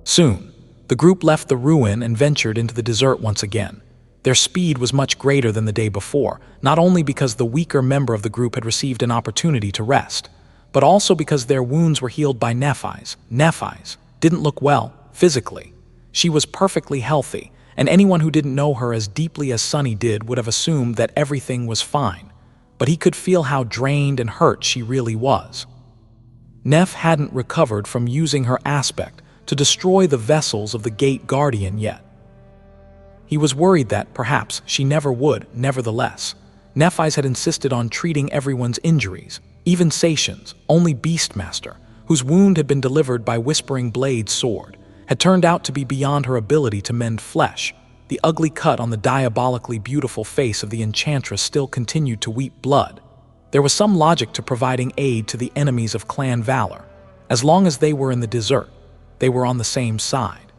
Soon, the group left the ruin and ventured into the desert once again. Their speed was much greater than the day before, not only because the weaker member of the group had received an opportunity to rest, but also because their wounds were healed by Nephis. Nephis didn't look well, physically. She was perfectly healthy, and anyone who didn't know her as deeply as Sunny did would have assumed that everything was fine. But he could feel how drained and hurt she really was. Neph hadn't recovered from using her aspect to destroy the vessels of the Gate Guardian yet. He was worried that, perhaps, she never would. Nevertheless, Nephis had insisted on treating everyone's injuries, even Sacian's, only Beastmaster, whose wound had been delivered by Whispering Blade's sword, had turned out to be beyond her ability to mend flesh. The ugly cut on the diabolically beautiful face of the enchantress still continued to weep blood. There was some logic to providing aid to the enemies of Clan Valor. As long as they were in the desert, they were on the same side.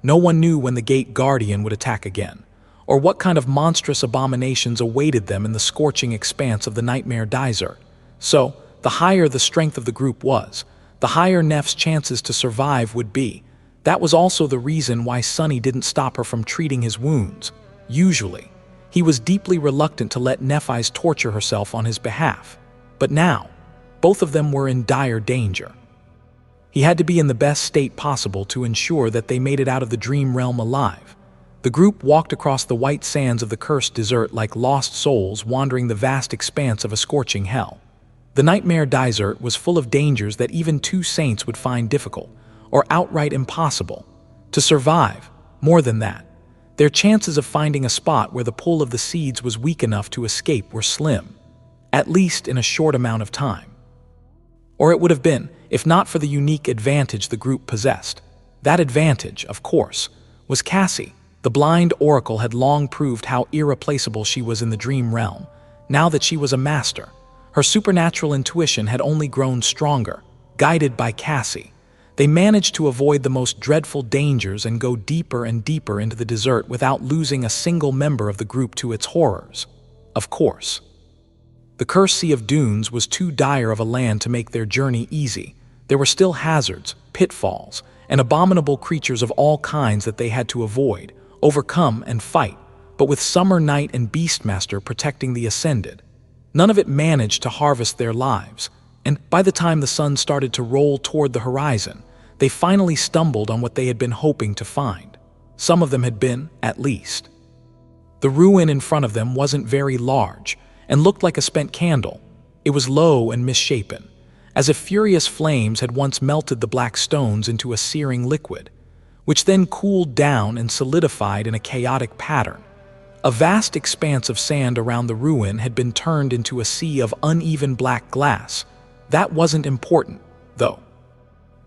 No one knew when the Gate Guardian would attack again, or what kind of monstrous abominations awaited them in the scorching expanse of the Nightmare Desert. So, the higher the strength of the group was, the higher Neph's chances to survive would be. That was also the reason why Sunny didn't stop her from treating his wounds. Usually, he was deeply reluctant to let Nephis torture herself on his behalf. But now, both of them were in dire danger. He had to be in the best state possible to ensure that they made it out of the dream realm alive. The group walked across the white sands of the cursed desert like lost souls wandering the vast expanse of a scorching hell. The Nightmare Desert was full of dangers that even two saints would find difficult, or outright impossible, to survive. More than that, their chances of finding a spot where the pull of the seeds was weak enough to escape were slim, at least in a short amount of time. Or it would have been, if not for the unique advantage the group possessed. That advantage, of course, was Cassie. The blind oracle had long proved how irreplaceable she was in the dream realm. Now that she was a master, her supernatural intuition had only grown stronger. Guided by Cassie, they managed to avoid the most dreadful dangers and go deeper and deeper into the desert without losing a single member of the group to its horrors. Of course, the cursed Sea of Dunes was too dire of a land to make their journey easy. There were still hazards, pitfalls, and abominable creatures of all kinds that they had to avoid, overcome, and fight. But with Summer Night and Beastmaster protecting the Ascended, none of it managed to harvest their lives. And by the time the sun started to roll toward the horizon, they finally stumbled on what they had been hoping to find. Some of them had been, at least. The ruin in front of them wasn't very large, and looked like a spent candle. It was low and misshapen, as if furious flames had once melted the black stones into a searing liquid, which then cooled down and solidified in a chaotic pattern. A vast expanse of sand around the ruin had been turned into a sea of uneven black glass. That wasn't important, though.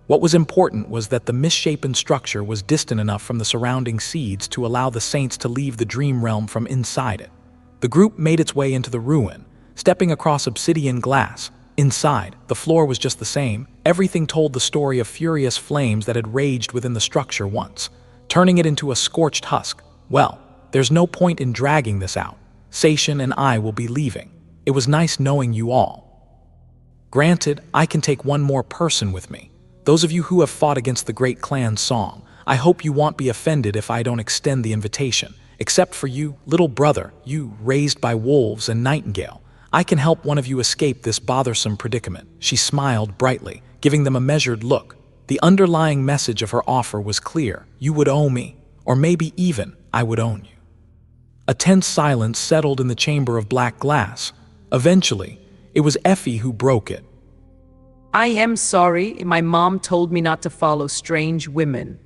What was important was that the misshapen structure was distant enough from the surrounding seeds to allow the saints to leave the dream realm from inside it. The group made its way into the ruin, stepping across obsidian glass. Inside, the floor was just the same. Everything told the story of furious flames that had raged within the structure once, turning it into a scorched husk. Well, there's no point in dragging this out. Sacian and I will be leaving. It was nice knowing you all. Granted, I can take one more person with me. Those of you who have fought against the great clan Song, I hope you won't be offended if I don't extend the invitation. Except for you, little brother, you raised by wolves and Nightingale. I can help one of you escape this bothersome predicament. She smiled brightly, giving them a measured look. The underlying message of her offer was clear. You would owe me, or maybe even I would own you. A tense silence settled in the chamber of black glass. Eventually, it was Effie who broke it. I am sorry, my mom told me not to follow strange women.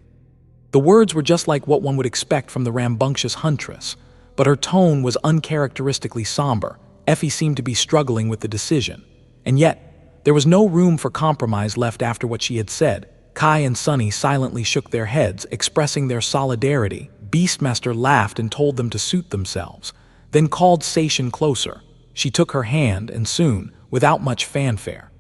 The words were just like what one would expect from the rambunctious huntress, but her tone was uncharacteristically somber. Effie seemed to be struggling with the decision, and yet there was no room for compromise left after what she had said. Kai and Sunny silently shook their heads, expressing their solidarity. Beastmaster laughed and told them to suit themselves, then called Sacian closer. She took her hand, and soon, without much fanfare,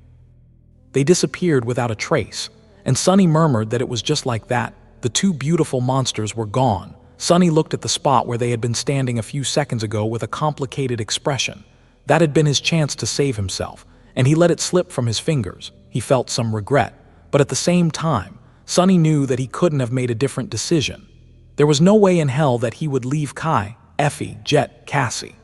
they disappeared without a trace, and Sunny murmured that it was just like that. The two beautiful monsters were gone. Sunny looked at the spot where they had been standing a few seconds ago with a complicated expression. That had been his chance to save himself, and he let it slip from his fingers. He felt some regret, but at the same time, Sunny knew that he couldn't have made a different decision. There was no way in hell that he would leave Kai, Effie, Jet, Cassie,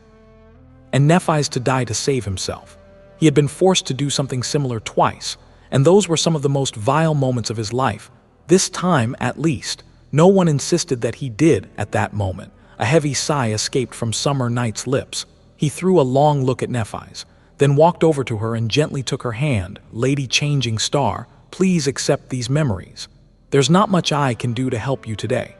and Nephis to die to save himself. He had been forced to do something similar twice, and those were some of the most vile moments of his life. This time, at least, no one insisted that he did at that moment. A heavy sigh escaped from Summer Knight's lips. He threw a long look at Nephis, then walked over to her and gently took her hand. "Lady Changing Star, please accept these memories. There's not much I can do to help you today,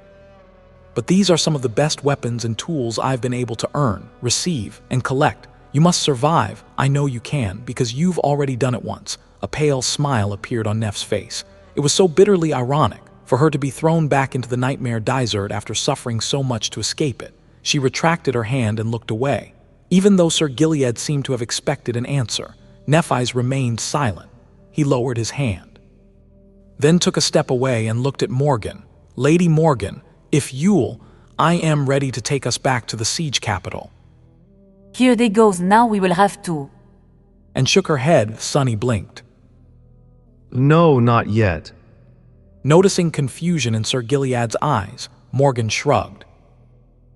but these are some of the best weapons and tools I've been able to earn, receive, and collect. You must survive. I know you can, because you've already done it once." A pale smile appeared on Neff's face. It was so bitterly ironic for her to be thrown back into the nightmare desert after suffering so much to escape it. She retracted her hand and looked away. Even though Sir Gilead seemed to have expected an answer, Nephis remained silent. He lowered his hand, then took a step away and looked at Morgan. "Lady Morgan, if you'll, I am ready to take us back to the siege capital." "Here they goes, now we will have to." And shook her head. Sunny blinked, No, not yet. noticing confusion in Sir Gilead's eyes. Morgan shrugged.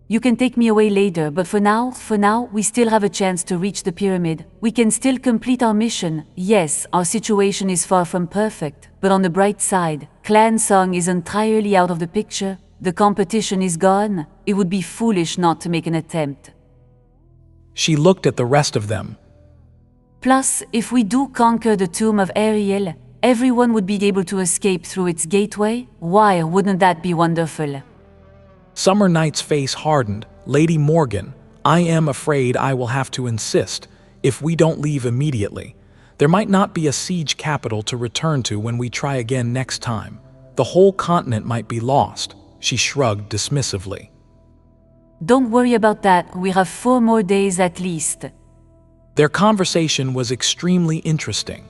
"You can take me away later, but for now, we still have a chance to reach the pyramid. We can still complete our mission. Yes, our situation is far from perfect, but on the bright side, Clan Song is entirely out of the picture. The competition is gone. It would be foolish not to make an attempt. She looked at the rest of them. Plus, if we do conquer the Tomb of Ariel, everyone would be able to escape through its gateway. Why wouldn't that be wonderful?" Summer Knight's face hardened. "Lady Morgan, I am afraid I will have to insist. If we don't leave immediately, there might not be a siege capital to return to when we try again next time. The whole continent might be lost." She shrugged dismissively. "Don't worry about that. We have 4 more days at least." Their conversation was extremely interesting.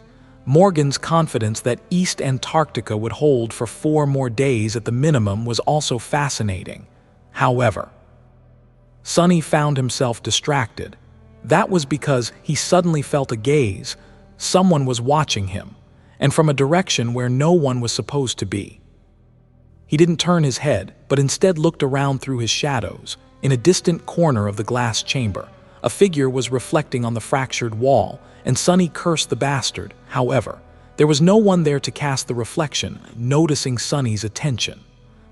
Morgan's confidence that East Antarctica would hold for 4 more days at the minimum was also fascinating. However, Sunny found himself distracted. That was because he suddenly felt a gaze. Someone was watching him, and from a direction where no one was supposed to be. He didn't turn his head, but instead looked around through his shadows. In a distant corner of the glass chamber, a figure was reflecting on the fractured wall, and Sunny cursed the bastard. However, there was no one there to cast the reflection. Noticing Sunny's attention,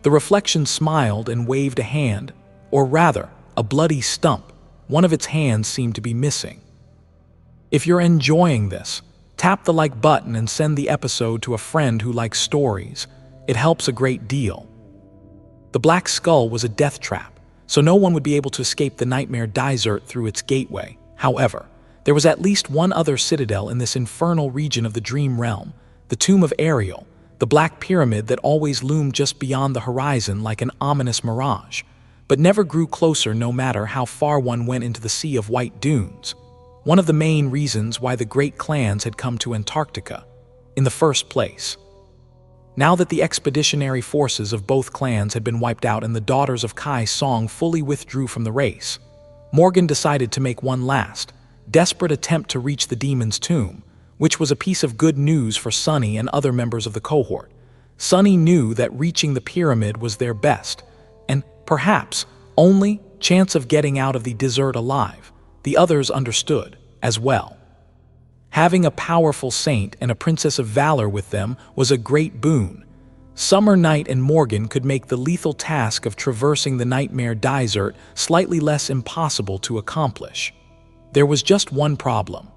the reflection smiled and waved a hand, or rather, a bloody stump. One of its hands seemed to be missing. If you're enjoying this, tap the like button and send the episode to a friend who likes stories. It helps a great deal. The Black Skull was a death trap, so no one would be able to escape the nightmare desert through its gateway. However, there was at least one other citadel in this infernal region of the dream realm, the Tomb of Ariel, the black pyramid that always loomed just beyond the horizon like an ominous mirage, but never grew closer no matter how far one went into the sea of white dunes. One of the main reasons why the great clans had come to Antarctica in the first place. Now that the expeditionary forces of both clans had been wiped out and the daughters of Kai Song fully withdrew from the race, Morgan decided to make one last, desperate attempt to reach the demon's tomb, which was a piece of good news for Sunny and other members of the cohort. Sunny knew that reaching the pyramid was their best, and perhaps only, chance of getting out of the desert alive. The others understood as well. Having a powerful saint and a princess of valor with them was a great boon. Summer Knight and Morgan could make the lethal task of traversing the nightmare desert slightly less impossible to accomplish. There was just one problem.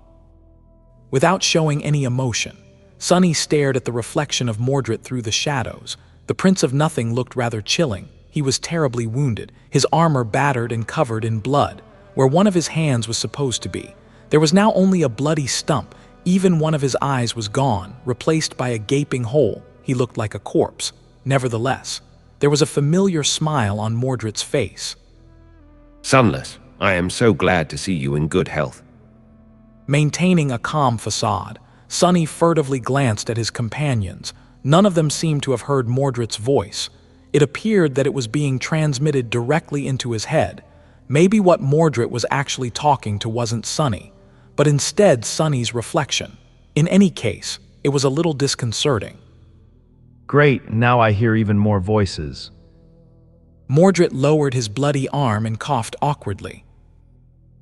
Without showing any emotion, Sunny stared at the reflection of Mordret through the shadows. The Prince of Nothing looked rather chilling. He was terribly wounded, his armor battered and covered in blood, where one of his hands was supposed to be. There was now only a bloody stump. Even one of his eyes was gone, replaced by a gaping hole. He looked like a corpse. Nevertheless, there was a familiar smile on Mordret's face. Sunless, I am so glad to see you in good health. Maintaining a calm facade, Sunny furtively glanced at his companions. None of them seemed to have heard Mordret's voice. It appeared that it was being transmitted directly into his head. Maybe what Mordret was actually talking to wasn't Sunny, but instead Sunny's reflection. In any case, it was a little disconcerting. Great, now I hear even more voices. Mordret lowered his bloody arm and coughed awkwardly.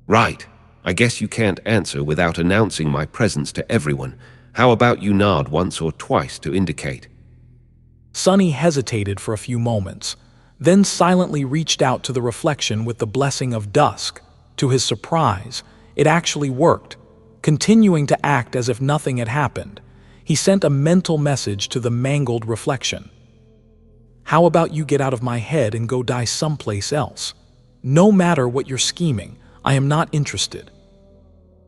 Right. I guess you can't answer without announcing my presence to everyone. How about you nod once or twice to indicate? Sonny hesitated for a few moments, then silently reached out to the reflection with the blessing of dusk. To his surprise, it actually worked. Continuing to act as if nothing had happened, he sent a mental message to the mangled reflection. How about you get out of my head and go die someplace else? No matter what you're scheming, I am not interested.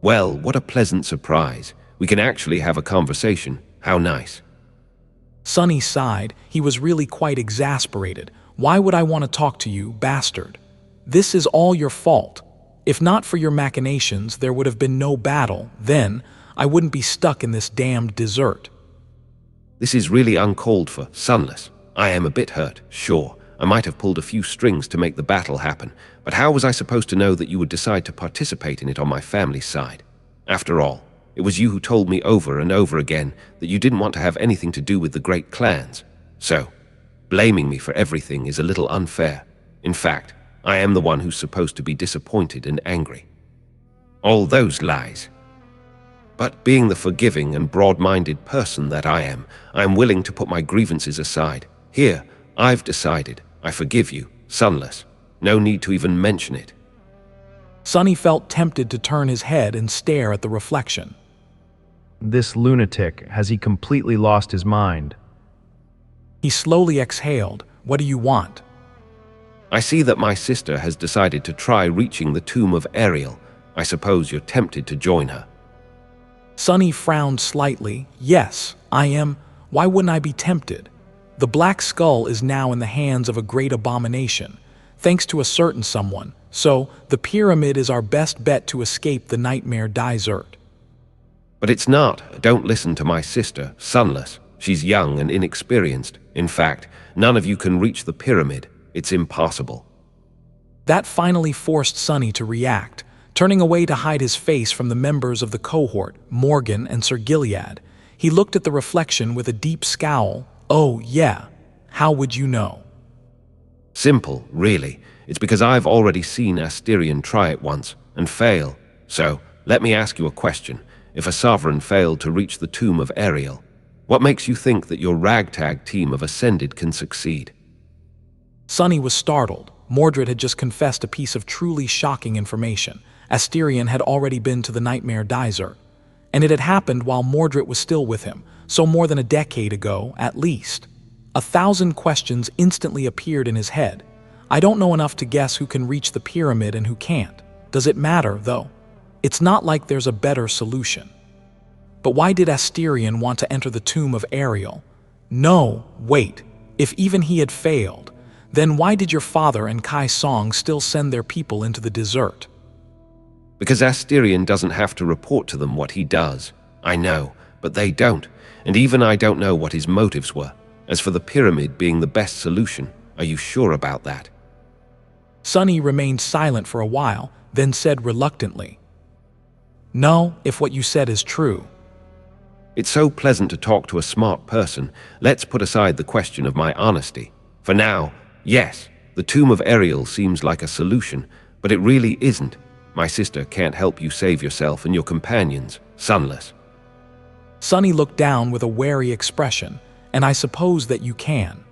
Well, what a pleasant surprise. We can actually have a conversation. How nice. Sonny sighed. He was really quite exasperated. Why would I want to talk to you, bastard? This is all your fault. If not for your machinations, there would have been no battle. Then, I wouldn't be stuck in this damned desert. This is really uncalled for, Sunless. I am a bit hurt, sure. I might have pulled a few strings to make the battle happen, but how was I supposed to know that you would decide to participate in it on my family's side? After all, it was you who told me over and over again that you didn't want to have anything to do with the great clans. So, blaming me for everything is a little unfair. In fact, I am the one who's supposed to be disappointed and angry. All those lies. But being the forgiving and broad-minded person that I am willing to put my grievances aside. Here, I've decided. I forgive you, Sunless. No need to even mention it. Sonny felt tempted to turn his head and stare at the reflection. This lunatic, has he completely lost his mind? He slowly exhaled. What do you want? I see that my sister has decided to try reaching the Tomb of Ariel. I suppose you're tempted to join her. Sonny frowned slightly. Yes, I am. Why wouldn't I be tempted? The Black Skull is now in the hands of a great abomination, thanks to a certain someone, so the pyramid is our best bet to escape the nightmare desert. But it's not. Don't listen to my sister, Sunless. She's young and inexperienced. In fact, none of you can reach the pyramid. It's impossible. That finally forced Sonny to react, turning away to hide his face from the members of the cohort, Morgan and Sir Gilead. He looked at the reflection with a deep scowl. Oh, yeah. How would you know? Simple, really. It's because I've already seen Asterion try it once and fail. So, let me ask you a question. If a sovereign failed to reach the Tomb of Ariel, what makes you think that your ragtag team of Ascended can succeed? Sonny was startled. Mordred had just confessed a piece of truly shocking information. Asterion had already been to the nightmare desert, and it had happened while Mordred was still with him, so more than a decade ago, at least. 1,000 questions instantly appeared in his head. I don't know enough to guess who can reach the pyramid and who can't. Does it matter, though? It's not like there's a better solution. But why did Asterion want to enter the Tomb of Ariel? No, wait. If even he had failed, then why did your father and Kai Song still send their people into the desert? Because Asterion doesn't have to report to them what he does. I know, but they don't. And even I don't know what his motives were. As for the pyramid being the best solution, are you sure about that? Sonny remained silent for a while, then said reluctantly, No, if what you said is true. It's so pleasant to talk to a smart person. Let's put aside the question of my honesty. For now, yes, the Tomb of Ariel seems like a solution, but it really isn't. My sister can't help you save yourself and your companions, Sunless. Sonny looked down with a wary expression, and I suppose that you can.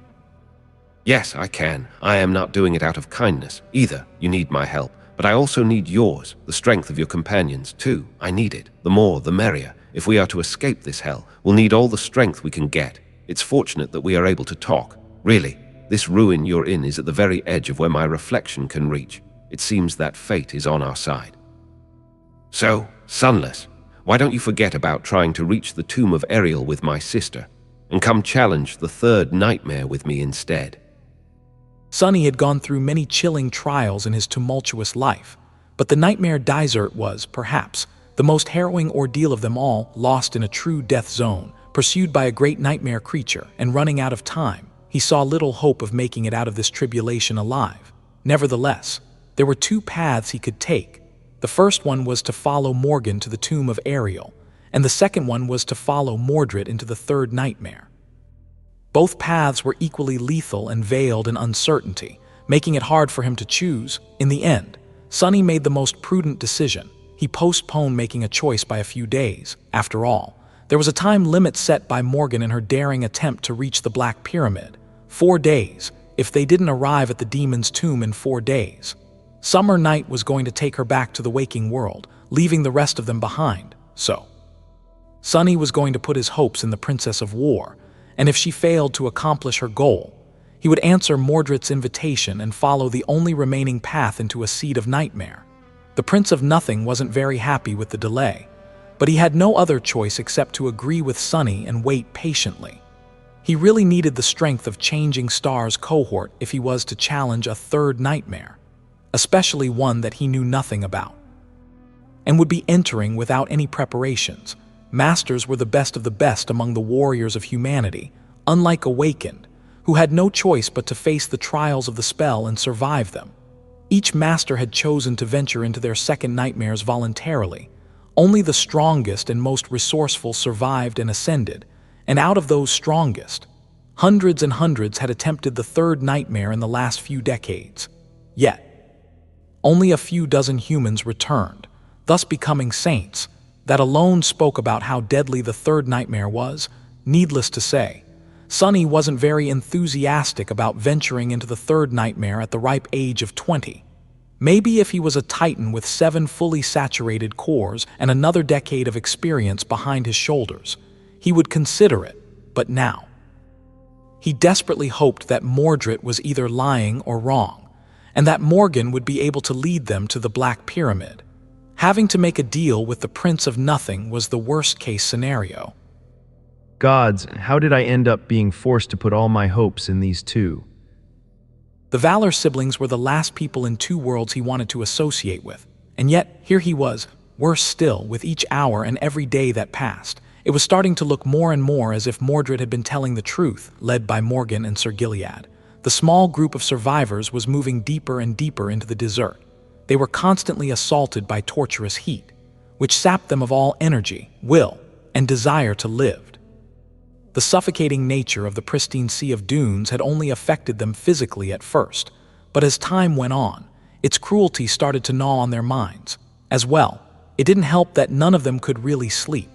Yes, I can. I am not doing it out of kindness, either. You need my help, but I also need yours, the strength of your companions, too. I need it. The more, the merrier. If we are to escape this hell, we'll need all the strength we can get. It's fortunate that we are able to talk. Really, this ruin you're in is at the very edge of where my reflection can reach. It seems that fate is on our side. So, Sunless, why don't you forget about trying to reach the Tomb of Ariel with my sister, and come challenge the third nightmare with me instead? Sonny had gone through many chilling trials in his tumultuous life, but the nightmare desert was, perhaps, the most harrowing ordeal of them all. Lost in a true death zone, pursued by a great nightmare creature, and running out of time, he saw little hope of making it out of this tribulation alive. Nevertheless, there were two paths he could take. The first one was to follow Morgan to the Tomb of Ariel, and the second one was to follow Mordred into the third nightmare. Both paths were equally lethal and veiled in uncertainty, making it hard for him to choose. In the end, Sunny made the most prudent decision. He postponed making a choice by a few days. After all, there was a time limit set by Morgan in her daring attempt to reach the Black Pyramid. 4 days. If they didn't arrive at the demon's tomb in 4 days, Summer Night was going to take her back to the waking world, leaving the rest of them behind. So, Sunny was going to put his hopes in the Princess of War, and if she failed to accomplish her goal, he would answer Mordret's invitation and follow the only remaining path into a seed of nightmare. The Prince of Nothing wasn't very happy with the delay, but he had no other choice except to agree with Sunny and wait patiently. He really needed the strength of Changing Star's cohort if he was to challenge a third nightmare, especially one that he knew nothing about, and would be entering without any preparations. Masters were the best of the best among the warriors of humanity, unlike Awakened, who had no choice but to face the trials of the spell and survive them. Each master had chosen to venture into their second nightmares voluntarily. Only the strongest and most resourceful survived and ascended, and out of those strongest, hundreds and hundreds had attempted the third nightmare in the last few decades. Yet, only a few dozen humans returned, thus becoming saints. That alone spoke about how deadly the third nightmare was. Needless to say, Sunny wasn't very enthusiastic about venturing into the third nightmare at the ripe age of 20. Maybe if he was a titan with 7 fully saturated cores and another decade of experience behind his shoulders, he would consider it, but now. He desperately hoped that Mordret was either lying or wrong, and that Morgan would be able to lead them to the Black Pyramid. Having to make a deal with the Prince of Nothing was the worst-case scenario. Gods, how did I end up being forced to put all my hopes in these two? The Valor siblings were the last people in 2 worlds he wanted to associate with, and yet here he was, worse still, with each hour and every day that passed. It was starting to look more and more as if Mordred had been telling the truth, led by Morgan and Sir Gilead. The small group of survivors was moving deeper and deeper into the desert. They were constantly assaulted by torturous heat, which sapped them of all energy, will, and desire to live. The suffocating nature of the pristine sea of dunes had only affected them physically at first, but as time went on, its cruelty started to gnaw on their minds. As well, it didn't help that none of them could really sleep,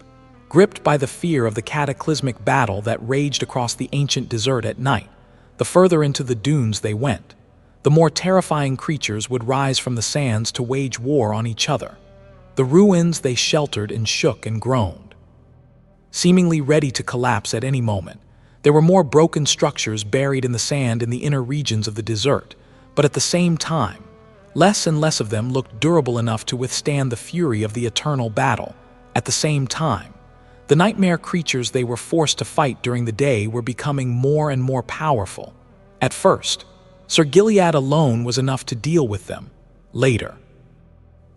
gripped by the fear of the cataclysmic battle that raged across the ancient desert at night. The further into the dunes they went, the more terrifying creatures would rise from the sands to wage war on each other. The ruins they sheltered and shook and groaned, seemingly ready to collapse at any moment. There were more broken structures buried in the sand in the inner regions of the desert, but at the same time, less and less of them looked durable enough to withstand the fury of the eternal battle. At the same time, the nightmare creatures they were forced to fight during the day were becoming more and more powerful. At first, Sir Gilead alone was enough to deal with them. Later,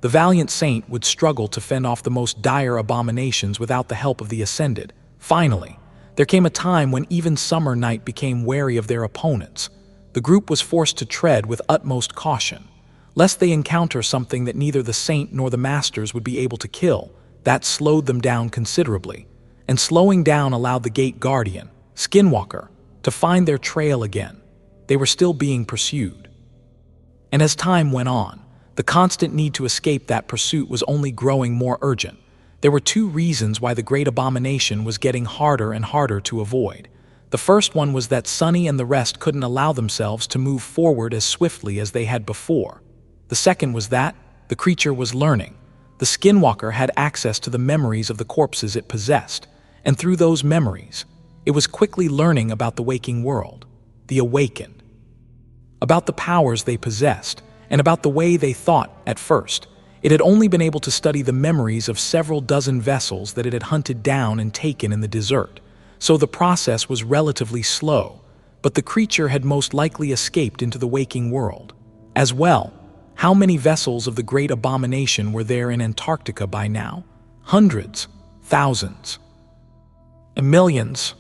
the valiant saint would struggle to fend off the most dire abominations without the help of the Ascended. Finally, there came a time when even Summer Night became wary of their opponents. The group was forced to tread with utmost caution, lest they encounter something that neither the saint nor the masters would be able to kill. That slowed them down considerably, and slowing down allowed the gate guardian, Skinwalker, to find their trail again. They were still being pursued. And as time went on, the constant need to escape that pursuit was only growing more urgent. There were 2 reasons why the great abomination was getting harder and harder to avoid. The first one was that Sunny and the rest couldn't allow themselves to move forward as swiftly as they had before. The second was that the creature was learning. The Skinwalker had access to the memories of the corpses it possessed, and through those memories, it was quickly learning about the waking world, the awakened, about the powers they possessed, and about the way they thought. At first, it had only been able to study the memories of several dozen vessels that it had hunted down and taken in the desert, so the process was relatively slow, but the creature had most likely escaped into the waking world. As well, how many vessels of the great abomination were there in Antarctica by now? Hundreds, thousands, and millions.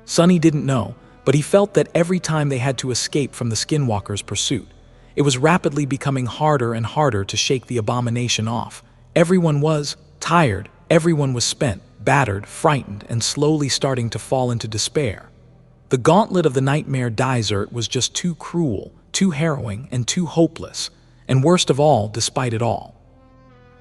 Sunny didn't know, but he felt that every time they had to escape from the Skinwalker's pursuit, it was rapidly becoming harder and harder to shake the abomination off. Everyone was tired, everyone was spent, battered, frightened, and slowly starting to fall into despair. The gauntlet of the nightmare desert was just too cruel, too harrowing, and too hopeless, and worst of all, despite it all.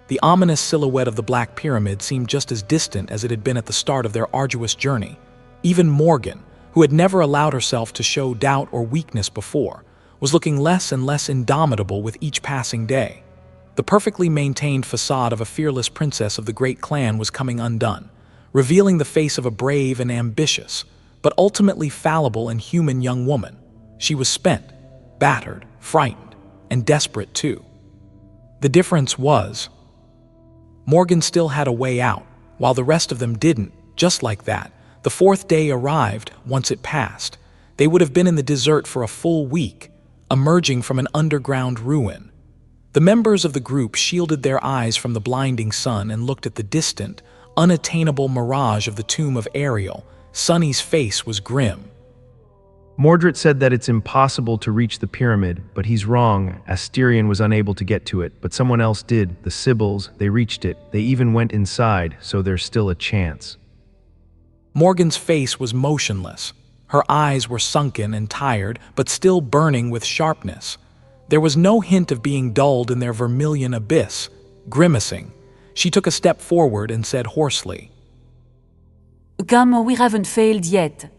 The ominous silhouette of the Black Pyramid seemed just as distant as it had been at the start of their arduous journey. Even Morgan, who had never allowed herself to show doubt or weakness before, was looking less and less indomitable with each passing day. The perfectly maintained facade of a fearless princess of the great clan was coming undone, revealing the face of a brave and ambitious, but ultimately fallible and human young woman. She was spent, battered, frightened, and desperate too. The difference was, Morgan still had a way out, while the rest of them didn't. Just like that, the fourth day arrived. Once it passed, they would have been in the desert for a full week, emerging from an underground ruin. The members of the group shielded their eyes from the blinding sun and looked at the distant, unattainable mirage of the Tomb of Ariel. Sunny's face was grim. Mordret said that it's impossible to reach the pyramid, but he's wrong. Asterion was unable to get to it, but someone else did. The Sybils, they reached it. They even went inside, so there's still a chance. Morgan's face was motionless. Her eyes were sunken and tired, but still burning with sharpness. There was no hint of being dulled in their vermilion abyss. Grimacing, she took a step forward and said hoarsely, "Come, we haven't failed yet."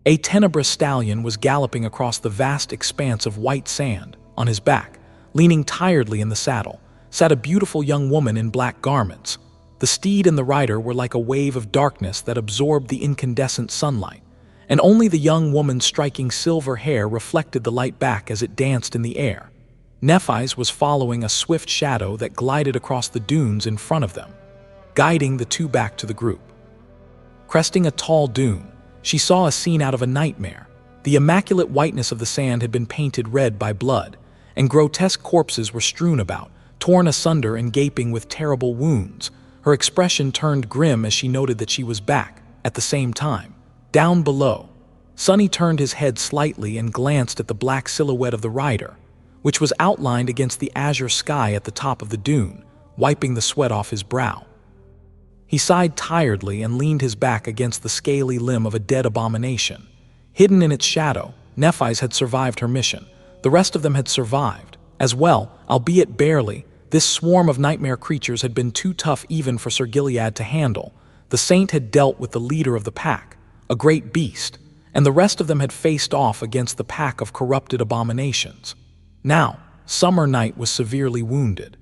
A tenebrous stallion was galloping across the vast expanse of white sand. On his back, leaning tiredly in the saddle, sat a beautiful young woman in black garments. The steed and the rider were like a wave of darkness that absorbed the incandescent sunlight, and only the young woman's striking silver hair reflected the light back as it danced in the air. Nephis was following a swift shadow that glided across the dunes in front of them, guiding the two back to the group. Cresting a tall dune, she saw a scene out of a nightmare. The immaculate whiteness of the sand had been painted red by blood, and grotesque corpses were strewn about, torn asunder and gaping with terrible wounds. Her expression turned grim as she noted that she was back. At the same time, down below, Sunny turned his head slightly and glanced at the black silhouette of the rider, which was outlined against the azure sky at the top of the dune, wiping the sweat off his brow. He sighed tiredly and leaned his back against the scaly limb of a dead abomination. Hidden in its shadow, Nephis had survived her mission. The rest of them had survived, as well, albeit barely. This swarm of nightmare creatures had been too tough even for Sir Gilead to handle. The saint had dealt with the leader of the pack, a great beast, and the rest of them had faced off against the pack of corrupted abominations. Now, Summer Night was severely wounded,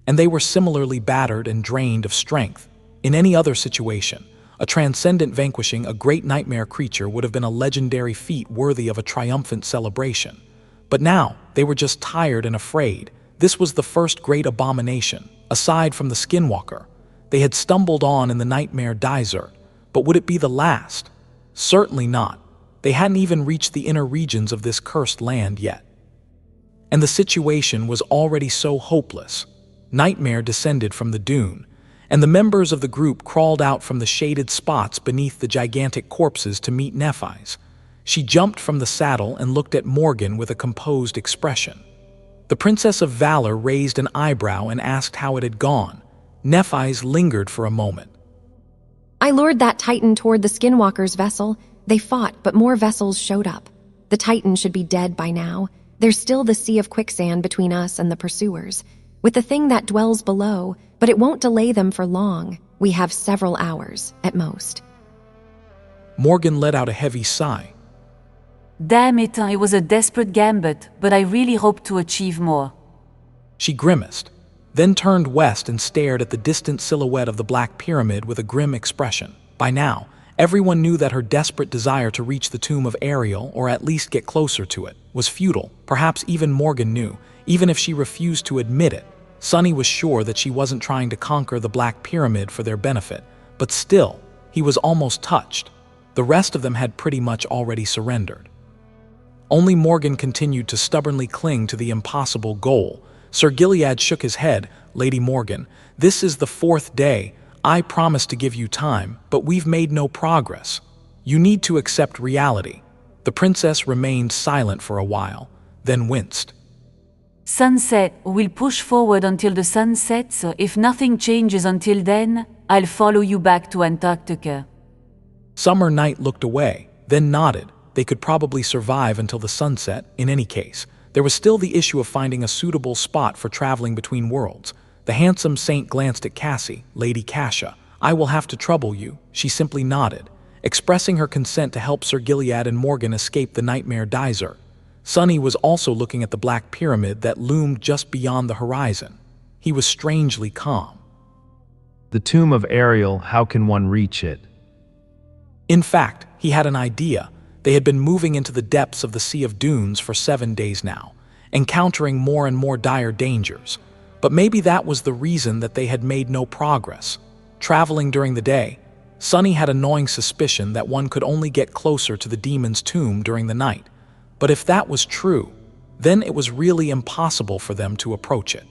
and they were similarly battered and drained of strength. In any other situation, a transcendent vanquishing a great nightmare creature would have been a legendary feat worthy of a triumphant celebration. But now, they were just tired and afraid. This was the first great abomination, aside from the Skinwalker. They had stumbled on in the nightmare desert, but would it be the last? Certainly not. They hadn't even reached the inner regions of this cursed land yet. And the situation was already so hopeless. Nightmare descended from the dune, and the members of the group crawled out from the shaded spots beneath the gigantic corpses to meet Nephis. She jumped from the saddle and looked at Morgan with a composed expression. The Princess of Valor raised an eyebrow and asked how it had gone. Nephis lingered for a moment. "I lured that Titan toward the Skinwalker's vessel. They fought, but more vessels showed up. The Titan should be dead by now. There's still the sea of quicksand between us and the pursuers, with the thing that dwells below, but it won't delay them for long. We have several hours, at most." Morgan let out a heavy sigh. Damn it, it was a desperate gambit, but I really hoped to achieve more. She grimaced, then turned west and stared at the distant silhouette of the Black Pyramid with a grim expression. By now, everyone knew that her desperate desire to reach the Tomb of Ariel, or at least get closer to it, was futile. Perhaps even Morgan knew, even if she refused to admit it. Sunny was sure that she wasn't trying to conquer the Black Pyramid for their benefit, but still, he was almost touched. The rest of them had pretty much already surrendered. Only Morgan continued to stubbornly cling to the impossible goal. Sir Gilead shook his head. "Lady Morgan, this is the fourth day. I promised to give you time, but we've made no progress. You need to accept reality." The princess remained silent for a while, then winced. Sunset, we'll push forward until the sun sets. If nothing changes until then, I'll follow you back to Antarctica. Summer Night looked away, then nodded. They could probably survive until the sunset, in any case. There was still the issue of finding a suitable spot for traveling between worlds. The handsome saint glanced at Cassie, Lady Cassia. "I will have to trouble you." She simply nodded, expressing her consent to help Sir Gilead and Morgan escape the nightmare desert. Sonny was also looking at the black pyramid that loomed just beyond the horizon. He was strangely calm. The Tomb of Ariel, how can one reach it? In fact, he had an idea. They had been moving into the depths of the Sea of Dunes for 7 days now, encountering more and more dire dangers. But maybe that was the reason that they had made no progress. Traveling during the day, Sonny had a gnawing suspicion that one could only get closer to the demon's tomb during the night. But if that was true, then it was really impossible for them to approach it.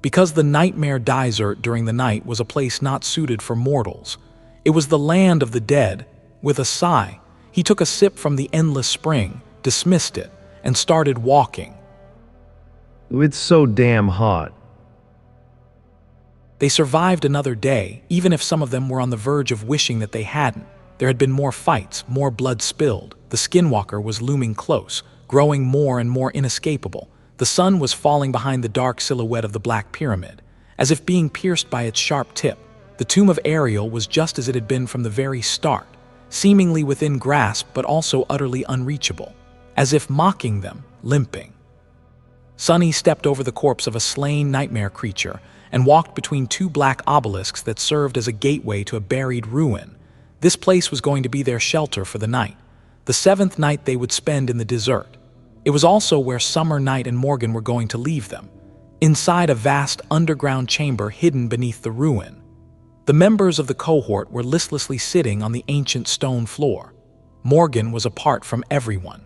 Because the nightmare desert during the night was a place not suited for mortals. It was the land of the dead. With a sigh, he took a sip from the endless spring, dismissed it, and started walking. It's so damn hot. They survived another day, even if some of them were on the verge of wishing that they hadn't. There had been more fights, more blood spilled. The skinwalker was looming close, growing more and more inescapable. The sun was falling behind the dark silhouette of the Black Pyramid, as if being pierced by its sharp tip. The Tomb of Ariel was just as it had been from the very start, seemingly within grasp but also utterly unreachable, as if mocking them, limping. Sonny stepped over the corpse of a slain nightmare creature and walked between 2 black obelisks that served as a gateway to a buried ruin. This place was going to be their shelter for the night, the 7th night they would spend in the desert. It was also where Summer Night and Morgan were going to leave them, inside a vast underground chamber hidden beneath the ruin. The members of the cohort were listlessly sitting on the ancient stone floor. Morgan was apart from everyone.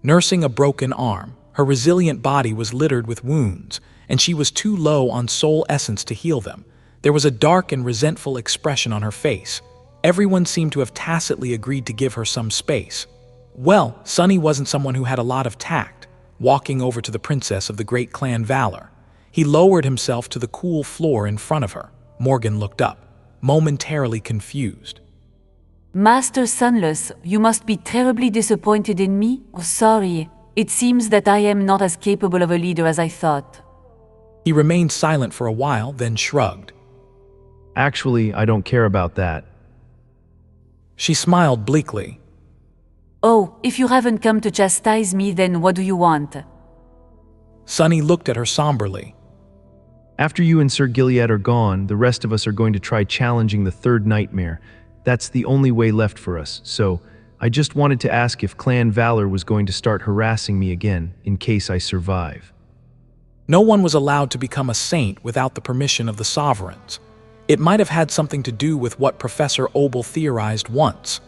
Nursing a broken arm, her resilient body was littered with wounds, and she was too low on soul essence to heal them. There was a dark and resentful expression on her face. Everyone seemed to have tacitly agreed to give her some space. Well, Sonny wasn't someone who had a lot of tact. Walking over to the princess of the great clan Valor, he lowered himself to the cool floor in front of her. Morgan looked up, momentarily confused. Master Sunless, you must be terribly disappointed in me. Oh, sorry. It seems that I am not as capable of a leader as I thought. He remained silent for a while, then shrugged. Actually, I don't care about that. She smiled bleakly. Oh, if you haven't come to chastise me, then what do you want? Sonny looked at her somberly. After you and Sir Gilead are gone, the rest of us are going to try challenging the 3rd nightmare. That's the only way left for us, so I just wanted to ask if Clan Valor was going to start harassing me again, in case I survive. No one was allowed to become a saint without the permission of the sovereigns. It might have had something to do with what Professor Obel theorized once,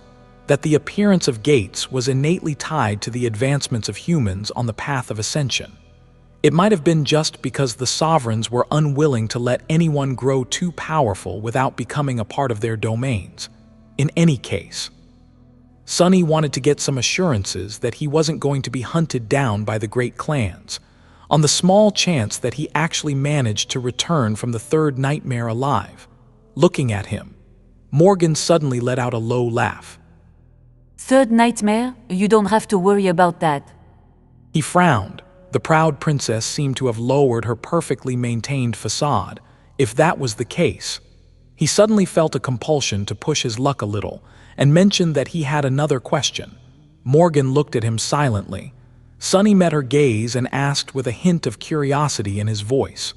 that the appearance of gates was innately tied to the advancements of humans on the path of ascension. It might have been just because the sovereigns were unwilling to let anyone grow too powerful without becoming a part of their domains. In any case, Sonny wanted to get some assurances that he wasn't going to be hunted down by the great clans, on the small chance that he actually managed to return from the 3rd nightmare alive. Looking at him, Morgan suddenly let out a low laugh. 3rd nightmare? You don't have to worry about that. He frowned. The proud princess seemed to have lowered her perfectly maintained facade. If that was the case, he suddenly felt a compulsion to push his luck a little and mentioned that he had another question. Morgan looked at him silently. Sonny met her gaze and asked with a hint of curiosity in his voice.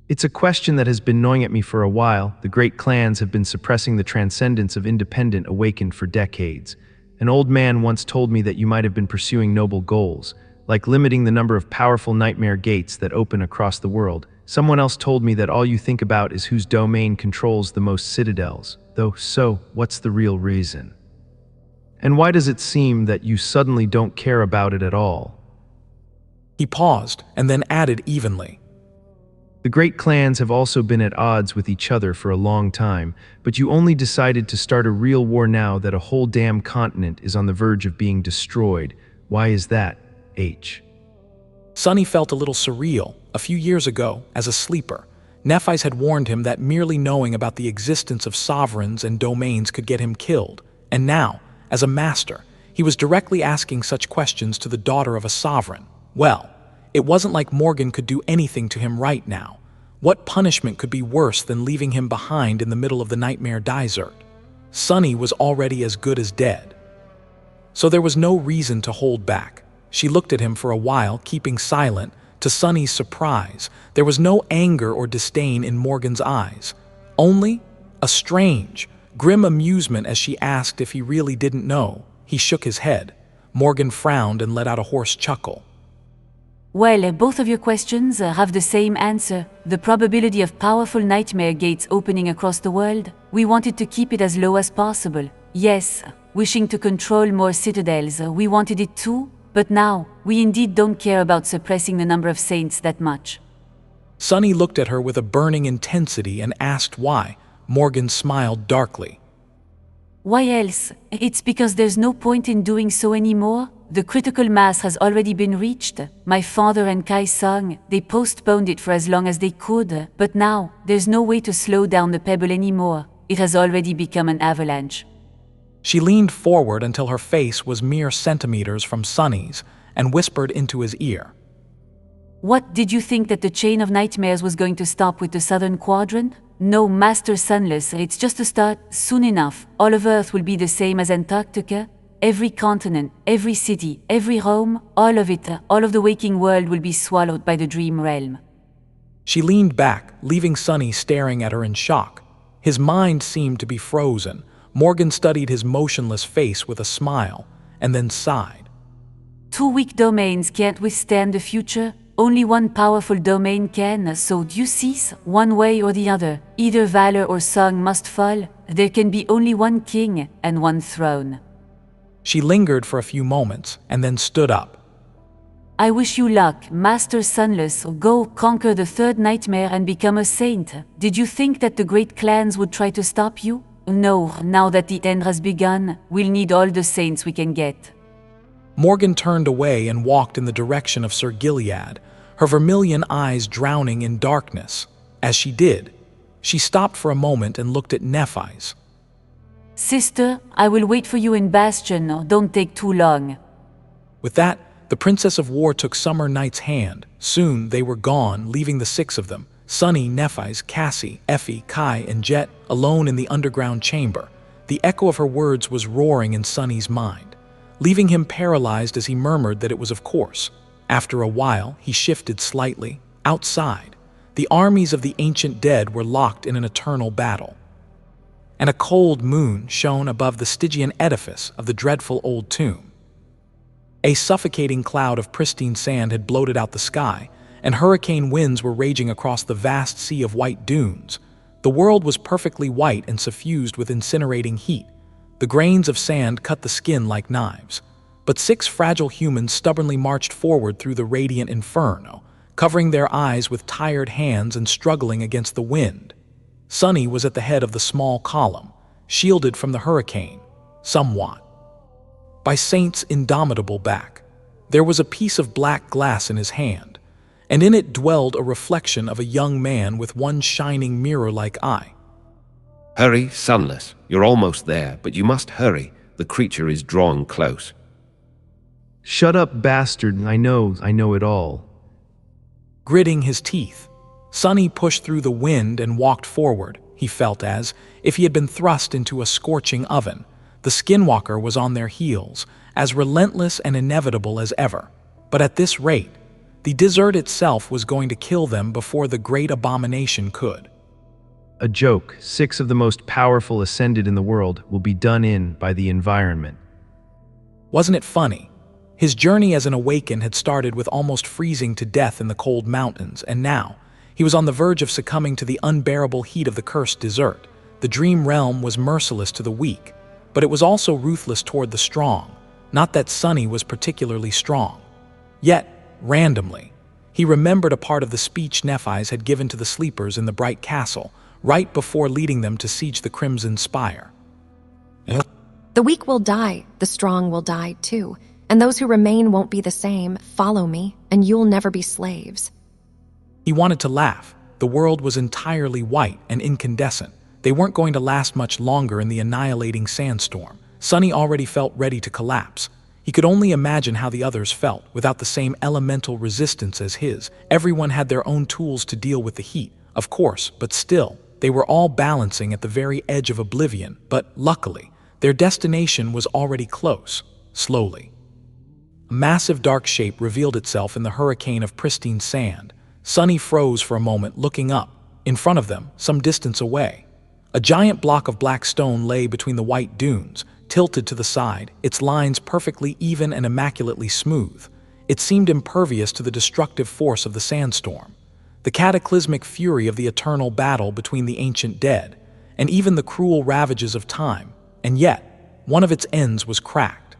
It's a question that has been gnawing at me for a while. The great clans have been suppressing the transcendence of independent awakened for decades. An old man once told me that you might have been pursuing noble goals, like limiting the number of powerful nightmare gates that open across the world. Someone else told me that all you think about is whose domain controls the most citadels. Though, so, what's the real reason? And why does it seem that you suddenly don't care about it at all? He paused and then added evenly. The great clans have also been at odds with each other for a long time, but you only decided to start a real war now that a whole damn continent is on the verge of being destroyed. Why is that, H? Sonny felt a little surreal. A few years ago, as a sleeper, Nephis had warned him that merely knowing about the existence of sovereigns and domains could get him killed. And now, as a master, he was directly asking such questions to the daughter of a sovereign. Well, it wasn't like Morgan could do anything to him right now. What punishment could be worse than leaving him behind in the middle of the nightmare desert? Sunny was already as good as dead. So there was no reason to hold back. She looked at him for a while, keeping silent. To Sunny's surprise, there was no anger or disdain in Morgan's eyes, only a strange, grim amusement as she asked if he really didn't know. He shook his head. Morgan frowned and let out a hoarse chuckle. Well, both of your questions have the same answer. The probability of powerful nightmare gates opening across the world. We wanted to keep it as low as possible. Yes, wishing to control more citadels, we wanted it too, but now, we indeed don't care about suppressing the number of saints that much. Sunny looked at her with a burning intensity and asked why. Morgan smiled darkly. Why else? It's because there's no point in doing so anymore. The critical mass has already been reached. My father and Kai Sung, they postponed it for as long as they could, but now, there's no way to slow down the pebble anymore. It has already become an avalanche. She leaned forward until her face was mere centimeters from Sunny's and whispered into his ear. What, did you think that the chain of nightmares was going to stop with the southern quadrant? No, Master Sunless, it's just a start. Soon enough, all of Earth will be the same as Antarctica. Every continent, every city, every home, all of it, all of the waking world will be swallowed by the dream realm. She leaned back, leaving Sunny staring at her in shock. His mind seemed to be frozen. Morgan studied his motionless face with a smile, and then sighed. 2 weak domains can't withstand the future. Only one powerful domain can, so do you cease, one way or the other. Either valor or song must fall. There can be only one king and one throne. She lingered for a few moments, and then stood up. I wish you luck, Master Sunless. Go conquer the third nightmare and become a saint. Did you think that the great clans would try to stop you? No, now that the end has begun, we'll need all the saints we can get. Morgan turned away and walked in the direction of Sir Gilead, her vermilion eyes drowning in darkness. As she did, she stopped for a moment and looked at Nephis. Sister, I will wait for you in Bastion. Don't take too long. With that, the Princess of War took Summer Night's hand. Soon they were gone, leaving the 6 of them, Sunny, Nephis, Cassie, Effie, Kai, and Jet, alone in the underground chamber. The echo of her words was roaring in Sunny's mind, leaving him paralyzed as he murmured that it was of course. After a while, he shifted slightly. Outside, the armies of the ancient dead were locked in an eternal battle, and a cold moon shone above the Stygian edifice of the dreadful old tomb. A suffocating cloud of pristine sand had bloated out the sky, and hurricane winds were raging across the vast sea of white dunes. The world was perfectly white and suffused with incinerating heat. The grains of sand cut the skin like knives. But 6 fragile humans stubbornly marched forward through the radiant inferno, covering their eyes with tired hands and struggling against the wind. Sunny was at the head of the small column, shielded from the hurricane, somewhat, by Saint's indomitable back. There was a piece of black glass in his hand, and in it dwelled a reflection of a young man with one shining mirror-like eye. Hurry, Sunless. You're almost there, but you must hurry. The creature is drawing close. Shut up, bastard. I know it all. Gritting his teeth, Sunny pushed through the wind and walked forward. He felt as if he had been thrust into a scorching oven. The skinwalker was on their heels, as relentless and inevitable as ever. But at this rate, the desert itself was going to kill them before the great abomination could. A joke. 6 of the most powerful ascended in the world will be done in by the environment. Wasn't it funny? His journey as an awakened had started with almost freezing to death in the cold mountains, and now he was on the verge of succumbing to the unbearable heat of the cursed desert. The dream realm was merciless to the weak, but it was also ruthless toward the strong. Not that Sunny was particularly strong. Yet, randomly, he remembered a part of the speech Nephis had given to the sleepers in the bright castle, right before leading them to siege the Crimson Spire. The weak will die, the strong will die too, and those who remain won't be the same. Follow me, and you'll never be slaves. He wanted to laugh. The world was entirely white and incandescent. They weren't going to last much longer in the annihilating sandstorm. Sunny already felt ready to collapse. He could only imagine how the others felt, without the same elemental resistance as his. Everyone had their own tools to deal with the heat, of course, but still, they were all balancing at the very edge of oblivion. But luckily, their destination was already close, slowly. A massive dark shape revealed itself in the hurricane of pristine sand. Sunny froze for a moment, looking up. In front of them, some distance away, a giant block of black stone lay between the white dunes, tilted to the side, its lines perfectly even and immaculately smooth. It seemed impervious to the destructive force of the sandstorm, the cataclysmic fury of the eternal battle between the ancient dead, and even the cruel ravages of time. And yet, one of its ends was cracked.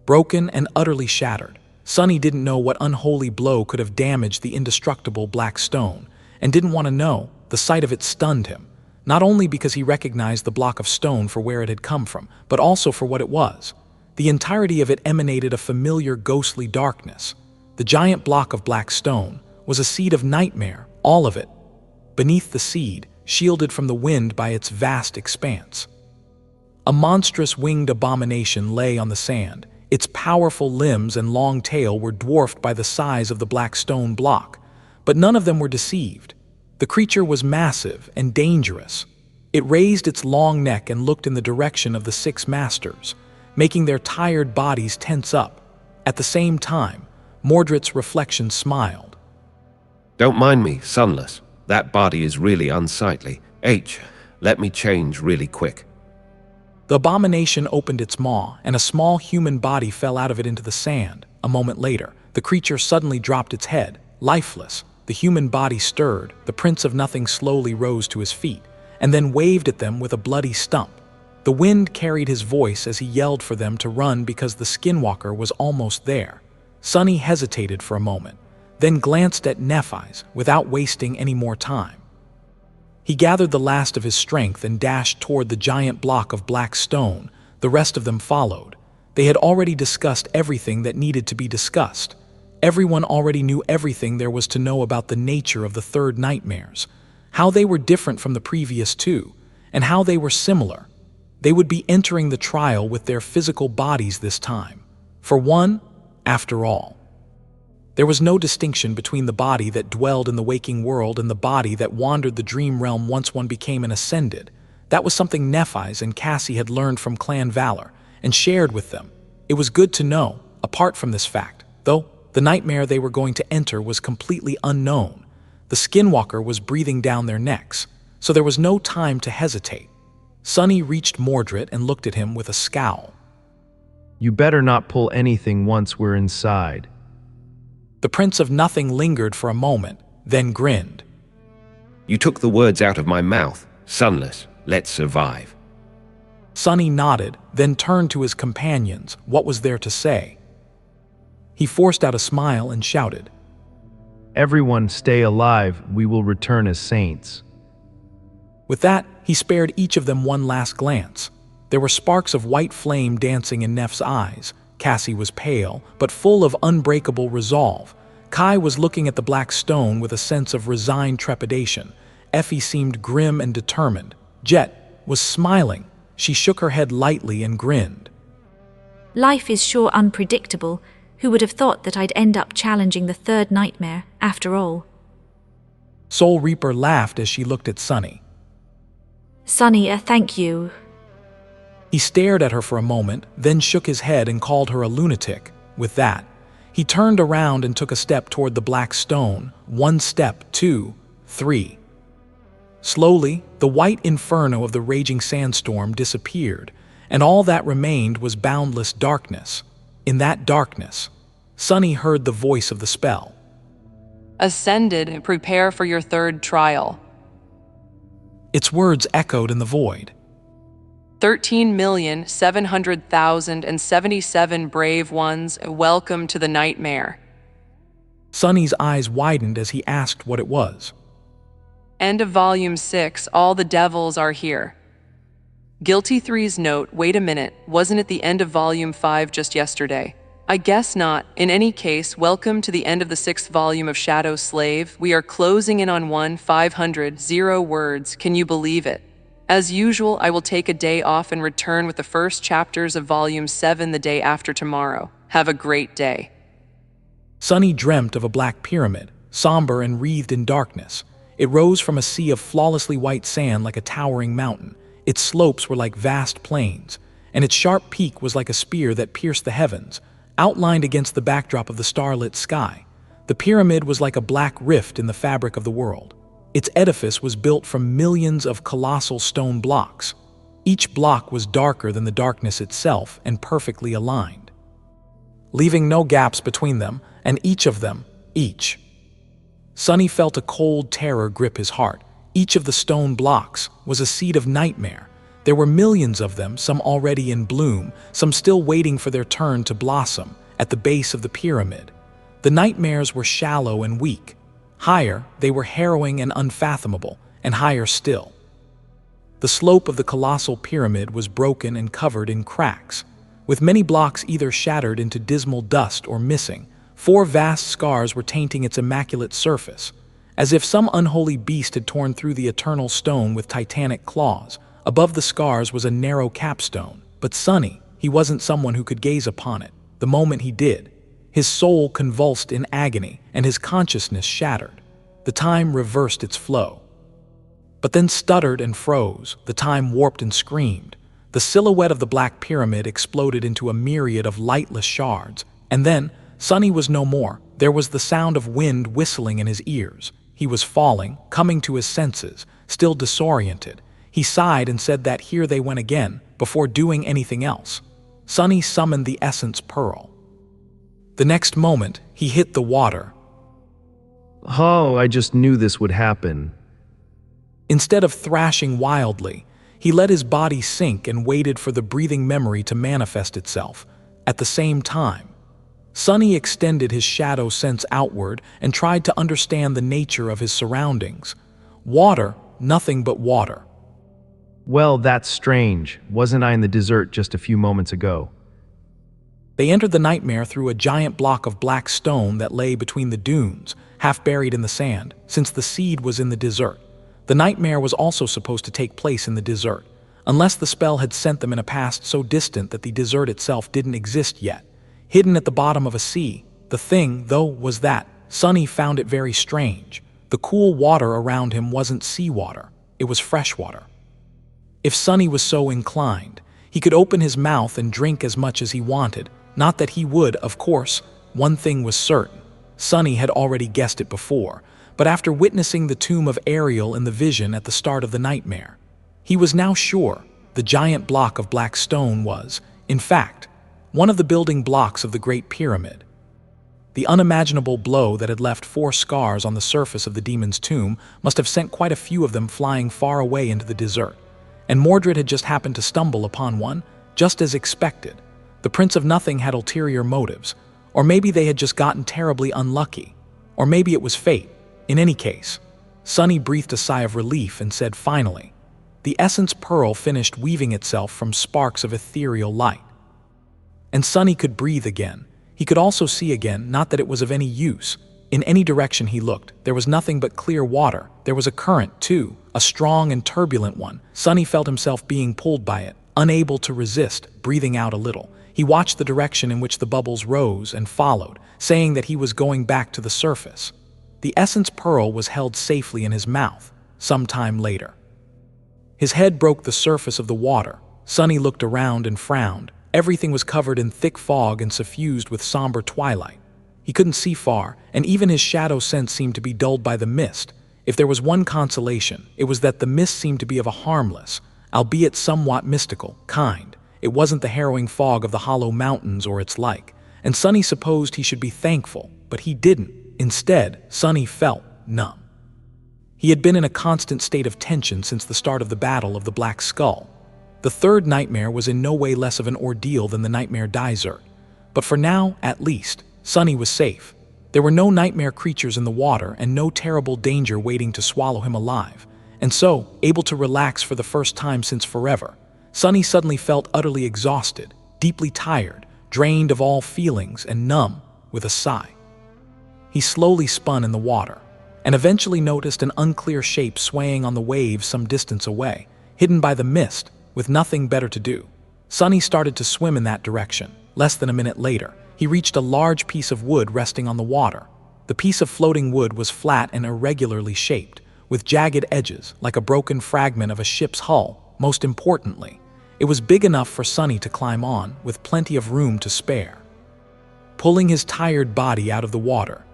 Broken and utterly shattered, Sunny didn't know what unholy blow could have damaged the indestructible black stone, and didn't want to know. The sight of it stunned him, not only because he recognized the block of stone for where it had come from, but also for what it was. The entirety of it emanated a familiar ghostly darkness. The giant block of black stone was a seed of nightmare, all of it. Beneath the seed, shielded from the wind by its vast expanse, a monstrous winged abomination lay on the sand. Its powerful limbs and long tail were dwarfed by the size of the black stone block, but none of them were deceived. The creature was massive and dangerous. It raised its long neck and looked in the direction of the six masters, making their tired bodies tense up. At the same time, Mordret's reflection smiled. Don't mind me, Sunless. That body is really unsightly. Let me change really quick. The abomination opened its maw, and a small human body fell out of it into the sand. A moment later, the creature suddenly dropped its head, lifeless. The human body stirred. The Prince of Nothing slowly rose to his feet, and then waved at them with a bloody stump. The wind carried his voice as he yelled for them to run because the skinwalker was almost there. Sunny hesitated for a moment, then glanced at Nephis without wasting any more time. He gathered the last of his strength and dashed toward the giant block of black stone. The rest of them followed. They had already discussed everything that needed to be discussed. Everyone already knew everything there was to know about the nature of the third nightmares, how they were different from the previous two, and how they were similar. They would be entering the trial with their physical bodies this time. For one, after all, there was no distinction between the body that dwelled in the waking world and the body that wandered the dream realm once one became an ascended. That was something Nephis and Cassie had learned from Clan Valor and shared with them. It was good to know. Apart from this fact, though, the nightmare they were going to enter was completely unknown. The skinwalker was breathing down their necks, so there was no time to hesitate. Sunny reached Mordret and looked at him with a scowl. You better not pull anything once we're inside. The Prince of Nothing lingered for a moment, then grinned. You took the words out of my mouth. Sunless, let's survive. Sunny nodded, then turned to his companions. What was there to say? He forced out a smile and shouted, Everyone stay alive, we will return as saints. With that, he spared each of them one last glance. There were sparks of white flame dancing in Neph's eyes. Cassie was pale, but full of unbreakable resolve. Kai was looking at the black stone with a sense of resigned trepidation. Effie seemed grim and determined. Jet was smiling. She shook her head lightly and grinned. Life is sure unpredictable. Who would have thought that I'd end up challenging the third nightmare, after all? Soul Reaper laughed as she looked at Sunny. Sunny, thank you. He stared at her for a moment, then shook his head and called her a lunatic. With that, he turned around and took a step toward the black stone. 1 step, 2, 3. Slowly, the white inferno of the raging sandstorm disappeared, and all that remained was boundless darkness. In that darkness, Sunny heard the voice of the spell. Ascended, prepare for your third trial. Its words echoed in the void. 13,700,077 brave ones, welcome to the nightmare. Sunny's eyes widened as he asked what it was. End of Volume 6, all the devils are here. Guiltythree's note, wait a minute, wasn't it the end of Volume 5 just yesterday? I guess not. In any case, welcome to the end of the 6th volume of Shadow Slave. We are closing in on 1,500 words. Can you believe it? As usual, I will take a day off and return with the first chapters of Volume 7 the day after tomorrow. Have a great day. Sunny dreamt of a black pyramid, somber and wreathed in darkness. It rose from a sea of flawlessly white sand like a towering mountain. Its slopes were like vast plains, and its sharp peak was like a spear that pierced the heavens, outlined against the backdrop of the starlit sky. The pyramid was like a black rift in the fabric of the world. Its edifice was built from millions of colossal stone blocks. Each block was darker than the darkness itself and perfectly aligned, leaving no gaps between them, and each of them. Sunny felt a cold terror grip his heart. Each of the stone blocks was a seed of nightmare. There were millions of them, some already in bloom, some still waiting for their turn to blossom, at the base of the pyramid. The nightmares were shallow and weak. Higher, they were harrowing and unfathomable, and higher still. The slope of the colossal pyramid was broken and covered in cracks, with many blocks either shattered into dismal dust or missing. 4 vast scars were tainting its immaculate surface, as if some unholy beast had torn through the eternal stone with titanic claws. Above the scars was a narrow capstone, but Sunny, he wasn't someone who could gaze upon it. The moment he did, his soul convulsed in agony and his consciousness shattered. The time reversed its flow, but then stuttered and froze. The time warped and screamed. The silhouette of the black pyramid exploded into a myriad of lightless shards, and then Sunny was no more. There was the sound of wind whistling in his ears. He was falling, coming to his senses, still disoriented. He sighed and said that here they went again, before doing anything else. Sunny summoned the essence pearl. The next moment, he hit the water. Oh, I just knew this would happen. Instead of thrashing wildly, he let his body sink and waited for the breathing memory to manifest itself. At the same time, Sunny extended his shadow sense outward and tried to understand the nature of his surroundings. Water, nothing but water. Well, that's strange. Wasn't I in the desert just a few moments ago? They entered the nightmare through a giant block of black stone that lay between the dunes, half buried in the sand, since the seed was in the desert. The nightmare was also supposed to take place in the desert, unless the spell had sent them in a past so distant that the desert itself didn't exist yet. Hidden at the bottom of a sea, the thing, though, was that Sunny found it very strange. The cool water around him wasn't seawater, it was fresh water. If Sunny was so inclined, he could open his mouth and drink as much as he wanted. Not that he would, of course. One thing was certain. Sunny had already guessed it before, but after witnessing the Tomb of Ariel in the vision at the start of the nightmare, he was now sure the giant block of black stone was, in fact, one of the building blocks of the Great Pyramid. The unimaginable blow that had left 4 scars on the surface of the demon's tomb must have sent quite a few of them flying far away into the desert, and Mordret had just happened to stumble upon one, just as expected. The Prince of Nothing had ulterior motives, or maybe they had just gotten terribly unlucky, or maybe it was fate. In any case, Sunny breathed a sigh of relief and said finally, the essence pearl finished weaving itself from sparks of ethereal light. And Sunny could breathe again. He could also see again, not that it was of any use. In any direction he looked, there was nothing but clear water. There was a current, too, a strong and turbulent one. Sunny felt himself being pulled by it, unable to resist, breathing out a little. He watched the direction in which the bubbles rose and followed, saying that he was going back to the surface. The essence pearl was held safely in his mouth, some time later. His head broke the surface of the water. Sunny looked around and frowned. Everything was covered in thick fog and suffused with somber twilight. He couldn't see far, and even his shadow sense seemed to be dulled by the mist. If there was one consolation, it was that the mist seemed to be of a harmless, albeit somewhat mystical, kind. It wasn't the harrowing fog of the hollow mountains or its like, and Sunny supposed he should be thankful, but he didn't. Instead, Sunny felt numb. He had been in a constant state of tension since the start of the Battle of the Black Skull. The third nightmare was in no way less of an ordeal than the nightmare desert, but for now, at least, Sunny was safe. There were no nightmare creatures in the water and no terrible danger waiting to swallow him alive, and so, able to relax for the first time since forever, Sunny suddenly felt utterly exhausted, deeply tired, drained of all feelings, and numb, with a sigh. He slowly spun in the water, and eventually noticed an unclear shape swaying on the waves some distance away. hidden by the mist, with nothing better to do. Sunny started to swim in that direction. Less than a minute later, he reached a large piece of wood resting on the water. The piece of floating wood was flat and irregularly shaped, with jagged edges, like a broken fragment of a ship's hull. Most importantly, it was big enough for Sunny to climb on, with plenty of room to spare. Pulling his tired body out of the water,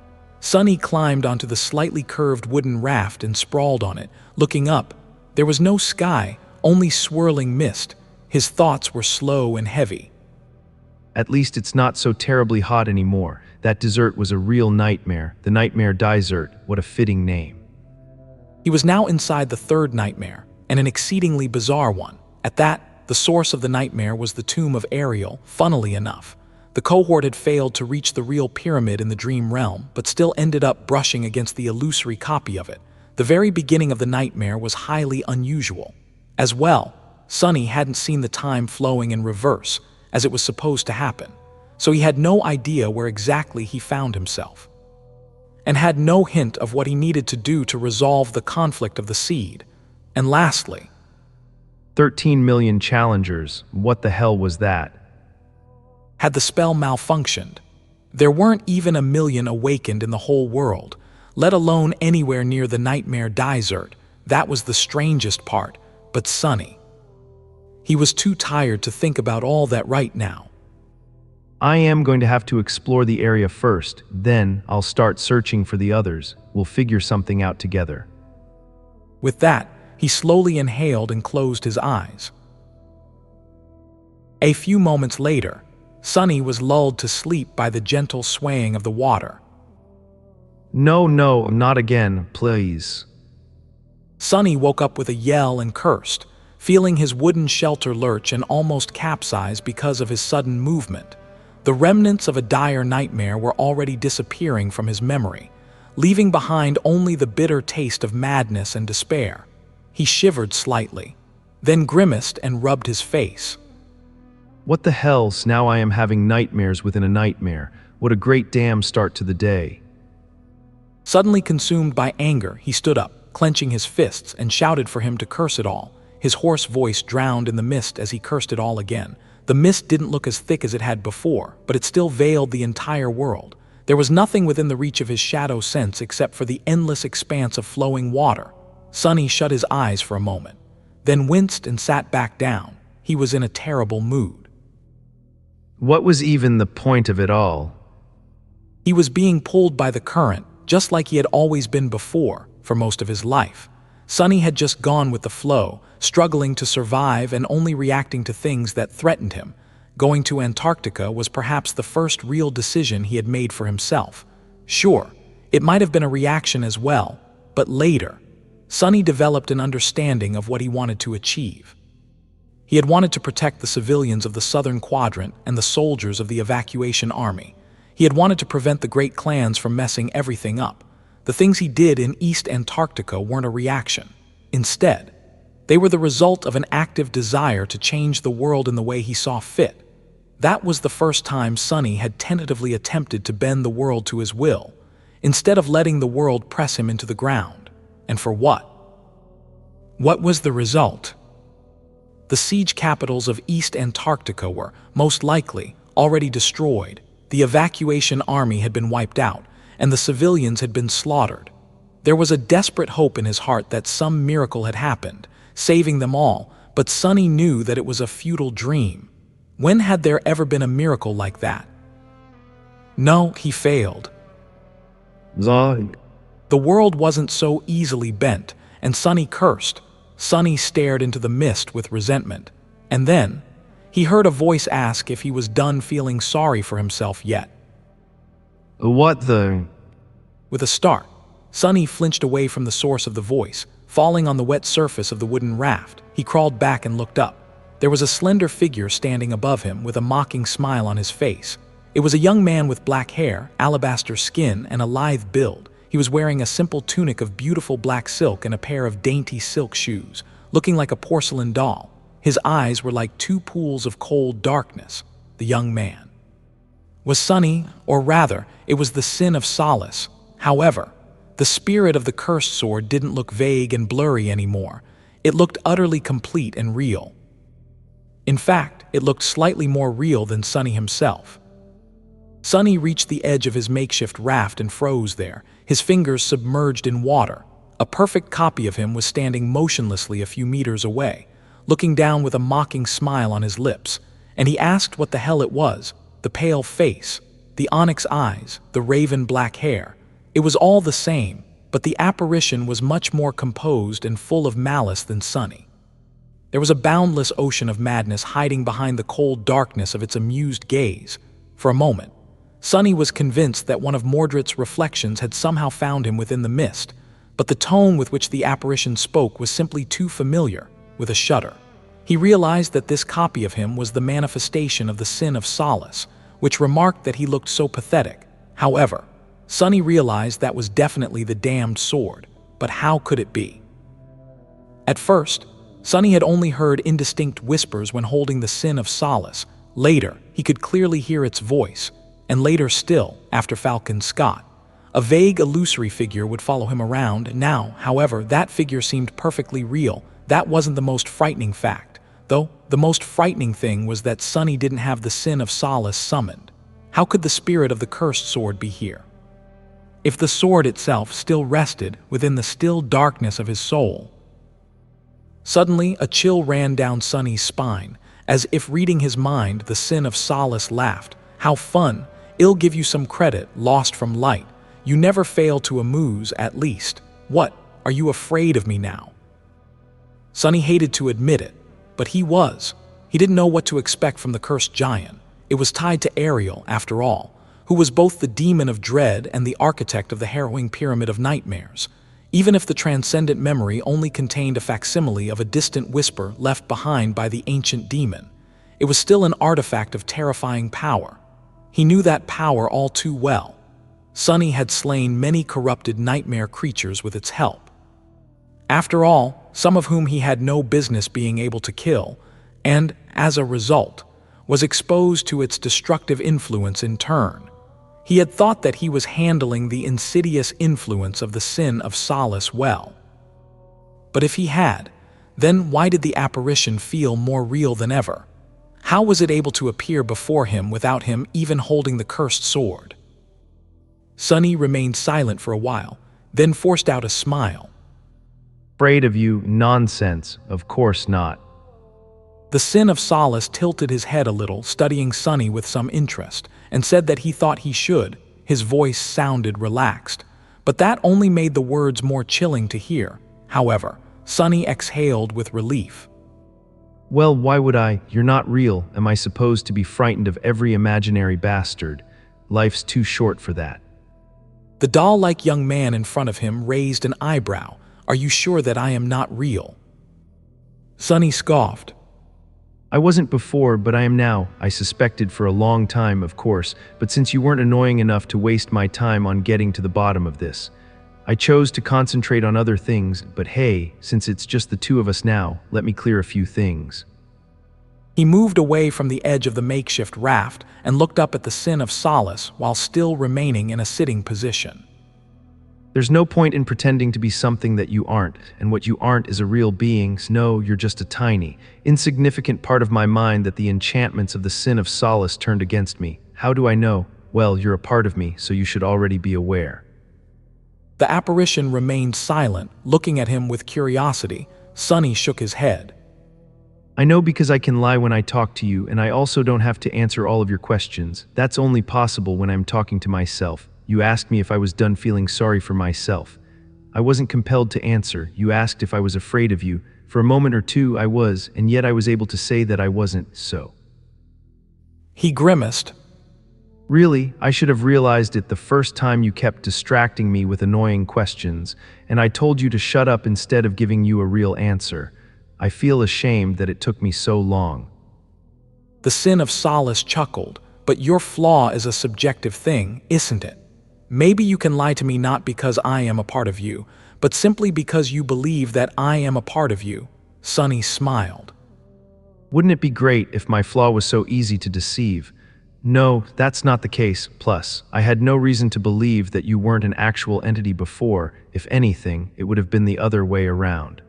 Sunny climbed onto the slightly curved wooden raft and sprawled on it. Looking up, there was no sky, only swirling mist. His thoughts were slow and heavy. At least it's not so terribly hot anymore. That desert was a real nightmare. The nightmare desert, what a fitting name. He was now inside the third nightmare, and an exceedingly bizarre one. At that, the source of the nightmare was the Tomb of Ariel. Funnily enough, the cohort had failed to reach the real pyramid in the dream realm, but still ended up brushing against the illusory copy of it. The very beginning of the nightmare was highly unusual. As well, Sunny hadn't seen the time flowing in reverse, as it was supposed to happen, so he had no idea where exactly he found himself, and had no hint of what he needed to do to resolve the conflict of the seed. And lastly, 13 million challengers. What the hell was that? had the spell malfunctioned? There weren't even 1 million awakened in the whole world, let alone anywhere near the nightmare desert. That was the strangest part. But Sunny, he was too tired to think about all that right now. I am going to have to explore the area first, then I'll start searching for the others. We'll figure something out together. With that, he slowly inhaled and closed his eyes. A few moments later, Sunny was lulled to sleep by the gentle swaying of the water. No, not again, please. Sunny woke up with a yell and cursed, feeling his wooden shelter lurch and almost capsize because of his sudden movement. The remnants of a dire nightmare were already disappearing from his memory, leaving behind only the bitter taste of madness and despair. He shivered slightly, then grimaced and rubbed his face. What the hell, now I am having nightmares within a nightmare. What a great damn start to the day. Suddenly consumed by anger, he stood up, clenching his fists, and shouted for him to curse it all. His hoarse voice drowned in the mist as he cursed it all again. The mist didn't look as thick as it had before, but it still veiled the entire world. There was nothing within the reach of his shadow sense except for the endless expanse of flowing water. Sunny shut his eyes for a moment, then winced and sat back down. He was in a terrible mood. What was even the point of it all? He was being pulled by the current, just like he had always been before, for most of his life. Sunny had just gone with the flow, struggling to survive and only reacting to things that threatened him. Going to Antarctica was perhaps the first real decision he had made for himself. Sure, it might have been a reaction as well, but later, Sunny developed an understanding of what he wanted to achieve. He had wanted to protect the civilians of the southern quadrant and the soldiers of the evacuation army. He had wanted to prevent the great clans from messing everything up. The things he did in East Antarctica weren't a reaction. Instead, they were the result of an active desire to change the world in the way he saw fit. That was the first time Sunny had tentatively attempted to bend the world to his will, instead of letting the world press him into the ground. And for what? What was the result? The siege capitals of East Antarctica were, most likely, already destroyed. The evacuation army had been wiped out, and the civilians had been slaughtered. There was a desperate hope in his heart that some miracle had happened, saving them all, but Sunny knew that it was a futile dream. When had there ever been a miracle like that? No, he failed. The world wasn't so easily bent, and Sunny cursed. Sunny stared into the mist with resentment, and then he heard a voice ask if he was done feeling sorry for himself yet. What the? With a start, Sunny flinched away from the source of the voice, falling on the wet surface of the wooden raft. He crawled back and looked up. There was a slender figure standing above him with a mocking smile on his face. It was a young man with black hair, alabaster skin, and a lithe build. He was wearing a simple tunic of beautiful black silk and a pair of dainty silk shoes, looking like a porcelain doll. His eyes were like two pools of cold darkness. The young man was Sunny, or rather, it was the Sin of Solace. However, the spirit of the cursed sword didn't look vague and blurry anymore. It looked utterly complete and real. In fact, it looked slightly more real than Sunny himself. Sunny reached the edge of his makeshift raft and froze there, his fingers submerged in water. A perfect copy of him was standing motionlessly a few meters away, looking down with a mocking smile on his lips, and he asked what the hell it was. The pale face, the onyx eyes, the raven black hair. It was all the same, but the apparition was much more composed and full of malice than Sunny. There was a boundless ocean of madness hiding behind the cold darkness of its amused gaze. For a moment, Sunny was convinced that one of Mordret's reflections had somehow found him within the mist, but the tone with which the apparition spoke was simply too familiar. With a shudder, he realized that this copy of him was the manifestation of the Sin of Solace, which remarked that he looked so pathetic. However, Sunny realized that was definitely the damned sword, but how could it be? At first, Sunny had only heard indistinct whispers when holding the Sin of Solace. Later, he could clearly hear its voice, and later still, after Falcon Scott, a vague, illusory figure would follow him around. Now, however, that figure seemed perfectly real. That wasn't the most frightening fact, though. The most frightening thing was that Sunny didn't have the Sin of Solace summoned. How could the spirit of the cursed sword be here? If the sword itself still rested within the still darkness of his soul? Suddenly, a chill ran down Sunny's spine. As if reading his mind, the Sin of Solace laughed. How fun! I'll give you some credit, lost from light. You never fail to amuse, at least. What? Are you afraid of me now? Sunny hated to admit it, but he was. He didn't know what to expect from the cursed giant. It was tied to Ariel, after all, who was both the demon of dread and the architect of the harrowing pyramid of nightmares. Even if the transcendent memory only contained a facsimile of a distant whisper left behind by the ancient demon, it was still an artifact of terrifying power. He knew that power all too well. Sunny had slain many corrupted nightmare creatures with its help. After all, some of whom he had no business being able to kill, and, as a result, was exposed to its destructive influence in turn. He had thought that he was handling the insidious influence of the Sin of Solace well. But if he had, then why did the apparition feel more real than ever? How was it able to appear before him without him even holding the cursed sword? Sunny remained silent for a while, then forced out a smile. Afraid of you? Nonsense. Of course not. The Sin of Solace tilted his head a little, studying Sunny with some interest, and said that he thought he should. His voice sounded relaxed, but that only made the words more chilling to hear. However, Sunny exhaled with relief. Well, why would I? You're not real. Am I supposed to be frightened of every imaginary bastard? Life's too short for that. The doll-like young man in front of him raised an eyebrow. Are you sure that I am not real? Sunny scoffed. I wasn't before, but I am now. I suspected for a long time, of course, but since you weren't annoying enough to waste my time on getting to the bottom of this, I chose to concentrate on other things. But hey, since it's just the two of us now, let me clear a few things. He moved away from the edge of the makeshift raft and looked up at the Sin of Solace while still remaining in a sitting position. There's no point in pretending to be something that you aren't, and what you aren't is a real being. No, you're just a tiny, insignificant part of my mind that the enchantments of the Sin of Solace turned against me. How do I know? Well, you're a part of me, so you should already be aware. The apparition remained silent, looking at him with curiosity. Sunny shook his head. I know because I can lie when I talk to you, and I also don't have to answer all of your questions. That's only possible when I'm talking to myself. You asked me if I was done feeling sorry for myself. I wasn't compelled to answer. You asked if I was afraid of you. For a moment or two I was, and yet I was able to say that I wasn't, so. He grimaced. Really, I should have realized it the first time you kept distracting me with annoying questions, and I told you to shut up instead of giving you a real answer. I feel ashamed that it took me so long. The Sin of Solace chuckled. But your flaw is a subjective thing, isn't it? Maybe you can lie to me not because I am a part of you, but simply because you believe that I am a part of you. Sunny smiled. Wouldn't it be great if my flaw was so easy to deceive? No, that's not the case. Plus, I had no reason to believe that you weren't an actual entity before. If anything, it would have been the other way around.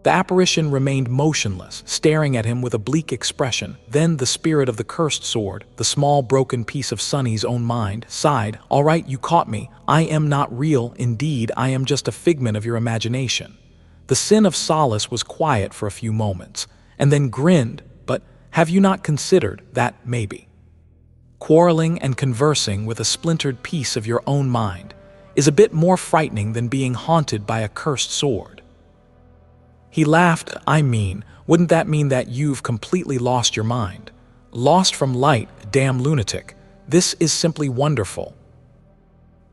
The apparition remained motionless, staring at him with a bleak expression. Then the spirit of the cursed sword, the small broken piece of Sunny's own mind, sighed, "All right, you caught me. I am not real. Indeed, I am just a figment of your imagination." The Sin of Solace was quiet for a few moments, and then grinned. "But have you not considered that, maybe? Quarreling and conversing with a splintered piece of your own mind is a bit more frightening than being haunted by a cursed sword." He laughed. "I mean, wouldn't that mean that you've completely lost your mind? Lost from light, damn lunatic. This is simply wonderful."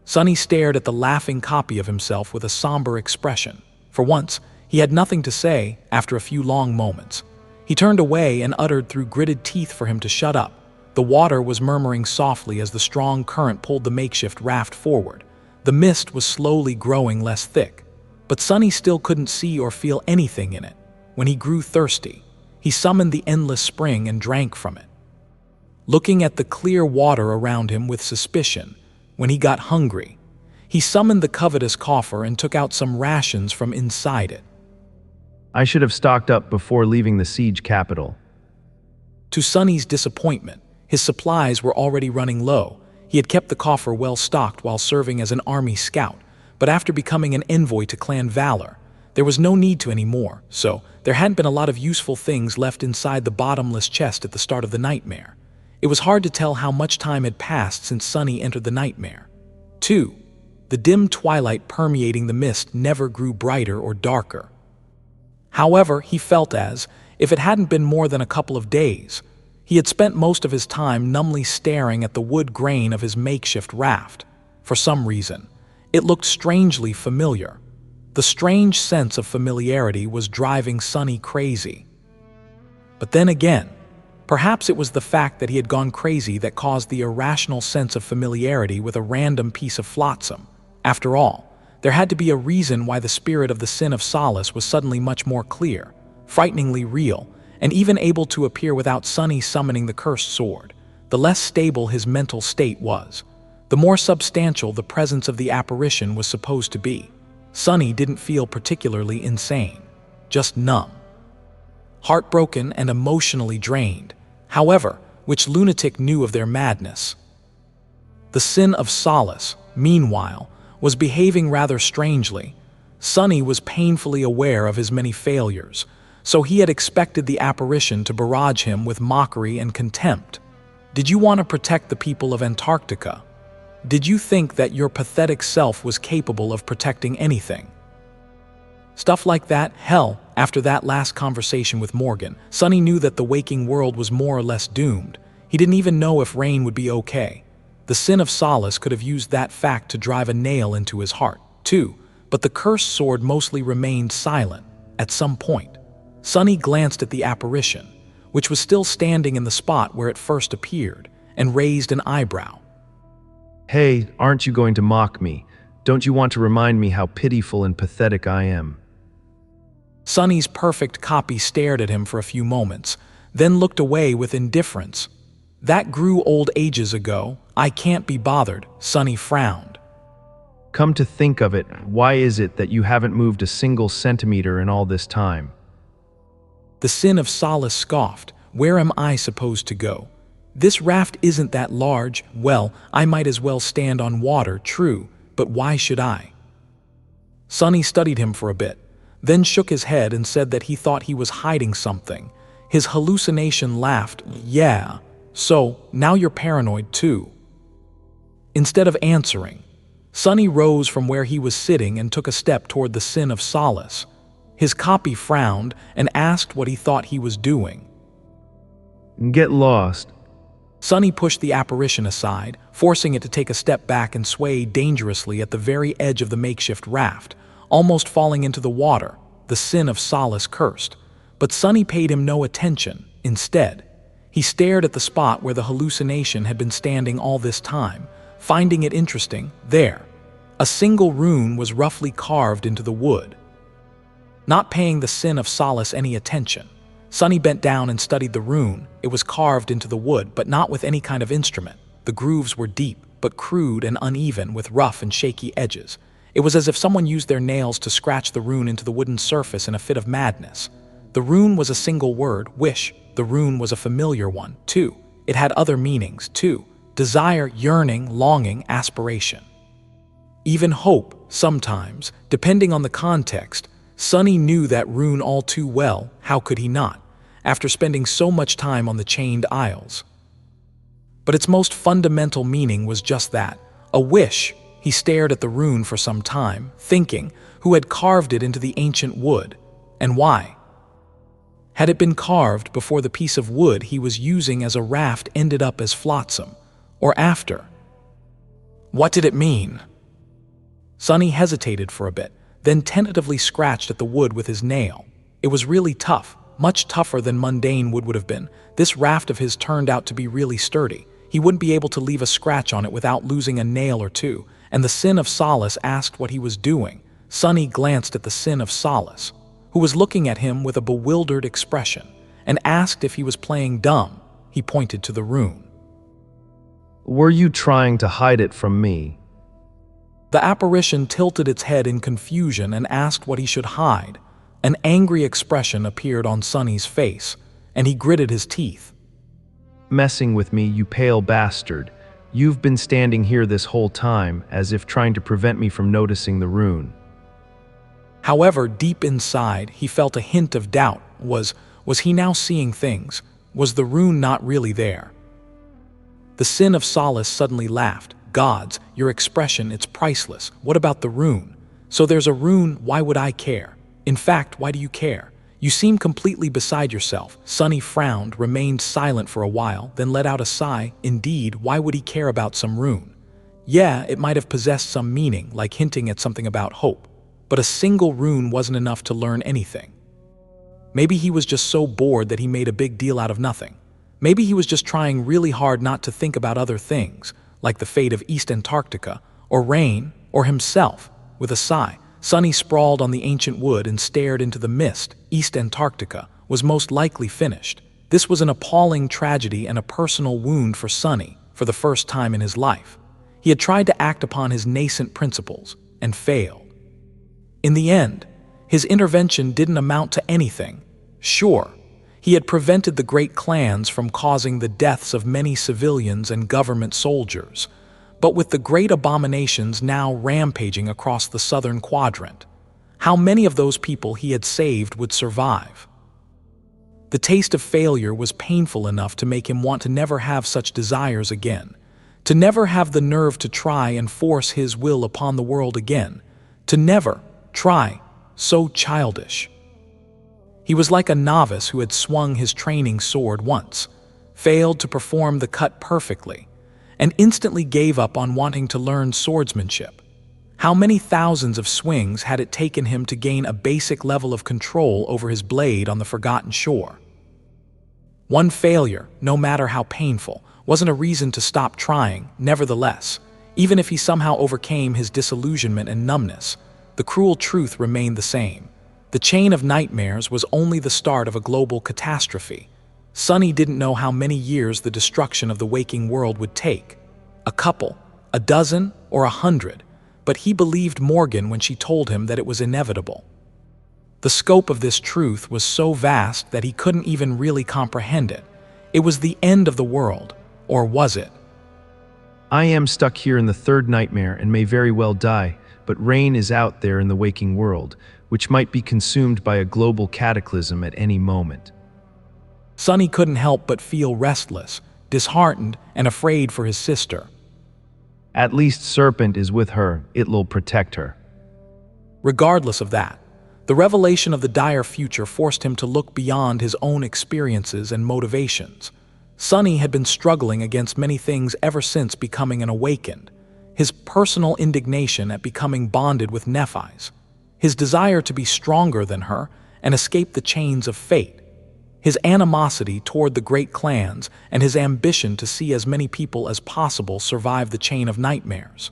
Sunny stared at the laughing copy of himself with a somber expression. For once, he had nothing to say after a few long moments. He turned away and uttered through gritted teeth for him to shut up. The water was murmuring softly as the strong current pulled the makeshift raft forward. The mist was slowly growing less thick, but Sunny still couldn't see or feel anything in it. When he grew thirsty, he summoned the endless spring and drank from it. Looking at the clear water around him with suspicion, when he got hungry, he summoned the covetous coffer and took out some rations from inside it. I should have stocked up before leaving the siege capital. To Sunny's disappointment, his supplies were already running low. He had kept the coffer well stocked while serving as an army scout, but after becoming an envoy to Clan Valor, there was no need to anymore, so there hadn't been a lot of useful things left inside the bottomless chest at the start of the nightmare. It was hard to tell how much time had passed since Sunny entered the nightmare. 2. The dim twilight permeating the mist never grew brighter or darker. However, he felt as if it hadn't been more than a couple of days. He had spent most of his time numbly staring at the wood grain of his makeshift raft. For some reason, it looked strangely familiar. The strange sense of familiarity was driving Sunny crazy. But then again, perhaps it was the fact that he had gone crazy that caused the irrational sense of familiarity with a random piece of flotsam. After all, there had to be a reason why the spirit of the Sin of Solace was suddenly much more clear, frighteningly real, and even able to appear without Sunny summoning the cursed sword. The less stable his mental state was, the more substantial the presence of the apparition was supposed to be. Sunny didn't feel particularly insane, just numb, heartbroken and emotionally drained. However, which lunatic knew of their madness? The Sin of Solace, meanwhile, was behaving rather strangely. Sunny was painfully aware of his many failures, so he had expected the apparition to barrage him with mockery and contempt. Did you want to protect the people of Antarctica? Did you think that your pathetic self was capable of protecting anything? Stuff like that. Hell, after that last conversation with Morgan, Sunny knew that the waking world was more or less doomed. He didn't even know if Rain would be okay. The Sin of Solace could have used that fact to drive a nail into his heart, too, but the cursed sword mostly remained silent. At some point, Sunny glanced at the apparition, which was still standing in the spot where it first appeared, and raised an eyebrow. Hey, aren't you going to mock me? Don't you want to remind me how pitiful and pathetic I am? Sunny's perfect copy stared at him for a few moments, then looked away with indifference. That grew old ages ago. I can't be bothered, Sunny frowned. Come to think of it, why is it that you haven't moved a single centimeter in all this time? The Sin of Solace scoffed. Where am I supposed to go? This raft isn't that large. Well, I might as well stand on water, true, but why should I? Sunny studied him for a bit, then shook his head and said that he thought he was hiding something. His hallucination laughed. Yeah, so now you're paranoid too. Instead of answering, Sunny rose from where he was sitting and took a step toward the Sin of Solace. His copy frowned and asked what he thought he was doing. Get lost. Sunny pushed the apparition aside, forcing it to take a step back and sway dangerously at the very edge of the makeshift raft, almost falling into the water. The Sin of Solace cursed. But Sunny paid him no attention. Instead, he stared at the spot where the hallucination had been standing all this time, finding it interesting. There, a single rune was roughly carved into the wood. Not paying the Sin of Solace any attention, Sunny bent down and studied the rune. It was carved into the wood, but not with any kind of instrument. The grooves were deep, but crude and uneven, with rough and shaky edges. It was as if someone used their nails to scratch the rune into the wooden surface in a fit of madness. The rune was a single word, wish. The rune was a familiar one, too. It had other meanings, too. Desire, yearning, longing, aspiration. Even hope, sometimes, depending on the context. Sunny knew that rune all too well, how could he not, after spending so much time on the Chained Isles? But its most fundamental meaning was just that, a wish. He stared at the rune for some time, thinking, who had carved it into the ancient wood, and why? Had it been carved before the piece of wood he was using as a raft ended up as flotsam, or after? What did it mean? Sunny hesitated for a bit, then tentatively scratched at the wood with his nail. It was really tough, much tougher than mundane wood would have been. This raft of his turned out to be really sturdy. He wouldn't be able to leave a scratch on it without losing a nail or two, and the Sin of Solace asked what he was doing. Sunny glanced at the Sin of Solace, who was looking at him with a bewildered expression, and asked if he was playing dumb. He pointed to the rune. Were you trying to hide it from me? The apparition tilted its head in confusion and asked what he should hide. An angry expression appeared on Sunny's face, and he gritted his teeth. Messing with me, you pale bastard. You've been standing here this whole time, as if trying to prevent me from noticing the rune. However, deep inside, he felt a hint of doubt. Was he now seeing things? Was the rune not really there? The Sin of Solace suddenly laughed. Gods, your expression, it's priceless. What about the rune? So there's a rune, why would I care? In fact, why do you care? You seem completely beside yourself. Sunny frowned, remained silent for a while, then let out a sigh. Indeed, why would he care about some rune? Yeah, it might have possessed some meaning, like hinting at something about hope. But a single rune wasn't enough to learn anything. Maybe he was just so bored that he made a big deal out of nothing. Maybe he was just trying really hard not to think about other things, like the fate of East Antarctica, or rain, or himself. With a sigh, Sunny sprawled on the ancient wood and stared into the mist. East Antarctica was most likely finished. This was an appalling tragedy and a personal wound for Sunny for the first time in his life. He had tried to act upon his nascent principles and failed. In the end, his intervention didn't amount to anything. Sure, he had prevented the great clans from causing the deaths of many civilians and government soldiers, but with the great abominations now rampaging across the southern quadrant, how many of those people he had saved would survive? The taste of failure was painful enough to make him want to never have such desires again, to never have the nerve to try and force his will upon the world again, to never try, so childish. He was like a novice who had swung his training sword once, failed to perform the cut perfectly, and instantly gave up on wanting to learn swordsmanship. How many thousands of swings had it taken him to gain a basic level of control over his blade on the forgotten shore? One failure, no matter how painful, wasn't a reason to stop trying. Nevertheless, even if he somehow overcame his disillusionment and numbness, the cruel truth remained the same. The chain of nightmares was only the start of a global catastrophe. Sunny didn't know how many years the destruction of the waking world would take. A couple, a dozen, or 100, but he believed Morgan when she told him that it was inevitable. The scope of this truth was so vast that he couldn't even really comprehend it. It was the end of the world, or was it? I am stuck here in the third nightmare and may very well die, but Rain is out there in the waking world, which might be consumed by a global cataclysm at any moment. Sunny couldn't help but feel restless, disheartened, and afraid for his sister. At least Serpent is with her. It'll protect her. Regardless of that, the revelation of the dire future forced him to look beyond his own experiences and motivations. Sunny had been struggling against many things ever since becoming an awakened. His personal indignation at becoming bonded with Nephis, his desire to be stronger than her and escape the chains of fate, his animosity toward the great clans, and his ambition to see as many people as possible survive the chain of nightmares.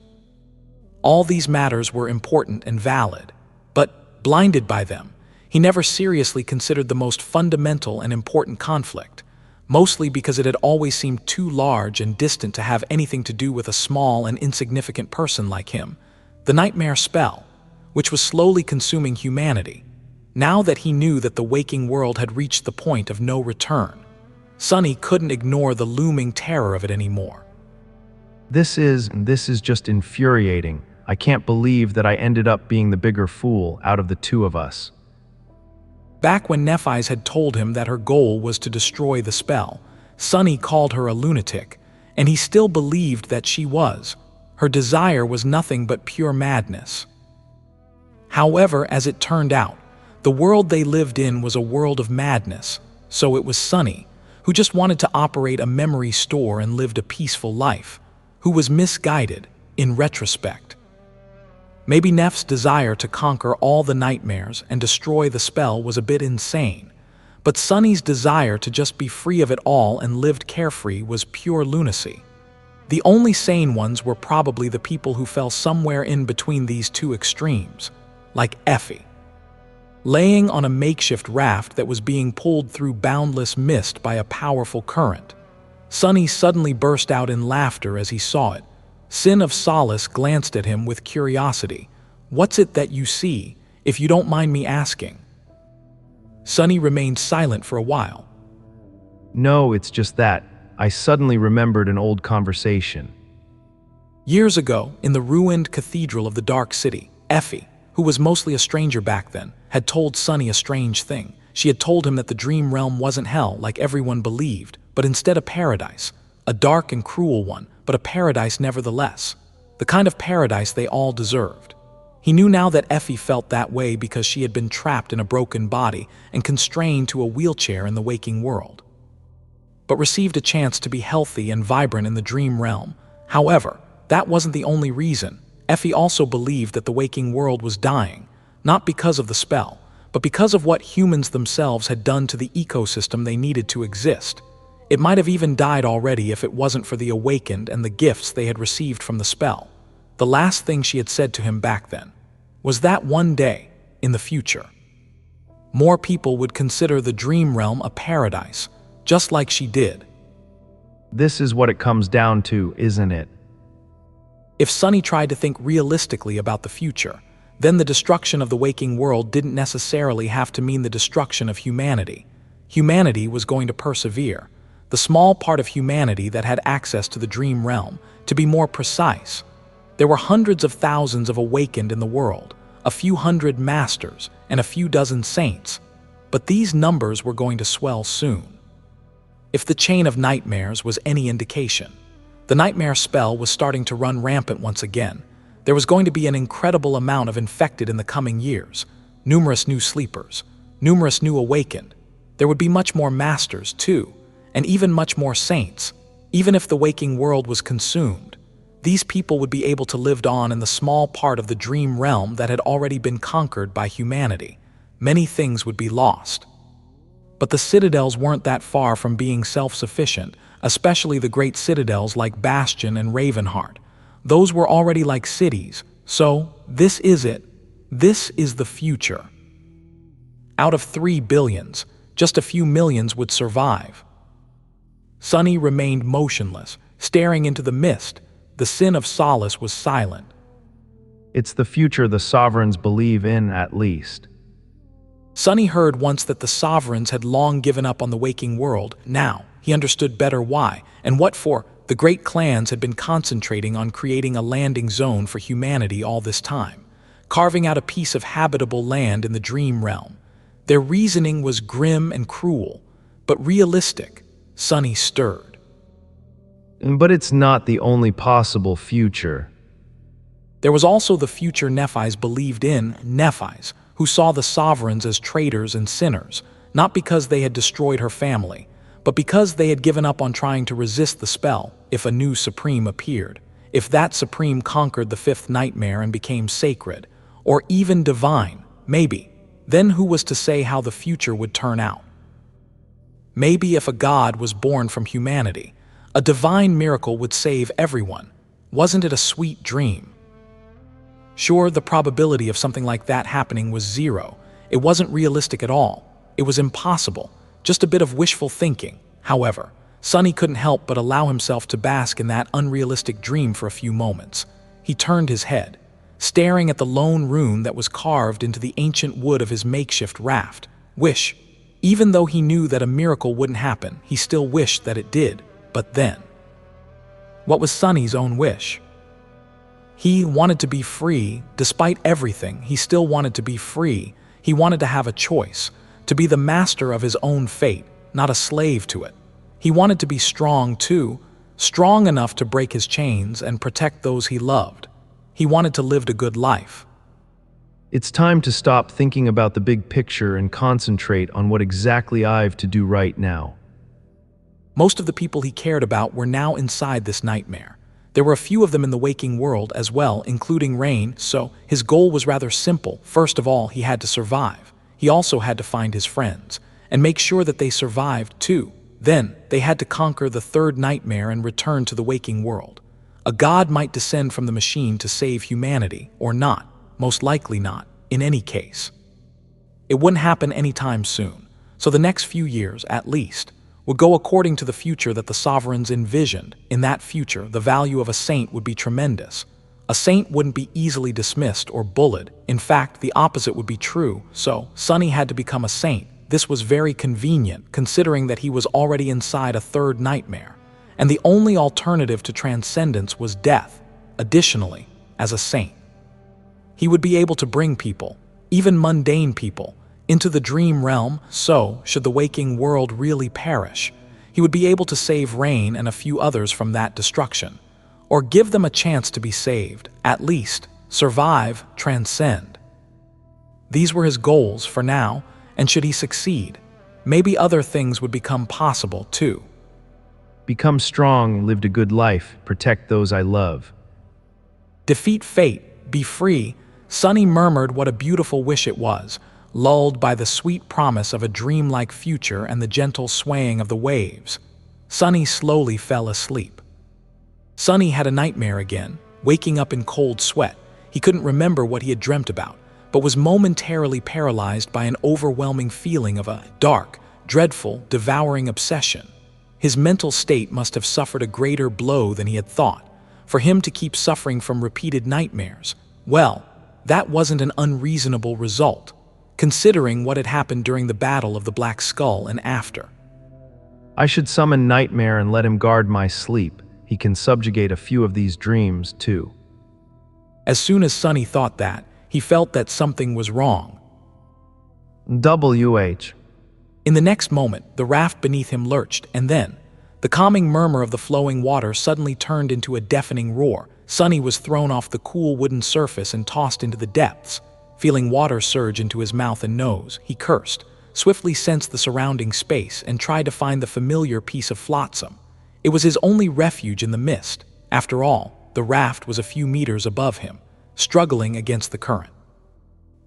All these matters were important and valid, but blinded by them, he never seriously considered the most fundamental and important conflict, mostly because it had always seemed too large and distant to have anything to do with a small and insignificant person like him. The nightmare spell, which was slowly consuming humanity, now that he knew that the waking world had reached the point of no return. Sunny couldn't ignore the looming terror of it anymore. This is just infuriating. I can't believe that I ended up being the bigger fool out of the two of us. Back when Nephis had told him that her goal was to destroy the spell, Sunny called her a lunatic, and he still believed that she was. Her desire was nothing but pure madness. However, as it turned out, the world they lived in was a world of madness, so it was Sunny, who just wanted to operate a memory store and lived a peaceful life, who was misguided in retrospect. Maybe Neph's desire to conquer all the nightmares and destroy the spell was a bit insane, but Sunny's desire to just be free of it all and lived carefree was pure lunacy. The only sane ones were probably the people who fell somewhere in between these two extremes, like Effie. Laying on a makeshift raft that was being pulled through boundless mist by a powerful current, Sunny suddenly burst out in laughter as he saw it. Sin of Solace glanced at him with curiosity. "What's it that you see, if you don't mind me asking?" Sunny remained silent for a while. No, it's just that. I suddenly remembered an old conversation. Years ago, in the ruined cathedral of the Dark City, Effie, who was mostly a stranger back then, had told Sunny a strange thing. She had told him that the dream realm wasn't hell like everyone believed, but instead a paradise, a dark and cruel one, but a paradise nevertheless, the kind of paradise they all deserved. He knew now that Effie felt that way because she had been trapped in a broken body and constrained to a wheelchair in the waking world, but received a chance to be healthy and vibrant in the dream realm. However, that wasn't the only reason. Effie also believed that the waking world was dying, not because of the spell, but because of what humans themselves had done to the ecosystem they needed to exist. It might have even died already if it wasn't for the awakened and the gifts they had received from the spell. The last thing she had said to him back then was that one day, in the future, more people would consider the dream realm a paradise, just like she did. This is what it comes down to, isn't it? If Sunny tried to think realistically about the future, then the destruction of the waking world didn't necessarily have to mean the destruction of humanity. Humanity was going to persevere. The small part of humanity that had access to the dream realm, to be more precise. There were hundreds of thousands of awakened in the world, a few hundred masters, and a few dozen saints. But these numbers were going to swell soon. If the chain of nightmares was any indication, the nightmare spell was starting to run rampant once again. There was going to be an incredible amount of infected in the coming years, numerous new sleepers, numerous new awakened. There would be much more masters, too, and even much more saints. Even if the waking world was consumed, these people would be able to live on in the small part of the dream realm that had already been conquered by humanity. Many things would be lost. But the citadels weren't that far from being self-sufficient, especially the great citadels like Bastion and Ravenheart. Those were already like cities, so this is it. This is the future. Out of 3 billions, just a few millions would survive. Sunny remained motionless, staring into the mist. The Sin of Solace was silent. It's the future the sovereigns believe in, at least. Sunny heard once that the sovereigns had long given up on the waking world. Now, he understood better why, and what for. The great clans had been concentrating on creating a landing zone for humanity all this time, carving out a piece of habitable land in the dream realm. Their reasoning was grim and cruel, but realistic. Sunny stirred. But it's not the only possible future. There was also the future Nephis believed in, Nephis, who saw the sovereigns as traitors and sinners, not because they had destroyed her family, but because they had given up on trying to resist the spell if a new supreme appeared, if that supreme conquered the 5th nightmare and became sacred, or even divine, maybe. Then who was to say how the future would turn out? Maybe if a god was born from humanity, a divine miracle would save everyone. Wasn't it a sweet dream? Sure, the probability of something like that happening was 0. It wasn't realistic at all. It was impossible. Just a bit of wishful thinking. However, Sunny couldn't help but allow himself to bask in that unrealistic dream for a few moments. He turned his head. staring at the lone rune that was carved into the ancient wood of his makeshift raft. Even though he knew that a miracle wouldn't happen, he still wished that it did. But then, what was Sunny's own wish? He wanted to be free. Despite everything, he still wanted to be free. He wanted to have a choice, to be the master of his own fate, not a slave to it. He wanted to be strong too, strong enough to break his chains and protect those he loved. He wanted to live a good life. It's time to stop thinking about the big picture and concentrate on what exactly I've to do right now. Most of the people he cared about were now inside this nightmare. There were a few of them in the waking world as well, including Rain, so his goal was rather simple. First of all, he had to survive. He also had to find his friends, and make sure that they survived too. Then, they had to conquer the third nightmare and return to the waking world. A god might descend from the machine to save humanity, or not. Most likely not, in any case. It wouldn't happen anytime soon, so the next few years, at least, would go according to the future that the sovereigns envisioned. In that future, the value of a saint would be tremendous. A saint wouldn't be easily dismissed or bullied. In fact, the opposite would be true, so Sunny had to become a saint. This was very convenient, considering that he was already inside a third nightmare, and the only alternative to transcendence was death. Additionally, as a saint, he would be able to bring people, even mundane people, into the dream realm, so, should the waking world really perish, he would be able to save Rain and a few others from that destruction, or give them a chance to be saved, at least, survive, transcend. These were his goals for now, and should he succeed, maybe other things would become possible too. Become strong, live a good life, protect those I love. Defeat fate, be free. Sunny murmured what a beautiful wish it was, lulled by the sweet promise of a dreamlike future and the gentle swaying of the waves. Sunny slowly fell asleep. Sunny had a nightmare again, waking up in cold sweat. He couldn't remember what he had dreamt about, but was momentarily paralyzed by an overwhelming feeling of a dark, dreadful, devouring obsession. His mental state must have suffered a greater blow than he had thought. For him to keep suffering from repeated nightmares, well, that wasn't an unreasonable result, considering what had happened during the Battle of the Black Skull and after. I should summon Nightmare and let him guard my sleep. He can subjugate a few of these dreams, too. As soon as Sunny thought that, he felt that something was wrong. WH. In the next moment, the raft beneath him lurched, and then, the calming murmur of the flowing water suddenly turned into a deafening roar. Sunny was thrown off the cool wooden surface and tossed into the depths. Feeling water surge into his mouth and nose, he cursed, swiftly sensed the surrounding space, and tried to find the familiar piece of flotsam. It was his only refuge in the mist. After all, the raft was a few meters above him, struggling against the current.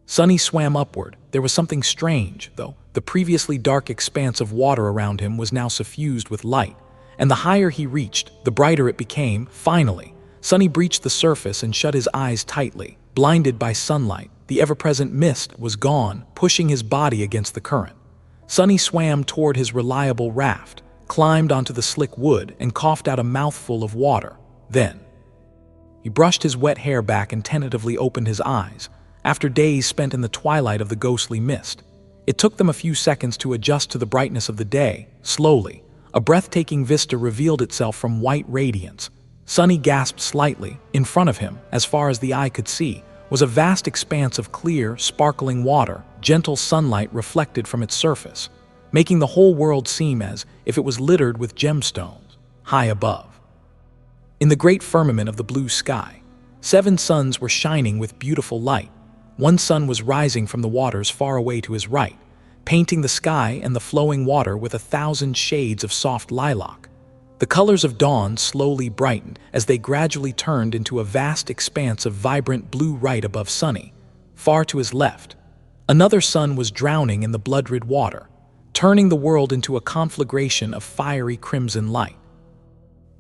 Sunny swam upward. There was something strange, though. The previously dark expanse of water around him was now suffused with light, and the higher he reached, the brighter it became. Finally, Sunny breached the surface and shut his eyes tightly. Blinded by sunlight, the ever-present mist was gone, pushing his body against the current. Sunny swam toward his reliable raft, climbed onto the slick wood, and coughed out a mouthful of water. Then, he brushed his wet hair back and tentatively opened his eyes. After days spent in the twilight of the ghostly mist, it took them a few seconds to adjust to the brightness of the day. Slowly, a breathtaking vista revealed itself from white radiance. Sunny gasped slightly. In front of him, as far as the eye could see, was a vast expanse of clear, sparkling water. Gentle sunlight reflected from its surface, making the whole world seem as if it was littered with gemstones, high above. In the great firmament of the blue sky, 7 suns were shining with beautiful light. One sun was rising from the waters far away to his right, painting the sky and the flowing water with 1,000 shades of soft lilac. The colors of dawn slowly brightened as they gradually turned into a vast expanse of vibrant blue right above Sunny. Far to his left, another sun was drowning in the blood-red water, turning the world into a conflagration of fiery crimson light.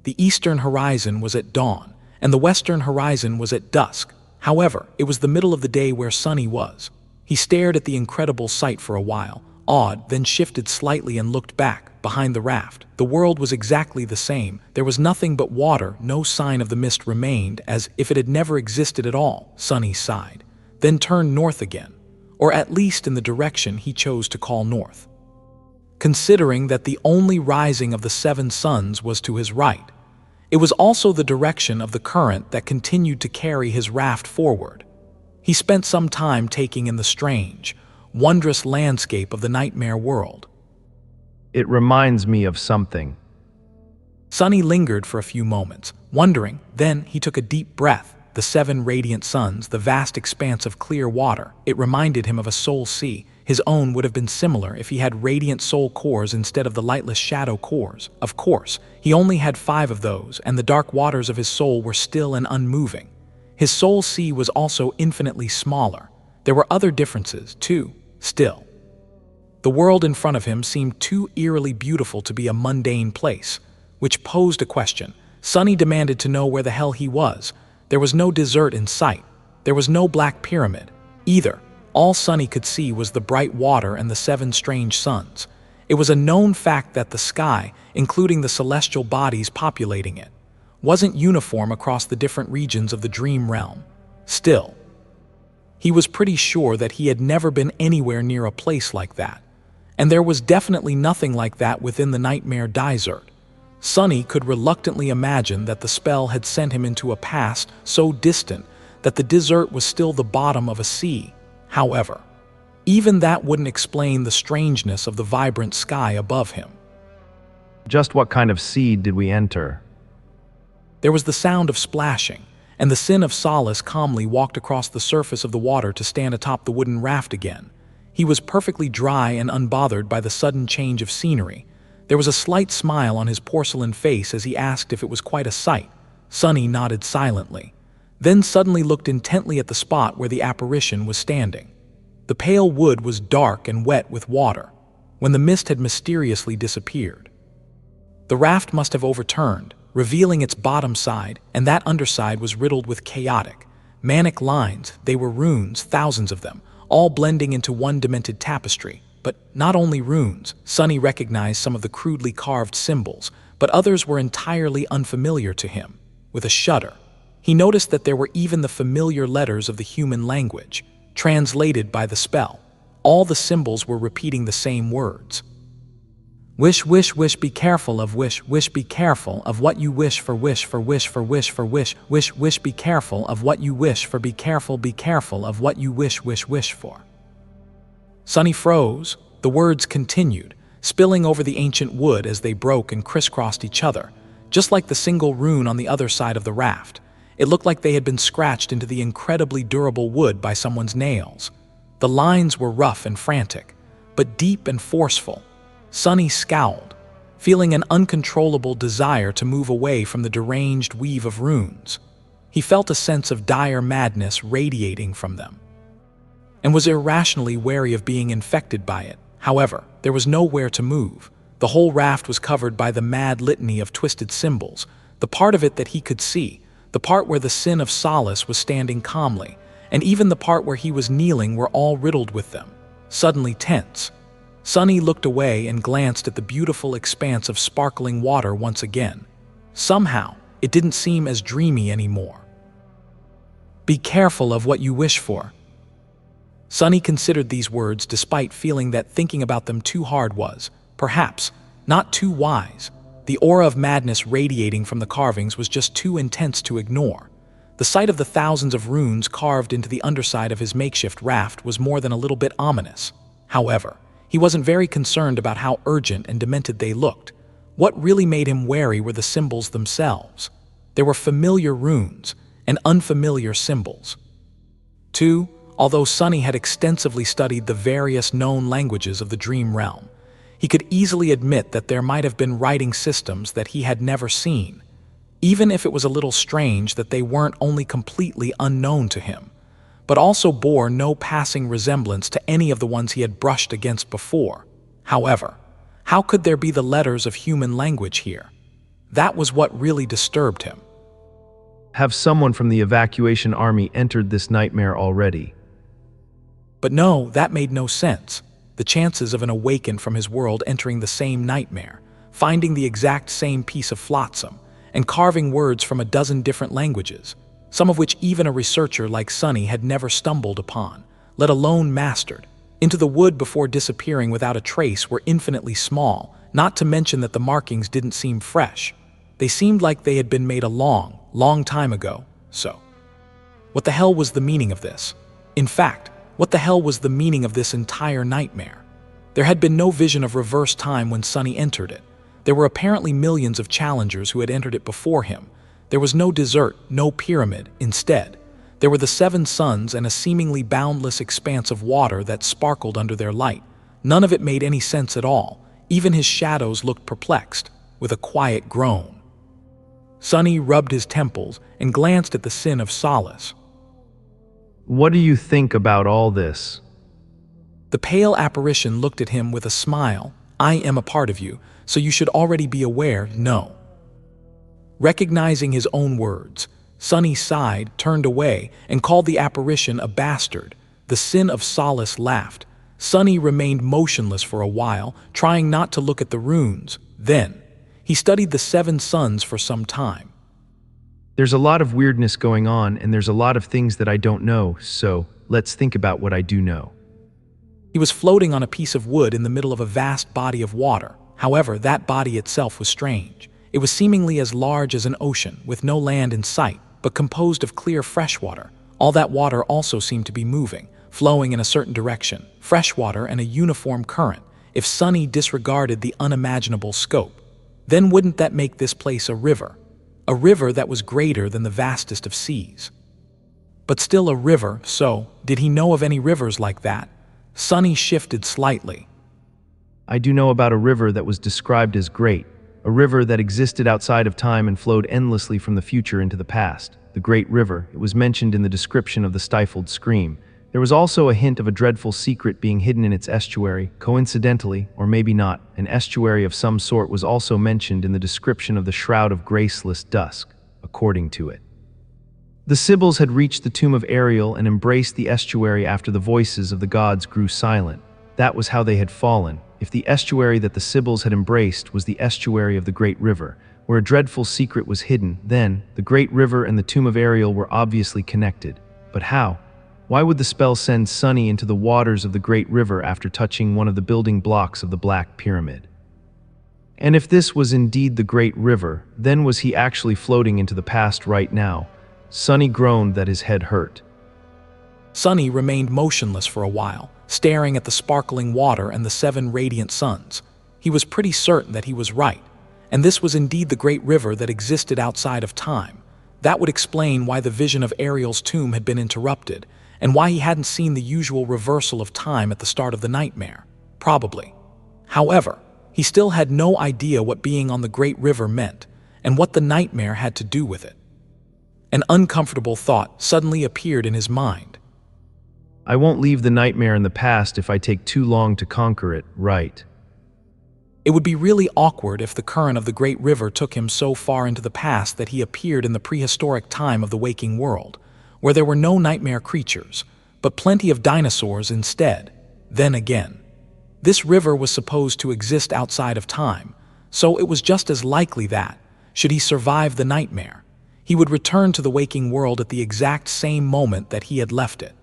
The eastern horizon was at dawn, and the western horizon was at dusk. However, it was the middle of the day where Sunny was. He stared at the incredible sight for a while, awed, then shifted slightly and looked back, behind the raft. The world was exactly the same. There was nothing but water, no sign of the mist remained, as if it had never existed at all. Sunny sighed, then turned north again, or at least in the direction he chose to call north. Considering that the only rising of the 7 suns was to his right, it was also the direction of the current that continued to carry his raft forward. He spent some time taking in the strange, wondrous landscape of the nightmare world. It reminds me of something. Sunny lingered for a few moments, wondering. Then he took a deep breath. The 7 radiant suns, the vast expanse of clear water. It reminded him of a soul sea. His own would have been similar if he had radiant soul cores instead of the lightless shadow cores. Of course, he only had 5 of those, and the dark waters of his soul were still and unmoving. His soul sea was also infinitely smaller. There were other differences, too, still. The world in front of him seemed too eerily beautiful to be a mundane place, which posed a question. Sunny demanded to know where the hell he was. There was no desert in sight. There was no black pyramid, either. All Sunny could see was the bright water and the 7 strange suns. It was a known fact that the sky, including the celestial bodies populating it, wasn't uniform across the different regions of the dream realm. Still, he was pretty sure that he had never been anywhere near a place like that, and there was definitely nothing like that within the nightmare desert. Sunny could reluctantly imagine that the spell had sent him into a past so distant that the desert was still the bottom of a sea. However, even that wouldn't explain the strangeness of the vibrant sky above him. Just what kind of seed did we enter? There was the sound of splashing, and the Sin of Solace calmly walked across the surface of the water to stand atop the wooden raft again. He was perfectly dry and unbothered by the sudden change of scenery. There was a slight smile on his porcelain face as he asked if it was quite a sight. Sunny nodded silently, then suddenly looked intently at the spot where the apparition was standing. The pale wood was dark and wet with water, when the mist had mysteriously disappeared. The raft must have overturned, revealing its bottom side, and that underside was riddled with chaotic, manic lines. They were runes, thousands of them, all blending into one demented tapestry. But not only runes. Sunny recognized some of the crudely carved symbols, but others were entirely unfamiliar to him. With a shudder, he noticed that there were even the familiar letters of the human language, translated by the spell. All the symbols were repeating the same words. Wish, wish, wish, be careful of wish, wish, be careful of what you wish for, wish for, wish for, wish for, wish, wish, wish, be careful of what you wish for, be careful of what you wish, wish for. Sunny froze. The words continued, spilling over the ancient wood as they broke and crisscrossed each other, just like the single rune on the other side of the raft. It looked like they had been scratched into the incredibly durable wood by someone's nails. The lines were rough and frantic, but deep and forceful. Sunny scowled, feeling an uncontrollable desire to move away from the deranged weave of runes. He felt a sense of dire madness radiating from them, and was irrationally wary of being infected by it. However, there was nowhere to move. The whole raft was covered by the mad litany of twisted symbols, the part of it that he could see, the part where the Sin of Solace was standing calmly, and even the part where he was kneeling were all riddled with them. Suddenly tense, Sunny looked away and glanced at the beautiful expanse of sparkling water once again. Somehow, it didn't seem as dreamy anymore. Be careful of what you wish for. Sunny considered these words despite feeling that thinking about them too hard was, perhaps, not too wise. The aura of madness radiating from the carvings was just too intense to ignore. The sight of the thousands of runes carved into the underside of his makeshift raft was more than a little bit ominous. However, he wasn't very concerned about how urgent and demented they looked. What really made him wary were the symbols themselves. There were familiar runes and unfamiliar symbols. Too, although Sunny had extensively studied the various known languages of the dream realm, he could easily admit that there might have been writing systems that he had never seen, even if it was a little strange that they weren't only completely unknown to him, but also bore no passing resemblance to any of the ones he had brushed against before. However, how could there be the letters of human language here? That was what really disturbed him. Have someone from the evacuation army entered this nightmare already? But no, that made no sense. the chances of an awakened from his world entering the same nightmare, finding the exact same piece of flotsam, and carving words from a dozen different languages, some of which even a researcher like Sunny had never stumbled upon, let alone mastered, into the wood before disappearing without a trace were infinitely small, not to mention that the markings didn't seem fresh. They seemed like they had been made a long, long time ago, so. What the hell was the meaning of this? In fact, what the hell was the meaning of this entire nightmare? There had been no vision of reverse time when Sunny entered it. There were apparently millions of challengers who had entered it before him. There was no desert, no pyramid. Instead, there were the 7 suns and a seemingly boundless expanse of water that sparkled under their light. None of it made any sense at all. Even his shadows looked perplexed, with a quiet groan. Sunny rubbed his temples and glanced at the Sin of Solace. What do you think about all this? The pale apparition looked at him with a smile. I am a part of you, so you should already be aware, no. Recognizing his own words, Sunny sighed, turned away, and called the apparition a bastard. The Sin of Solace laughed. Sunny remained motionless for a while, trying not to look at the runes. Then, he studied the 7 suns for some time. There's a lot of weirdness going on, and there's a lot of things that I don't know, so let's think about what I do know. He was floating on a piece of wood in the middle of a vast body of water. However, that body itself was strange. It was seemingly as large as an ocean, with no land in sight, but composed of clear fresh water. All that water also seemed to be moving, flowing in a certain direction, fresh water and a uniform current. If Sunny disregarded the unimaginable scope, then wouldn't that make this place a river? A river that was greater than the vastest of seas. But still a river, so did he know of any rivers like that? Sunny shifted slightly. I do know about a river that was described as great, a river that existed outside of time and flowed endlessly from the future into the past. The Great River, it was mentioned in the description of the stifled scream. There was also a hint of a dreadful secret being hidden in its estuary. Coincidentally, or maybe not, an estuary of some sort was also mentioned in the description of the shroud of graceless dusk, according to it. The Sibyls had reached the Tomb of Ariel and embraced the estuary after the voices of the gods grew silent. That was how they had fallen. If the estuary that the Sibyls had embraced was the estuary of the Great River, where a dreadful secret was hidden, then the Great River and the Tomb of Ariel were obviously connected. But how? Why would the spell send Sunny into the waters of the Great River after touching one of the building blocks of the Black Pyramid? And if this was indeed the Great River, then was he actually floating into the past right now? Sunny groaned that his head hurt. Sunny remained motionless for a while, staring at the sparkling water and the 7 radiant suns. He was pretty certain that he was right, and this was indeed the Great River that existed outside of time. That would explain why the vision of Ariel's tomb had been interrupted, and why he hadn't seen the usual reversal of time at the start of the nightmare. Probably. However, he still had no idea what being on the Great River meant, and what the nightmare had to do with it. An uncomfortable thought suddenly appeared in his mind. I won't leave the nightmare in the past if I take too long to conquer it, right? It would be really awkward if the current of the Great River took him so far into the past that he appeared in the prehistoric time of the waking world, where there were no nightmare creatures, but plenty of dinosaurs instead. Then again, this river was supposed to exist outside of time, so it was just as likely that, should he survive the nightmare, he would return to the waking world at the exact same moment that he had left it.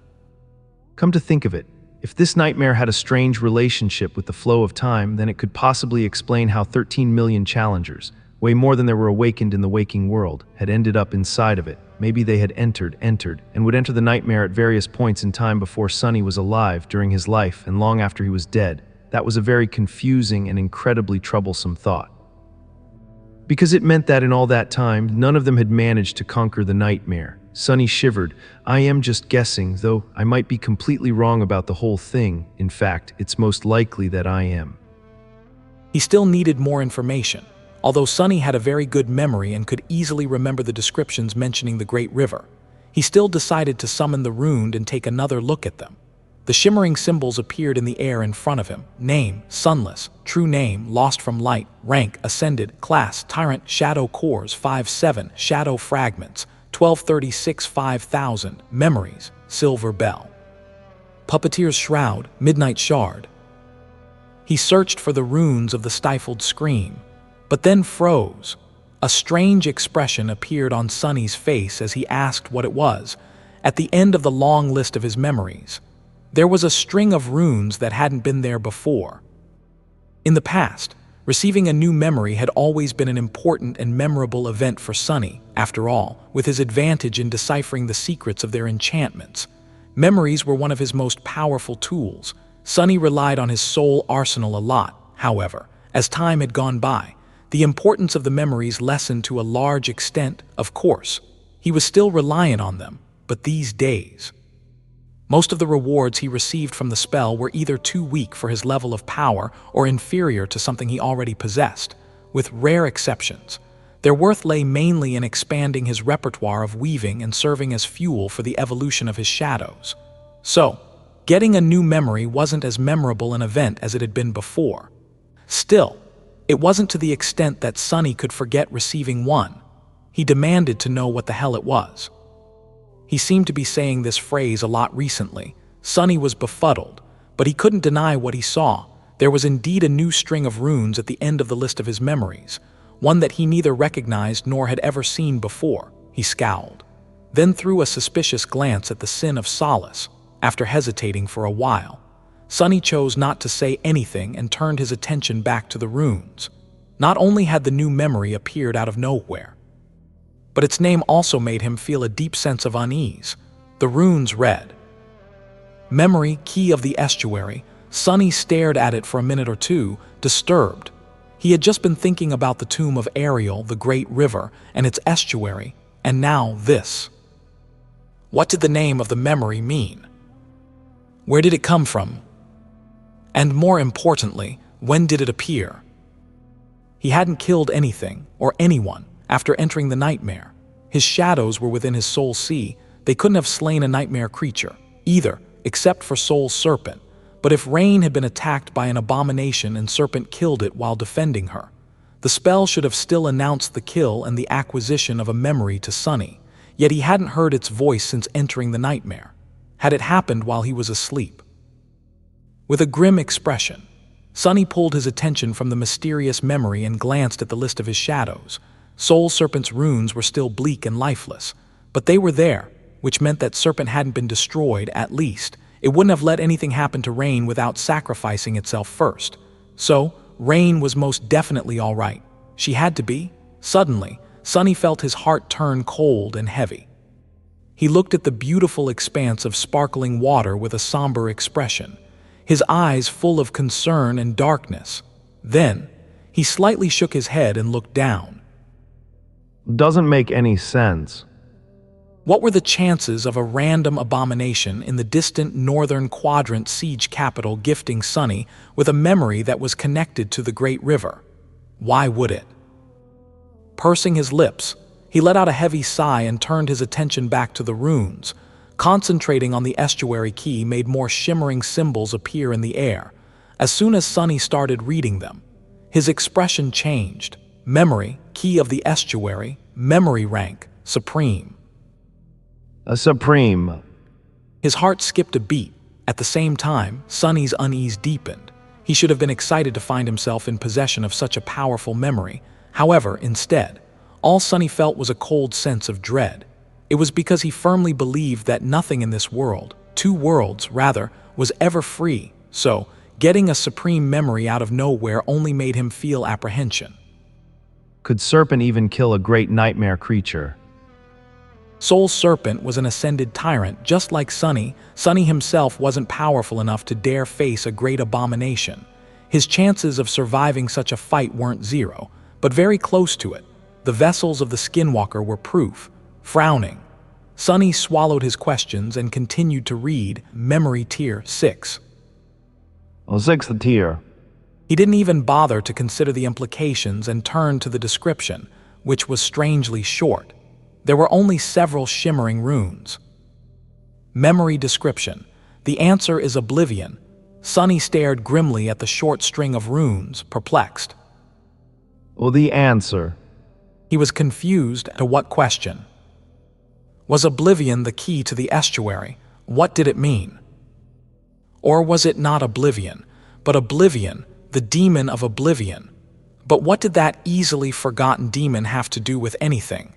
Come to think of it, if this nightmare had a strange relationship with the flow of time, then it could possibly explain how 13 million challengers, way more than there were awakened in the waking world, had ended up inside of it. Maybe they had entered, and would enter the nightmare at various points in time before Sunny was alive, during his life, and long after he was dead. That was a very confusing and incredibly troublesome thought. Because it meant that in all that time, none of them had managed to conquer the nightmare. Sunny shivered. I am just guessing, though I might be completely wrong about the whole thing. In fact, it's most likely that I am. He still needed more information. Although Sunny had a very good memory and could easily remember the descriptions mentioning the Great River, he still decided to summon the rune and take another look at them. The shimmering symbols appeared in the air in front of him. Name, sunless. True name, lost from light. Rank, ascended. Class, tyrant. Shadow cores, 5-7. Shadow fragments, 1236 5000. Memories, silver bell. Puppeteer's shroud, midnight shard. He searched for the runes of the stifled scream, but then froze. A strange expression appeared on Sunny's face as he asked what it was. At the end of the long list of his memories, there was a string of runes that hadn't been there before. In the past, receiving a new memory had always been an important and memorable event for Sunny. After all, with his advantage in deciphering the secrets of their enchantments, memories were one of his most powerful tools. Sunny relied on his soul arsenal a lot. However, as time had gone by, the importance of the memories lessened to a large extent. Of course, he was still reliant on them, but these days, most of the rewards he received from the spell were either too weak for his level of power or inferior to something he already possessed. With rare exceptions, their worth lay mainly in expanding his repertoire of weaving and serving as fuel for the evolution of his shadows. So, getting a new memory wasn't as memorable an event as it had been before. Still, it wasn't to the extent that Sunny could forget receiving one. He demanded to know what the hell it was. He seemed to be saying this phrase a lot recently. Sunny was befuddled, but he couldn't deny what he saw. There was indeed a new string of runes at the end of the list of his memories, one that he neither recognized nor had ever seen before. He scowled, then threw a suspicious glance at the Sin of Solace. After hesitating for a while, Sunny chose not to say anything and turned his attention back to the runes. Not only had the new memory appeared out of nowhere, but its name also made him feel a deep sense of unease. The runes read, "Memory, Key of the Estuary." Sunny stared at it for a minute or two, disturbed. He had just been thinking about the Tomb of Ariel, the great river, and its estuary, and now this. What did the name of the memory mean? Where did it come from? And more importantly, when did it appear? He hadn't killed anything or anyone after entering the nightmare. His shadows were within his soul sea. They couldn't have slain a nightmare creature, either, except for Soul Serpent. But if Rain had been attacked by an abomination and Serpent killed it while defending her, the spell should have still announced the kill and the acquisition of a memory to Sunny. Yet he hadn't heard its voice since entering the nightmare. Had it happened while he was asleep? With a grim expression, Sunny pulled his attention from the mysterious memory and glanced at the list of his shadows. Soul Serpent's runes were still bleak and lifeless, but they were there, which meant that Serpent hadn't been destroyed. At least, it wouldn't have let anything happen to Rain without sacrificing itself first. So, Rain was most definitely all right. She had to be. Suddenly, Sunny felt his heart turn cold and heavy. He looked at the beautiful expanse of sparkling water with a somber expression, his eyes full of concern and darkness. Then, he slightly shook his head and looked down. Doesn't make any sense. What were the chances of a random abomination in the distant northern quadrant siege capital gifting Sunny with a memory that was connected to the great river? Why would it? Pursing his lips, he let out a heavy sigh and turned his attention back to the runes. Concentrating on the estuary key made more shimmering symbols appear in the air. As soon as Sunny started reading them, his expression changed. Memory, Key of the Estuary, Memory Rank, Supreme. A supreme. His heart skipped a beat. At the same time, Sunny's unease deepened. He should have been excited to find himself in possession of such a powerful memory. However, instead, all Sunny felt was a cold sense of dread. It was because he firmly believed that nothing in this world, two worlds rather, was ever free. So, getting a supreme memory out of nowhere only made him feel apprehension. Could Serpent even kill a great nightmare creature? Soul Serpent was an ascended tyrant, just like Sunny. Sunny himself wasn't powerful enough to dare face a great abomination. His chances of surviving such a fight weren't zero, but very close to it. The vessels of the Skinwalker were proof. Frowning, Sunny swallowed his questions and continued to read Memory Tier 6. Sixth tier. He didn't even bother to consider the implications and turned to the description, which was strangely short. There were only several shimmering runes. Memory description. The answer is oblivion. Sunny stared grimly at the short string of runes, perplexed. The answer. He was confused to what question. Was oblivion the key to the estuary? What did it mean? Or was it not oblivion, but oblivion, the demon of oblivion. But what did that easily forgotten demon have to do with anything?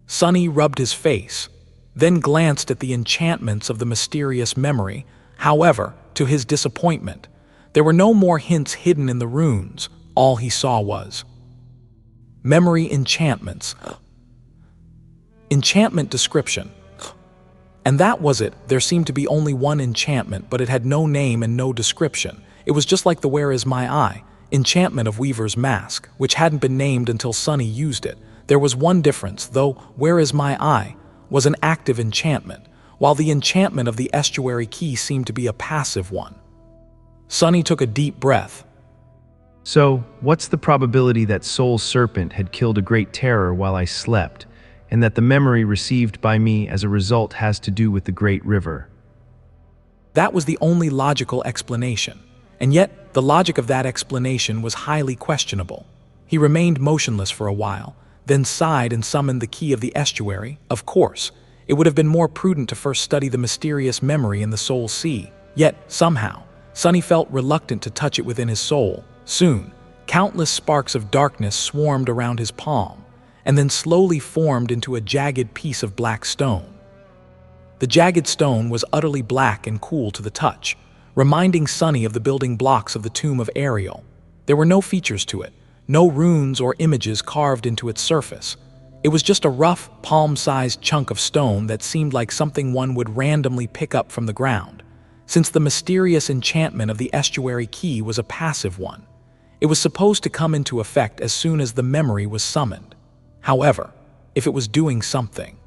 Sunny rubbed his face, then glanced at the enchantments of the mysterious memory. However, to his disappointment, there were no more hints hidden in the runes. All he saw was memory enchantments. Enchantment description. And that was it. There seemed to be only one enchantment, but it had no name and no description. It was just like the Where Is My Eye enchantment of Weaver's Mask, which hadn't been named until Sunny used it. There was one difference, though. Where Is My Eye was an active enchantment, while the enchantment of the estuary key seemed to be a passive one. Sunny took a deep breath. So, what's the probability that Soul's serpent had killed a great terror while I slept, and that the memory received by me as a result has to do with the great river? That was the only logical explanation, and yet the logic of that explanation was highly questionable. He remained motionless for a while, then sighed and summoned the key of the estuary. Of course, it would have been more prudent to first study the mysterious memory in the soul sea. Yet, somehow, Sunny felt reluctant to touch it within his soul. Soon, countless sparks of darkness swarmed around his palm, and then slowly formed into a jagged piece of black stone. The jagged stone was utterly black and cool to the touch, reminding Sunny of the building blocks of the Tomb of Ariel. There were no features to it, no runes or images carved into its surface. It was just a rough, palm-sized chunk of stone that seemed like something one would randomly pick up from the ground. Since the mysterious enchantment of the estuary key was a passive one, it was supposed to come into effect as soon as the memory was summoned. However, if it was doing something,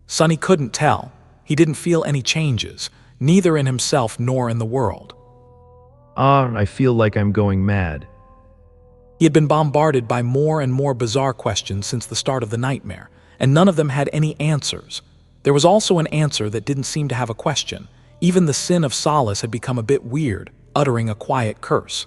Sunny couldn't tell. He didn't feel any changes, neither in himself nor in the world. I feel like I'm going mad. He had been bombarded by more and more bizarre questions since the start of the nightmare, and none of them had any answers. There was also an answer that didn't seem to have a question. Even the Sin of Solace had become a bit weird, uttering a quiet curse.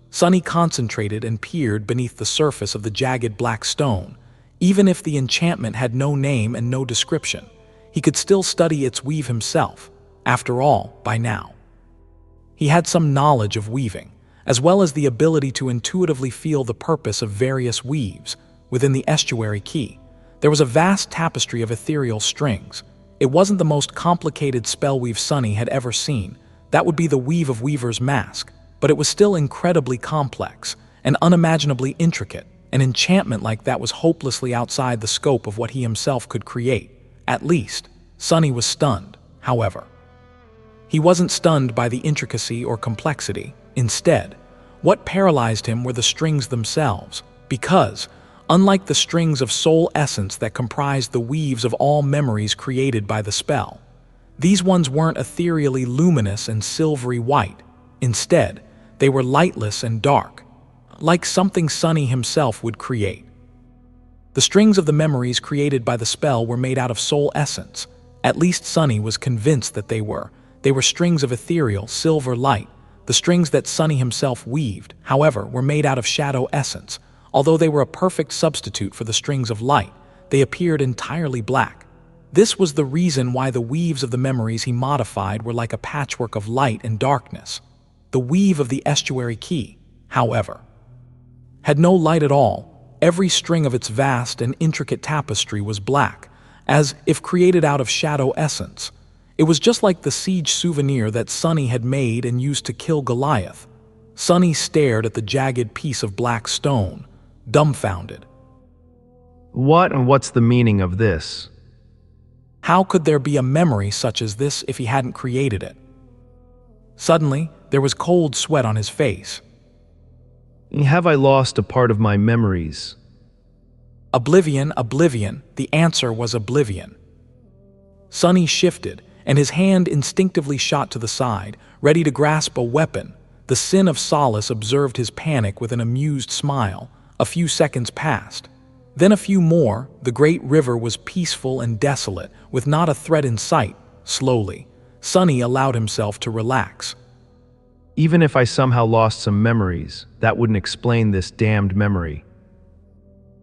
Sunny concentrated and peered beneath the surface of the jagged black stone. Even if the enchantment had no name and no description, he could still study its weave himself. After all, by now, he had some knowledge of weaving, as well as the ability to intuitively feel the purpose of various weaves. Within the estuary key, there was a vast tapestry of ethereal strings. It wasn't the most complicated spell weave Sunny had ever seen. That would be the weave of Weaver's Mask, but it was still incredibly complex and unimaginably intricate. An enchantment like that was hopelessly outside the scope of what he himself could create. At least, Sunny was stunned, however. He wasn't stunned by the intricacy or complexity. Instead, what paralyzed him were the strings themselves, because, unlike the strings of soul essence that comprised the weaves of all memories created by the spell, these ones weren't ethereally luminous and silvery white. Instead, they were lightless and dark, like something Sunny himself would create. The strings of the memories created by the spell were made out of soul essence. At least Sunny was convinced that they were. They were strings of ethereal, silver light. The strings that Sunny himself weaved, however, were made out of shadow essence. Although they were a perfect substitute for the strings of light, they appeared entirely black. This was the reason why the weaves of the memories he modified were like a patchwork of light and darkness. The weave of the estuary key, however, had no light at all. Every string of its vast and intricate tapestry was black, as if created out of shadow essence. It was just like the siege souvenir that Sunny had made and used to kill Goliath. Sunny stared at the jagged piece of black stone, dumbfounded. What's the meaning of this? How could there be a memory such as this if he hadn't created it? Suddenly, there was cold sweat on his face. Have I lost a part of my memories? Oblivion, oblivion. The answer was oblivion. Sunny shifted, and his hand instinctively shot to the side, ready to grasp a weapon. The Sin of Solace observed his panic with an amused smile. A few seconds passed. Then a few more. The great river was peaceful and desolate, with not a threat in sight. Slowly, Sunny allowed himself to relax. Even if I somehow lost some memories, that wouldn't explain this damned memory.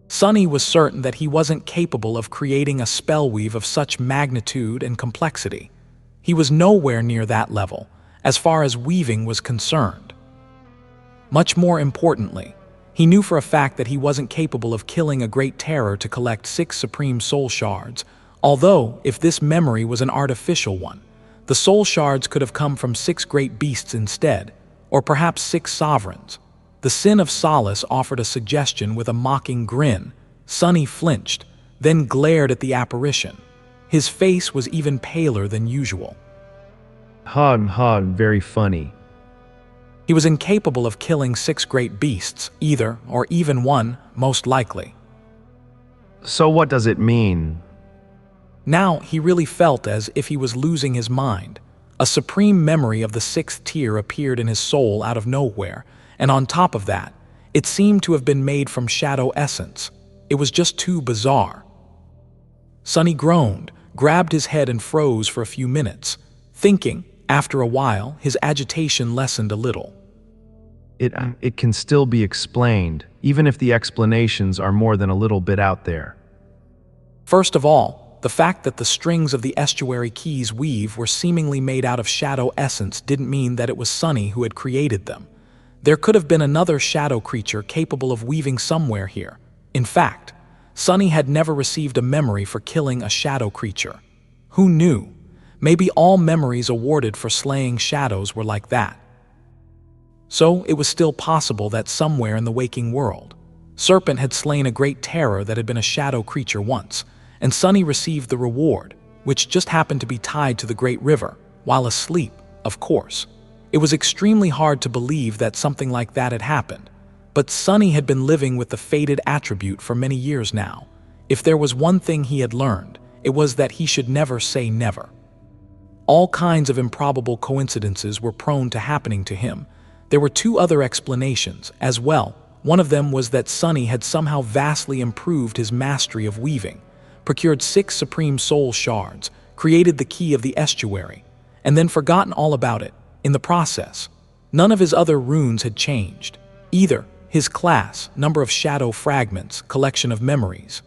Sunny was certain that he wasn't capable of creating a spellweave of such magnitude and complexity. He was nowhere near that level, as far as weaving was concerned. Much more importantly, he knew for a fact that he wasn't capable of killing a great terror to collect 6 supreme soul shards, although, if this memory was an artificial one, the soul shards could have come from 6 great beasts instead, or perhaps 6 sovereigns. The Sin of Solace offered a suggestion with a mocking grin. Sonny flinched, then glared at the apparition. His face was even paler than usual. Very funny. He was incapable of killing 6 great beasts, either, or even one, most likely. So what does it mean? Now he really felt as if he was losing his mind. A supreme memory of the 6th tier appeared in his soul out of nowhere, and on top of that, it seemed to have been made from shadow essence. It was just too bizarre. Sonny groaned, grabbed his head and froze for a few minutes, thinking. After a while, his agitation lessened a little. It can still be explained, even if the explanations are more than a little bit out there. First of all, the fact that the strings of the estuary key's weave were seemingly made out of shadow essence didn't mean that it was Sonny who had created them. There could have been another shadow creature capable of weaving somewhere here. In fact, Sonny had never received a memory for killing a shadow creature. Who knew? Maybe all memories awarded for slaying shadows were like that. So it was still possible that somewhere in the waking world, Serpent had slain a great terror that had been a shadow creature once, and Sonny received the reward, which just happened to be tied to the great river, while asleep, of course. It was extremely hard to believe that something like that had happened, but Sonny had been living with the fated attribute for many years now. If there was one thing he had learned, it was that he should never say never. All kinds of improbable coincidences were prone to happening to him. There were 2 other explanations, as well. One of them was that Sonny had somehow vastly improved his mastery of weaving, procured 6 supreme soul shards, created the key of the estuary, and then forgotten all about it. In the process, none of his other runes had changed. Either his class, number of shadow fragments, collection of memories,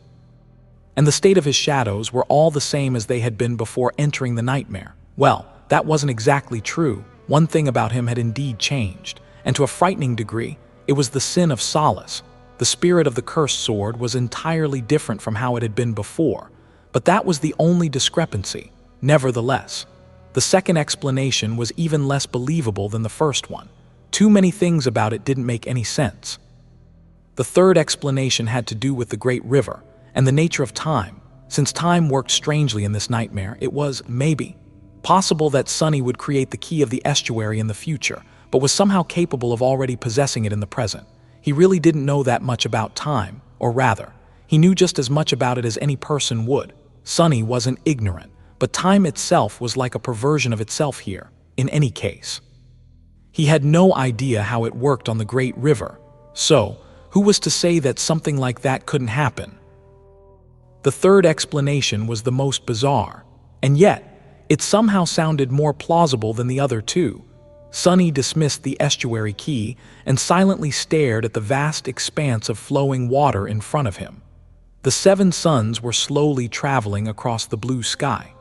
and the state of his shadows were all the same as they had been before entering the nightmare. Well, that wasn't exactly true. One thing about him had indeed changed, and to a frightening degree, it was the Sin of Solace. The spirit of the cursed sword was entirely different from how it had been before, but that was the only discrepancy. Nevertheless, the second explanation was even less believable than the first one. Too many things about it didn't make any sense. The third explanation had to do with the great river and the nature of time. Since time worked strangely in this nightmare, it was, maybe, possible that Sonny would create the key of the estuary in the future, but was somehow capable of already possessing it in the present. He really didn't know that much about time, or rather, he knew just as much about it as any person would. Sonny wasn't ignorant, but time itself was like a perversion of itself here, in any case. He had no idea how it worked on the great river, so who was to say that something like that couldn't happen? The third explanation was the most bizarre, and yet, it somehow sounded more plausible than the other 2. Sonny dismissed the estuary key and silently stared at the vast expanse of flowing water in front of him. The 7 suns were slowly traveling across the blue sky.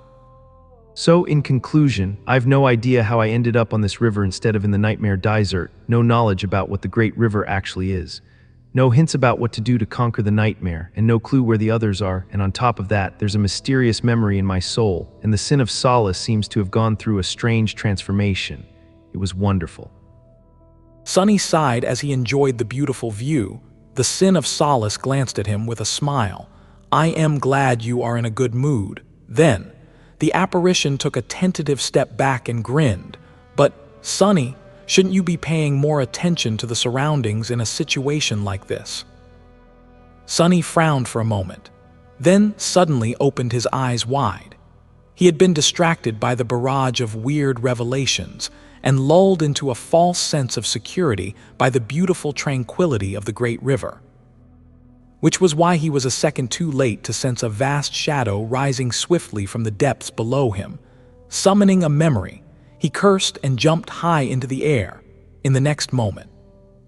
So, in conclusion, I've no idea how I ended up on this river instead of in the nightmare desert, no knowledge about what the great river actually is. No hints about what to do to conquer the nightmare, and no clue where the others are, and on top of that, there's a mysterious memory in my soul, and the Sin of Solace seems to have gone through a strange transformation. It was wonderful. Sonny sighed as he enjoyed the beautiful view. The Sin of Solace glanced at him with a smile. "I am glad you are in a good mood." Then, the apparition took a tentative step back and grinned. "But, Sonny, shouldn't you be paying more attention to the surroundings in a situation like this?" Sonny frowned for a moment, then suddenly opened his eyes wide. He had been distracted by the barrage of weird revelations and lulled into a false sense of security by the beautiful tranquility of the great river. Which was why he was a second too late to sense a vast shadow rising swiftly from the depths below him. Summoning a memory, he cursed and jumped high into the air. In the next moment,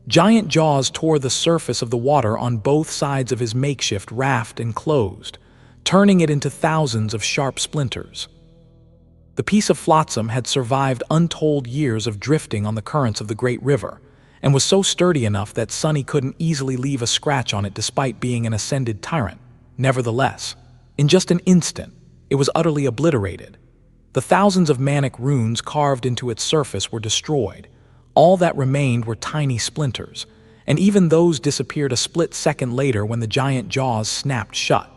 giant jaws tore the surface of the water on both sides of his makeshift raft and closed, turning it into thousands of sharp splinters. The piece of flotsam had survived untold years of drifting on the currents of the great river, and was so sturdy enough that Sunny couldn't easily leave a scratch on it despite being an ascended tyrant. Nevertheless, in just an instant, it was utterly obliterated. The thousands of manic runes carved into its surface were destroyed. All that remained were tiny splinters, and even those disappeared a split second later when the giant jaws snapped shut.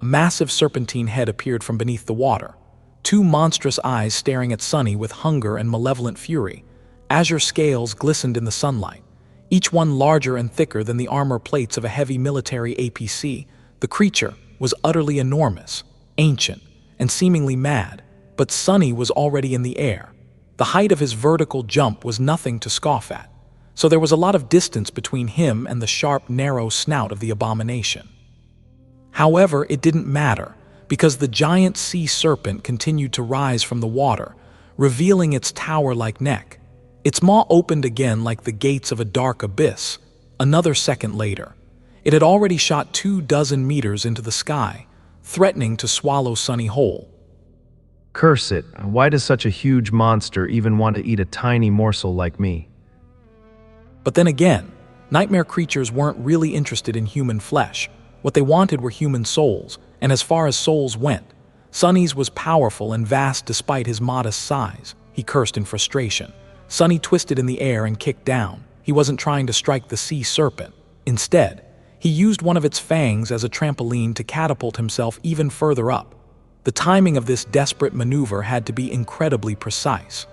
A massive serpentine head appeared from beneath the water, two monstrous eyes staring at Sunny with hunger and malevolent fury. Azure scales glistened in the sunlight, each one larger and thicker than the armor plates of a heavy military APC. The creature was utterly enormous, ancient, and seemingly mad, but Sunny was already in the air. The height of his vertical jump was nothing to scoff at, so there was a lot of distance between him and the sharp, narrow snout of the abomination. However, it didn't matter, because the giant sea serpent continued to rise from the water, revealing its tower-like neck. Its maw opened again like the gates of a dark abyss. Another second later, it had already shot 24 meters into the sky, threatening to swallow Sunny whole. Curse it, why does such a huge monster even want to eat a tiny morsel like me? But then again, nightmare creatures weren't really interested in human flesh. What they wanted were human souls, and as far as souls went, Sunny's was powerful and vast despite his modest size. He cursed in frustration. Sunny twisted in the air and kicked down. He wasn't trying to strike the sea serpent. Instead, he used one of its fangs as a trampoline to catapult himself even further up. The timing of this desperate maneuver had to be incredibly precise.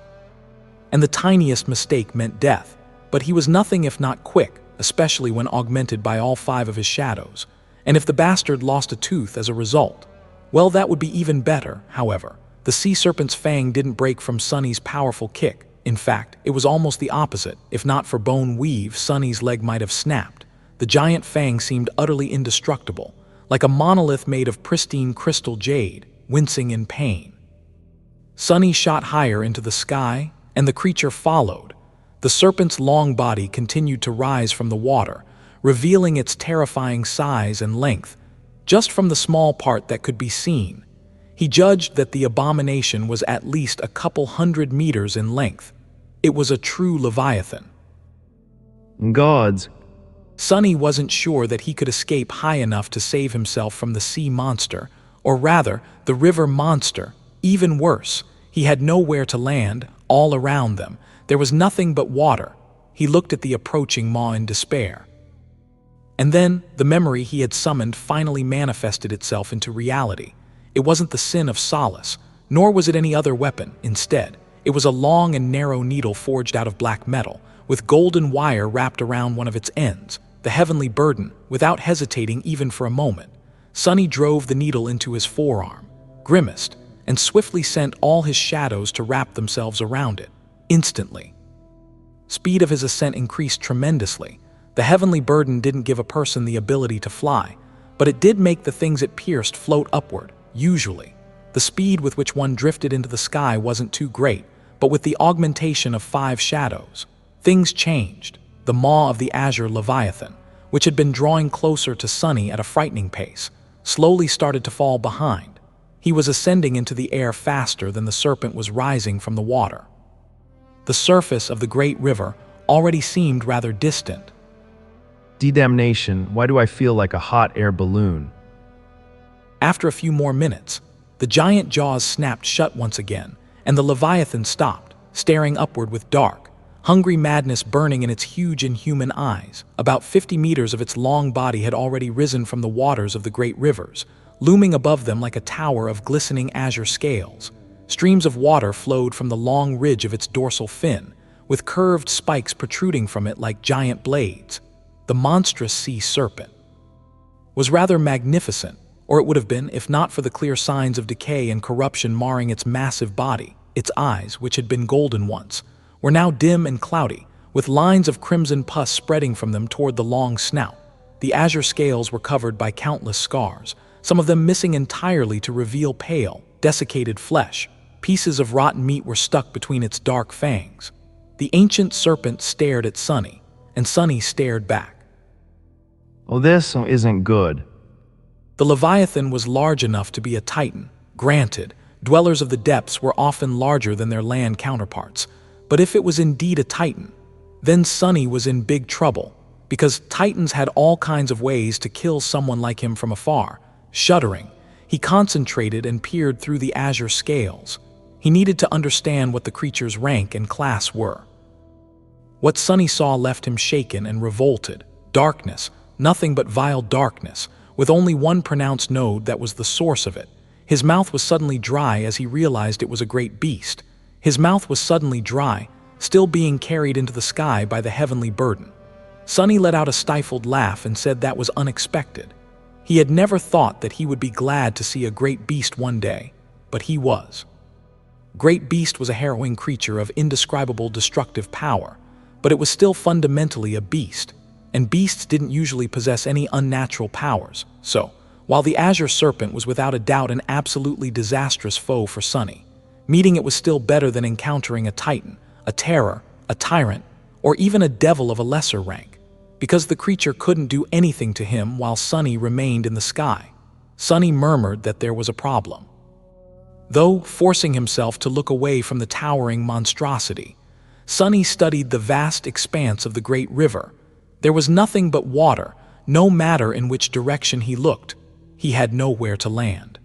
And the tiniest mistake meant death, but he was nothing if not quick, especially when augmented by all 5 of his shadows. And if the bastard lost a tooth as a result, well, that would be even better. However, the sea serpent's fang didn't break from Sunny's powerful kick. In fact, it was almost the opposite. If not for bone weave, Sunny's leg might have snapped. The giant fang seemed utterly indestructible, like a monolith made of pristine crystal jade, wincing in pain. Sunny shot higher into the sky, and the creature followed. The serpent's long body continued to rise from the water, revealing its terrifying size and length. Just from the small part that could be seen, he judged that the abomination was at least a couple 100 meters in length. It was a true leviathan. Gods. Sunny wasn't sure that he could escape high enough to save himself from the sea monster, or rather, the river monster. Even worse, he had nowhere to land. All around them, there was nothing but water. He looked at the approaching maw in despair. And then, the memory he had summoned finally manifested itself into reality. It wasn't the Sin of Solace, nor was it any other weapon. Instead, it was a long and narrow needle forged out of black metal, with golden wire wrapped around one of its ends. The heavenly burden, without hesitating even for a moment. Sunny drove the needle into his forearm, grimaced, and swiftly sent all his shadows to wrap themselves around it. Instantly, speed of his ascent increased tremendously. The heavenly burden didn't give a person the ability to fly, but it did make the things it pierced float upward. Usually, the speed with which one drifted into the sky wasn't too great, but with the augmentation of 5 shadows, things changed. The maw of the azure leviathan, which had been drawing closer to Sunny at a frightening pace, slowly started to fall behind. He was ascending into the air faster than the serpent was rising from the water. The surface of the great river already seemed rather distant. Damnation, why do I feel like a hot air balloon? After a few more minutes, the giant jaws snapped shut once again, and the leviathan stopped, staring upward with dark, hungry madness burning in its huge inhuman eyes. About 50 meters of its long body had already risen from the waters of the great rivers, looming above them like a tower of glistening azure scales. Streams of water flowed from the long ridge of its dorsal fin, with curved spikes protruding from it like giant blades. The monstrous sea serpent was rather magnificent, or it would have been if not for the clear signs of decay and corruption marring its massive body. Its eyes, which had been golden once, were now dim and cloudy, with lines of crimson pus spreading from them toward the long snout. The azure scales were covered by countless scars, some of them missing entirely to reveal pale, desiccated flesh. Pieces of rotten meat were stuck between its dark fangs. The ancient serpent stared at Sunny, and Sunny stared back. Oh, this isn't good. The Leviathan was large enough to be a titan. Granted, dwellers of the depths were often larger than their land counterparts, but if it was indeed a titan, then Sunny was in big trouble, because Titans had all kinds of ways to kill someone like him from afar. Shuddering, he concentrated and peered through the azure scales. He needed to understand what the creature's rank and class were. What Sunny saw left him shaken and revolted. Darkness, nothing but vile darkness, with only one pronounced node that was the source of it. His mouth was suddenly dry as he realized it was a great beast. His mouth was suddenly dry, still being carried into the sky by the heavenly burden. Sunny let out a stifled laugh and said that was unexpected. He had never thought that he would be glad to see a great beast one day, but he was. Great Beast was a harrowing creature of indescribable destructive power, but it was still fundamentally a beast, and beasts didn't usually possess any unnatural powers. So, while the azure serpent was without a doubt an absolutely disastrous foe for Sunny, meeting it was still better than encountering a titan, a terror, a tyrant, or even a devil of a lesser rank, because the creature couldn't do anything to him while Sunny remained in the sky. Sunny murmured that there was a problem. Though forcing himself to look away from the towering monstrosity, Sunny studied the vast expanse of the great river. There was nothing but water, no matter in which direction he looked. He had nowhere to land.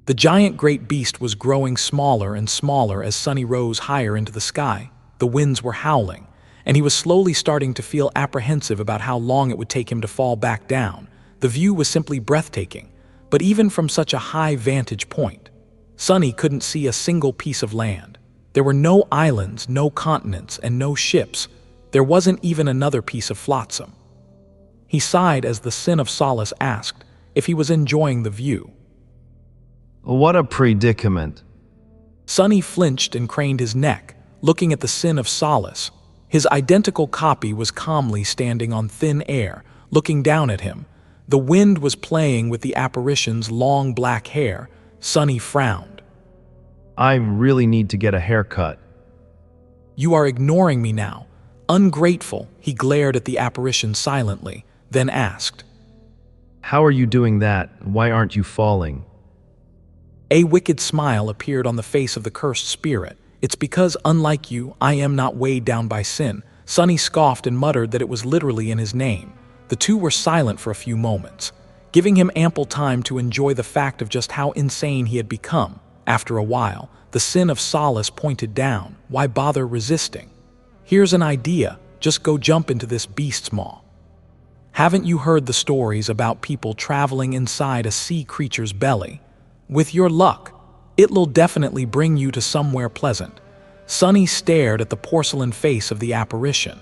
The giant great beast was growing smaller and smaller as Sunny rose higher into the sky. The winds were howling, and he was slowly starting to feel apprehensive about how long it would take him to fall back down. The view was simply breathtaking, but even from such a high vantage point, Sunny couldn't see a single piece of land. There were no islands, no continents, and no ships. There wasn't even another piece of flotsam. He sighed as the Sin of Solace asked if he was enjoying the view. What a predicament. Sunny flinched and craned his neck, looking at the Sin of Solace. His identical copy was calmly standing on thin air, looking down at him. The wind was playing with the apparition's long black hair. Sunny frowned. I really need to get a haircut. You are ignoring me now. Ungrateful, he glared at the apparition silently, then asked, How are you doing that? Why aren't you falling? A wicked smile appeared on the face of the cursed spirit. It's because, unlike you, I am not weighed down by sin. Sunny scoffed and muttered that it was literally in his name. The two were silent for a few moments, giving him ample time to enjoy the fact of just how insane he had become. After a while, the Sin of Solace pointed down. Why bother resisting? Here's an idea. Just go jump into this beast's maw. Haven't you heard the stories about people traveling inside a sea creature's belly? With your luck, it'll definitely bring you to somewhere pleasant. Sunny stared at the porcelain face of the apparition.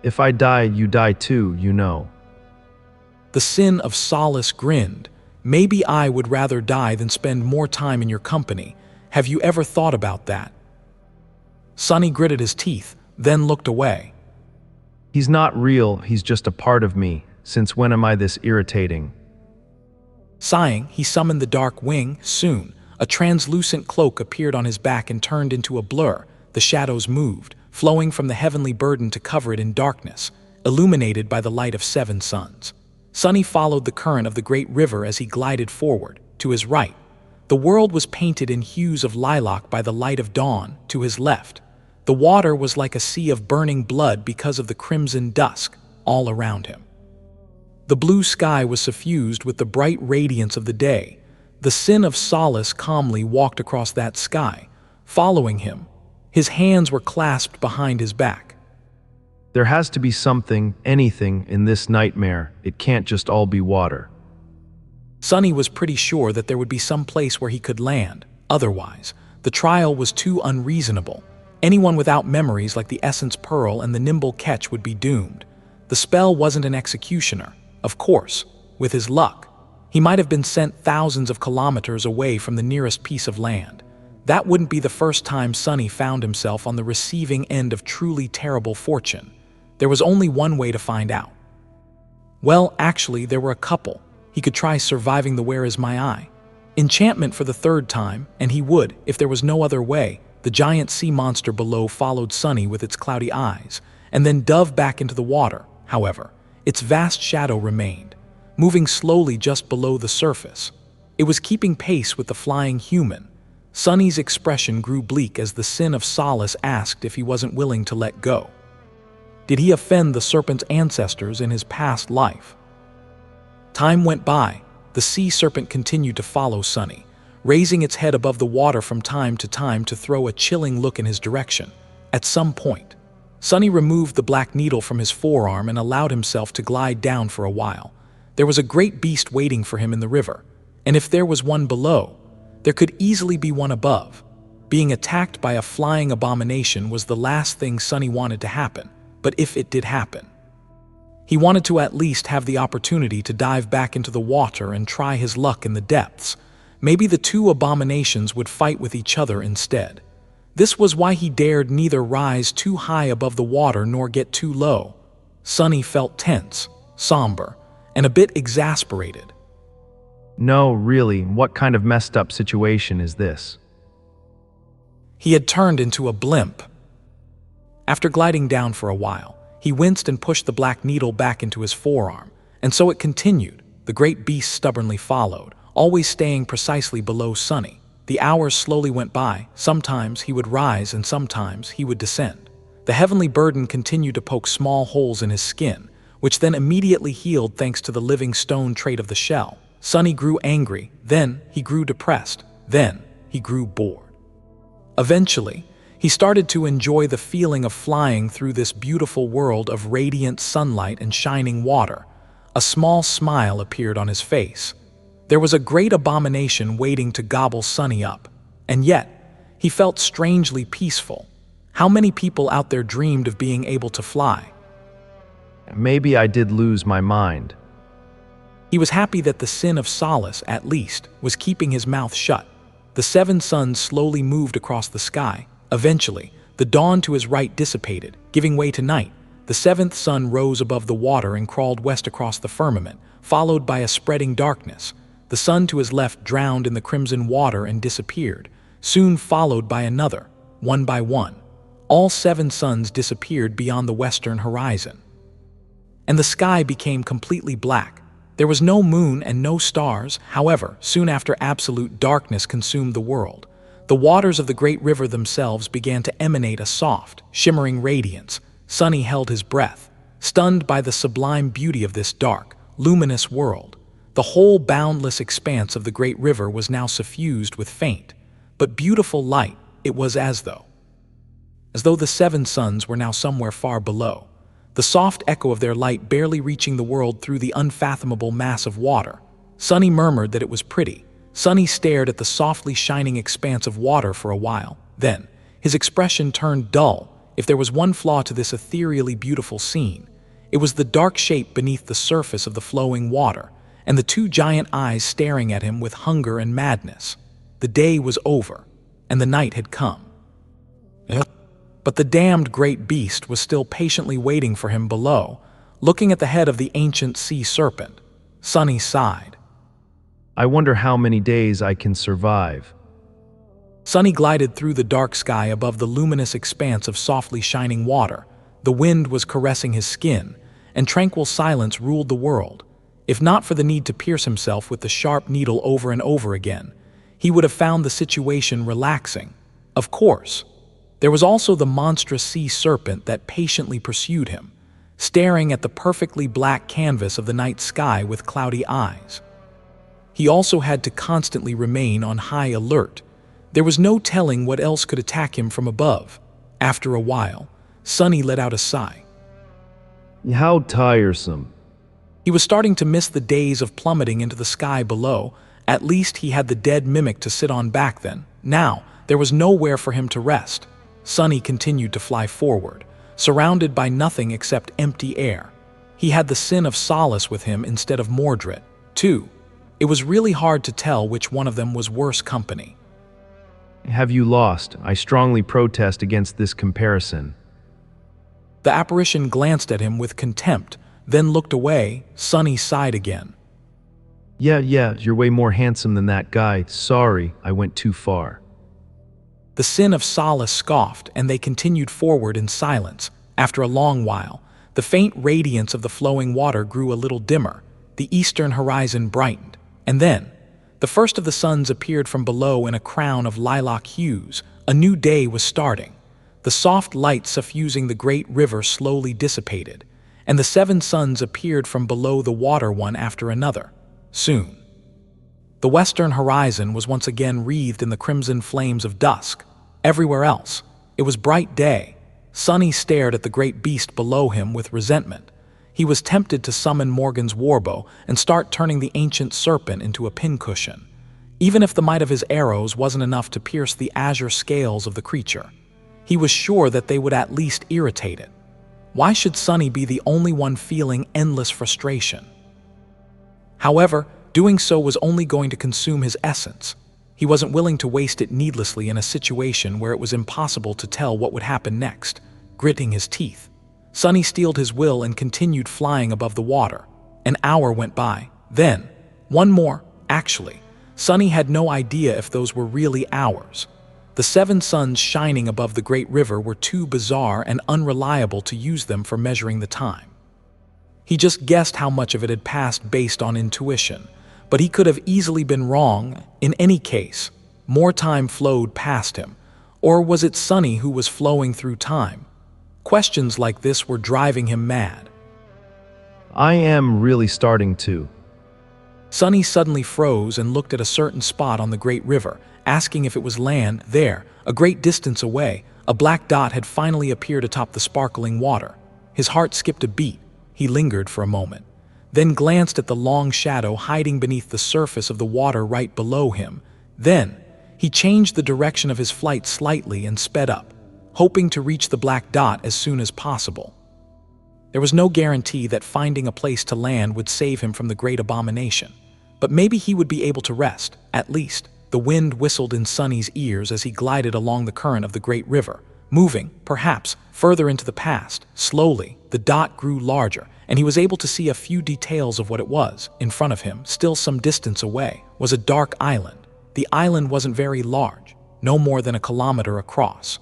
If I die, you die too, you know. The Sin of Solace grinned. Maybe I would rather die than spend more time in your company. Have you ever thought about that? Sunny gritted his teeth, then looked away. He's not real, he's just a part of me. Since when am I this irritating? Sighing, he summoned the dark wing. Soon, a translucent cloak appeared on his back and turned into a blur. The shadows moved, flowing from the heavenly burden to cover it in darkness, illuminated by the light of 7 suns. Sunny followed the current of the great river as he glided forward. To his right, the world was painted in hues of lilac by the light of dawn. To his left, the water was like a sea of burning blood because of the crimson dusk all around him. The blue sky was suffused with the bright radiance of the day. The Sin of Solace calmly walked across that sky, following him. His hands were clasped behind his back. There has to be something, anything, in this nightmare. It can't just all be water. Sunny was pretty sure that there would be some place where he could land. Otherwise, the trial was too unreasonable. Anyone without memories like the Essence Pearl and the Nimble Catch would be doomed. The spell wasn't an executioner. Of course, with his luck, he might have been sent thousands of kilometers away from the nearest piece of land. That wouldn't be the first time Sunny found himself on the receiving end of truly terrible fortune. There was only one way to find out. Well, actually, there were a couple. He could try surviving the Where Is My Eye enchantment for the 3rd time, and he would, if there was no other way. The giant sea monster below followed Sunny with its cloudy eyes, and then dove back into the water. However, its vast shadow remained, moving slowly just below the surface. It was keeping pace with the flying human. Sunny's expression grew bleak as the Sin of Solace asked if he wasn't willing to let go. Did he offend the serpent's ancestors in his past life? Time went by. The sea serpent continued to follow Sunny, raising its head above the water from time to throw a chilling look in his direction. At some point, Sunny removed the black needle from his forearm and allowed himself to glide down for a while. There was a great beast waiting for him in the river, and if there was one below, there could easily be one above. Being attacked by a flying abomination was the last thing Sunny wanted to happen, but if it did happen, he wanted to at least have the opportunity to dive back into the water and try his luck in the depths. Maybe the two abominations would fight with each other instead. This was why he dared neither rise too high above the water nor get too low. Sunny felt tense, somber, and a bit exasperated. No, really, what kind of messed up situation is this? He had turned into a blimp. After gliding down for a while, he winced and pushed the black needle back into his forearm, and so it continued. The great beast stubbornly followed, always staying precisely below Sunny. The hours slowly went by. Sometimes he would rise and sometimes he would descend. The heavenly burden continued to poke small holes in his skin, which then immediately healed thanks to the living stone trait of the shell. Sunny grew angry, then he grew depressed, then he grew bored. Eventually, he started to enjoy the feeling of flying through this beautiful world of radiant sunlight and shining water. A small smile appeared on his face. There was a great abomination waiting to gobble Sunny up, and yet he felt strangely peaceful. How many people out there dreamed of being able to fly? Maybe I did lose my mind. He was happy that the Sin of Solace, at least, was keeping his mouth shut. The 7 suns slowly moved across the sky. Eventually, the dawn to his right dissipated, giving way to night. The 7th sun rose above the water and crawled west across the firmament, followed by a spreading darkness. The sun to his left drowned in the crimson water and disappeared, soon followed by another, one by one. All 7 suns disappeared beyond the western horizon, and the sky became completely black. There was no moon and no stars. However, soon after, absolute darkness consumed the world. The waters of the great river themselves began to emanate a soft, shimmering radiance. Sunny held his breath, stunned by the sublime beauty of this dark, luminous world. The whole boundless expanse of the great river was now suffused with faint, but beautiful light. It was as though the 7 suns were now somewhere far below, the soft echo of their light barely reaching the world through the unfathomable mass of water. Sunny murmured that it was pretty. Sunny stared at the softly shining expanse of water for a while. Then, his expression turned dull. If there was one flaw to this ethereally beautiful scene, it was the dark shape beneath the surface of the flowing water, and the 2 giant eyes staring at him with hunger and madness. The day was over, and the night had come. But the damned great beast was still patiently waiting for him below, looking at the head of the ancient sea serpent. Sunny sighed. I wonder how many days I can survive. Sunny glided through the dark sky above the luminous expanse of softly shining water. The wind was caressing his skin, and tranquil silence ruled the world. If not for the need to pierce himself with the sharp needle over and over again, he would have found the situation relaxing. Of course, there was also the monstrous sea serpent that patiently pursued him, staring at the perfectly black canvas of the night sky with cloudy eyes. He also had to constantly remain on high alert. There was no telling what else could attack him from above. After a while, Sunny let out a sigh. How tiresome. He was starting to miss the days of plummeting into the sky below. At least he had the dead mimic to sit on back then. Now, there was nowhere for him to rest. Sunny continued to fly forward, surrounded by nothing except empty air. He had the Sin of Solace with him instead of Mordret, too. It was really hard to tell which one of them was worse company. Have you lost? I strongly protest against this comparison. The apparition glanced at him with contempt, then looked away. Sunny sighed again. Yeah, you're way more handsome than that guy. Sorry, I went too far. The Sin of Solace scoffed, and they continued forward in silence. After a long while, the faint radiance of the flowing water grew a little dimmer. The eastern horizon brightened, and then the first of the suns appeared from below in a crown of lilac hues. A new day was starting. The soft light suffusing the great river slowly dissipated, and the 7 suns appeared from below the water one after another. Soon, the western horizon was once again wreathed in the crimson flames of dusk. Everywhere else, it was bright day. Sunny stared at the great beast below him with resentment. He was tempted to summon Morgan's warbow and start turning the ancient serpent into a pincushion, even if the might of his arrows wasn't enough to pierce the azure scales of the creature. He was sure that they would at least irritate it. Why should Sunny be the only one feeling endless frustration? However, doing so was only going to consume his essence. He wasn't willing to waste it needlessly in a situation where it was impossible to tell what would happen next. Gritting his teeth, Sunny steeled his will and continued flying above the water. An hour went by. Then, one more. Actually, Sunny had no idea if those were really hours. The 7 suns shining above the great river were too bizarre and unreliable to use them for measuring the time. He just guessed how much of it had passed based on intuition, but he could have easily been wrong. In any case, more time flowed past him. Or was it Sunny who was flowing through time? Questions like this were driving him mad. I am really starting to. Sunny suddenly froze and looked at a certain spot on the great river, asking if it was land. There, a great distance away, a black dot had finally appeared atop the sparkling water. His heart skipped a beat. He lingered for a moment, then glanced at the long shadow hiding beneath the surface of the water right below him. Then, he changed the direction of his flight slightly and sped up, hoping to reach the black dot as soon as possible. There was no guarantee that finding a place to land would save him from the great abomination, but maybe he would be able to rest, at least. The wind whistled in Sunny's ears as he glided along the current of the great river, moving, perhaps, further into the past. Slowly, the dot grew larger, and he was able to see a few details of what it was. In front of him, still some distance away, was a dark island. The island wasn't very large, no more than a kilometer across,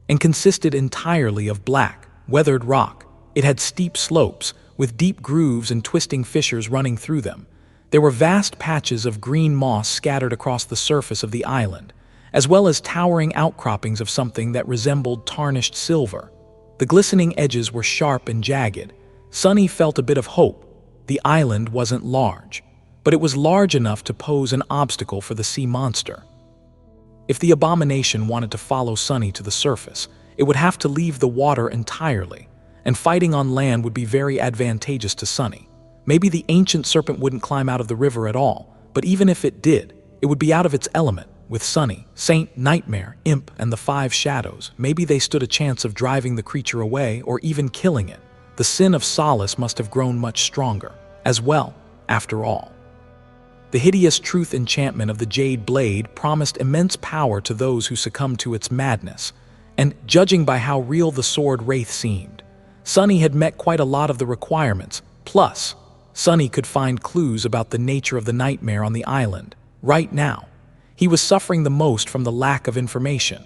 and consisted entirely of black, weathered rock. It had steep slopes, with deep grooves and twisting fissures running through them. There were vast patches of green moss scattered across the surface of the island, as well as towering outcroppings of something that resembled tarnished silver. The glistening edges were sharp and jagged. Sunny felt a bit of hope. The island wasn't large, but it was large enough to pose an obstacle for the sea monster. If the abomination wanted to follow Sunny to the surface, it would have to leave the water entirely, and fighting on land would be very advantageous to Sunny. Maybe the ancient serpent wouldn't climb out of the river at all, but even if it did, it would be out of its element. With Sunny, Saint, Nightmare, Imp, and the 5 shadows, maybe they stood a chance of driving the creature away or even killing it. The Sin of Solace must have grown much stronger, as well, after all. The hideous truth enchantment of the Jade Blade promised immense power to those who succumbed to its madness, and judging by how real the sword wraith seemed, Sunny had met quite a lot of the requirements. Plus, Sunny could find clues about the nature of the nightmare on the island. Right now, he was suffering the most from the lack of information.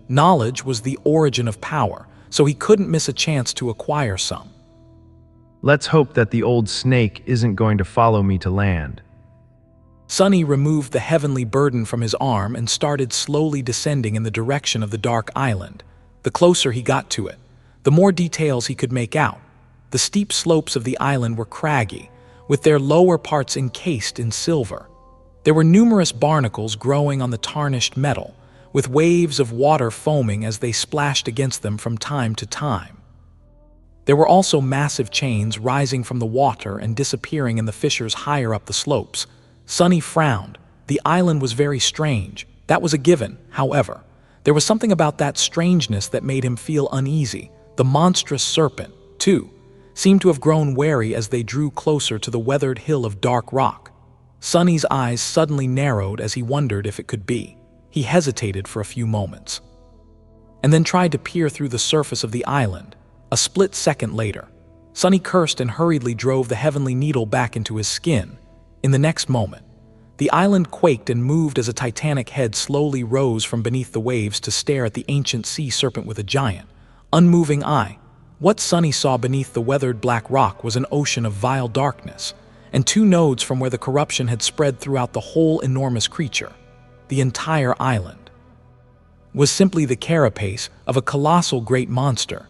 Knowledge was the origin of power, so he couldn't miss a chance to acquire some. Let's hope that the old snake isn't going to follow me to land. Sunny removed the heavenly burden from his arm and started slowly descending in the direction of the dark island. The closer he got to it, the more details he could make out. The steep slopes of the island were craggy, with their lower parts encased in silver. There were numerous barnacles growing on the tarnished metal, with waves of water foaming as they splashed against them from time to time. There were also massive chains rising from the water and disappearing in the fissures higher up the slopes. Sunny frowned. The island was very strange. That was a given, however. There was something about that strangeness that made him feel uneasy. The monstrous serpent, too, seemed to have grown wary as they drew closer to the weathered hill of dark rock. Sunny's eyes suddenly narrowed as he wondered if it could be. He hesitated for a few moments, and then tried to peer through the surface of the island. A split second later, Sunny cursed and hurriedly drove the heavenly needle back into his skin. In the next moment, the island quaked and moved as a titanic head slowly rose from beneath the waves to stare at the ancient sea serpent with a giant, unmoving eye. What Sunny saw beneath the weathered black rock was an ocean of vile darkness, and 2 nodes from where the corruption had spread throughout the whole enormous creature, the entire island. was simply the carapace of a colossal great monster.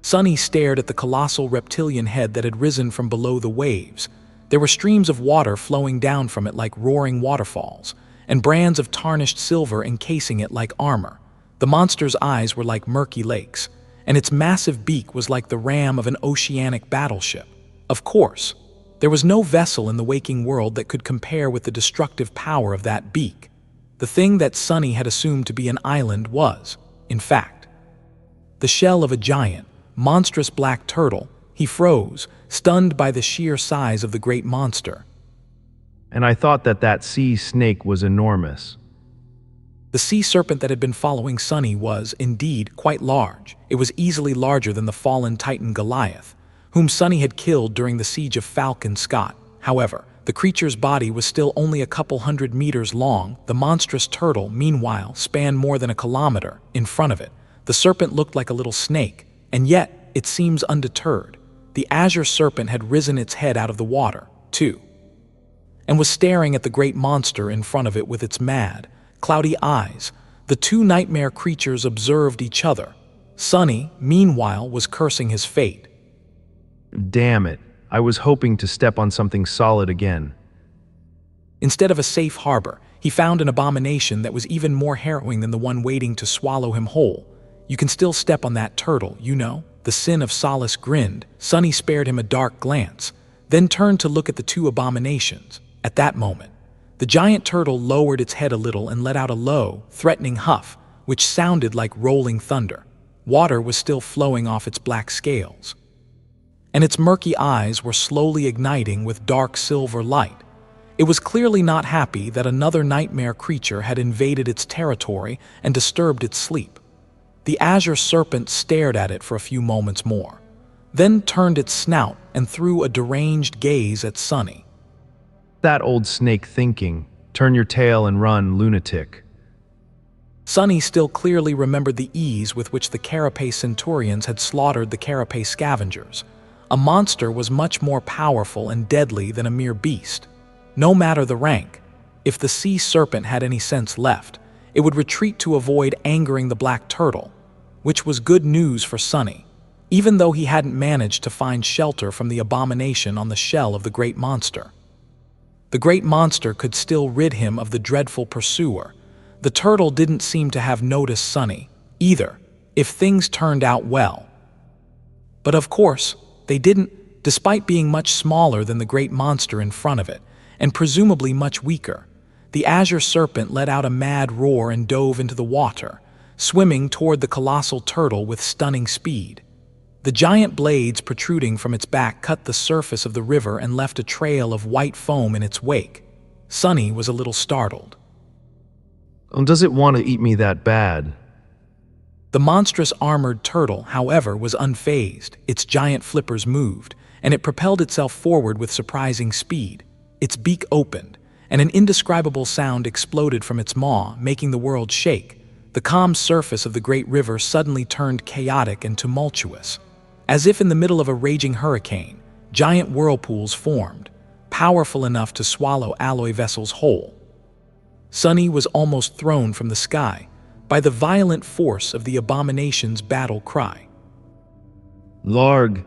Sunny stared at the colossal reptilian head that had risen from below the waves. There were streams of water flowing down from it like roaring waterfalls, and brands of tarnished silver encasing it like armor. The monster's eyes were like murky lakes, and its massive beak was like the ram of an oceanic battleship. Of course, there was no vessel in the waking world that could compare with the destructive power of that beak. The thing that Sunny had assumed to be an island was, in fact, the shell of a giant, monstrous black turtle. He froze, stunned by the sheer size of the great monster. And I thought that sea snake was enormous. The sea serpent that had been following Sunny was, indeed, quite large. It was easily larger than the fallen titan Goliath, whom Sunny had killed during the siege of Falcon Scott. However, the creature's body was still only a couple 100 meters long. The monstrous turtle, meanwhile, spanned more than a kilometer. In front of it, the serpent looked like a little snake, and yet it seems undeterred. The azure serpent had risen its head out of the water, too, and was staring at the great monster in front of it with its mad, cloudy eyes. The two nightmare creatures observed each other. Sunny, meanwhile, was cursing his fate. Damn it, I was hoping to step on something solid again. Instead of a safe harbor, he found an abomination that was even more harrowing than the one waiting to swallow him whole. You can still step on that turtle, you know? The Sin of Solace grinned. Sunny spared him a dark glance, then turned to look at the two abominations. At that moment, the giant turtle lowered its head a little and let out a low, threatening huff, which sounded like rolling thunder. Water was still flowing off its black scales, and its murky eyes were slowly igniting with dark silver light. It was clearly not happy that another nightmare creature had invaded its territory and disturbed its sleep. The azure serpent stared at it for a few moments more, then turned its snout and threw a deranged gaze at Sunny. That old snake thinking, turn your tail and run, lunatic. Sunny still clearly remembered the ease with which the carapace centurions had slaughtered the carapace scavengers. A monster was much more powerful and deadly than a mere beast. No matter the rank, if the sea serpent had any sense left, it would retreat to avoid angering the black turtle, which was good news for Sunny, even though he hadn't managed to find shelter from the abomination on the shell of the great monster. The great monster could still rid him of the dreadful pursuer. The turtle didn't seem to have noticed Sunny, either, if things turned out well. But of course, they didn't, despite being much smaller than the great monster in front of it, and presumably much weaker. The azure serpent let out a mad roar and dove into the water, swimming toward the colossal turtle with stunning speed. The giant blades protruding from its back cut the surface of the river and left a trail of white foam in its wake. Sunny was a little startled. Does it want to eat me that bad? The monstrous armored turtle, however, was unfazed. Its giant flippers moved, and it propelled itself forward with surprising speed. Its beak opened, and an indescribable sound exploded from its maw, making the world shake. The calm surface of the great river suddenly turned chaotic and tumultuous. As if in the middle of a raging hurricane, giant whirlpools formed, powerful enough to swallow alloy vessels whole. Sunny was almost thrown from the sky by the violent force of the abomination's battle cry. Larg!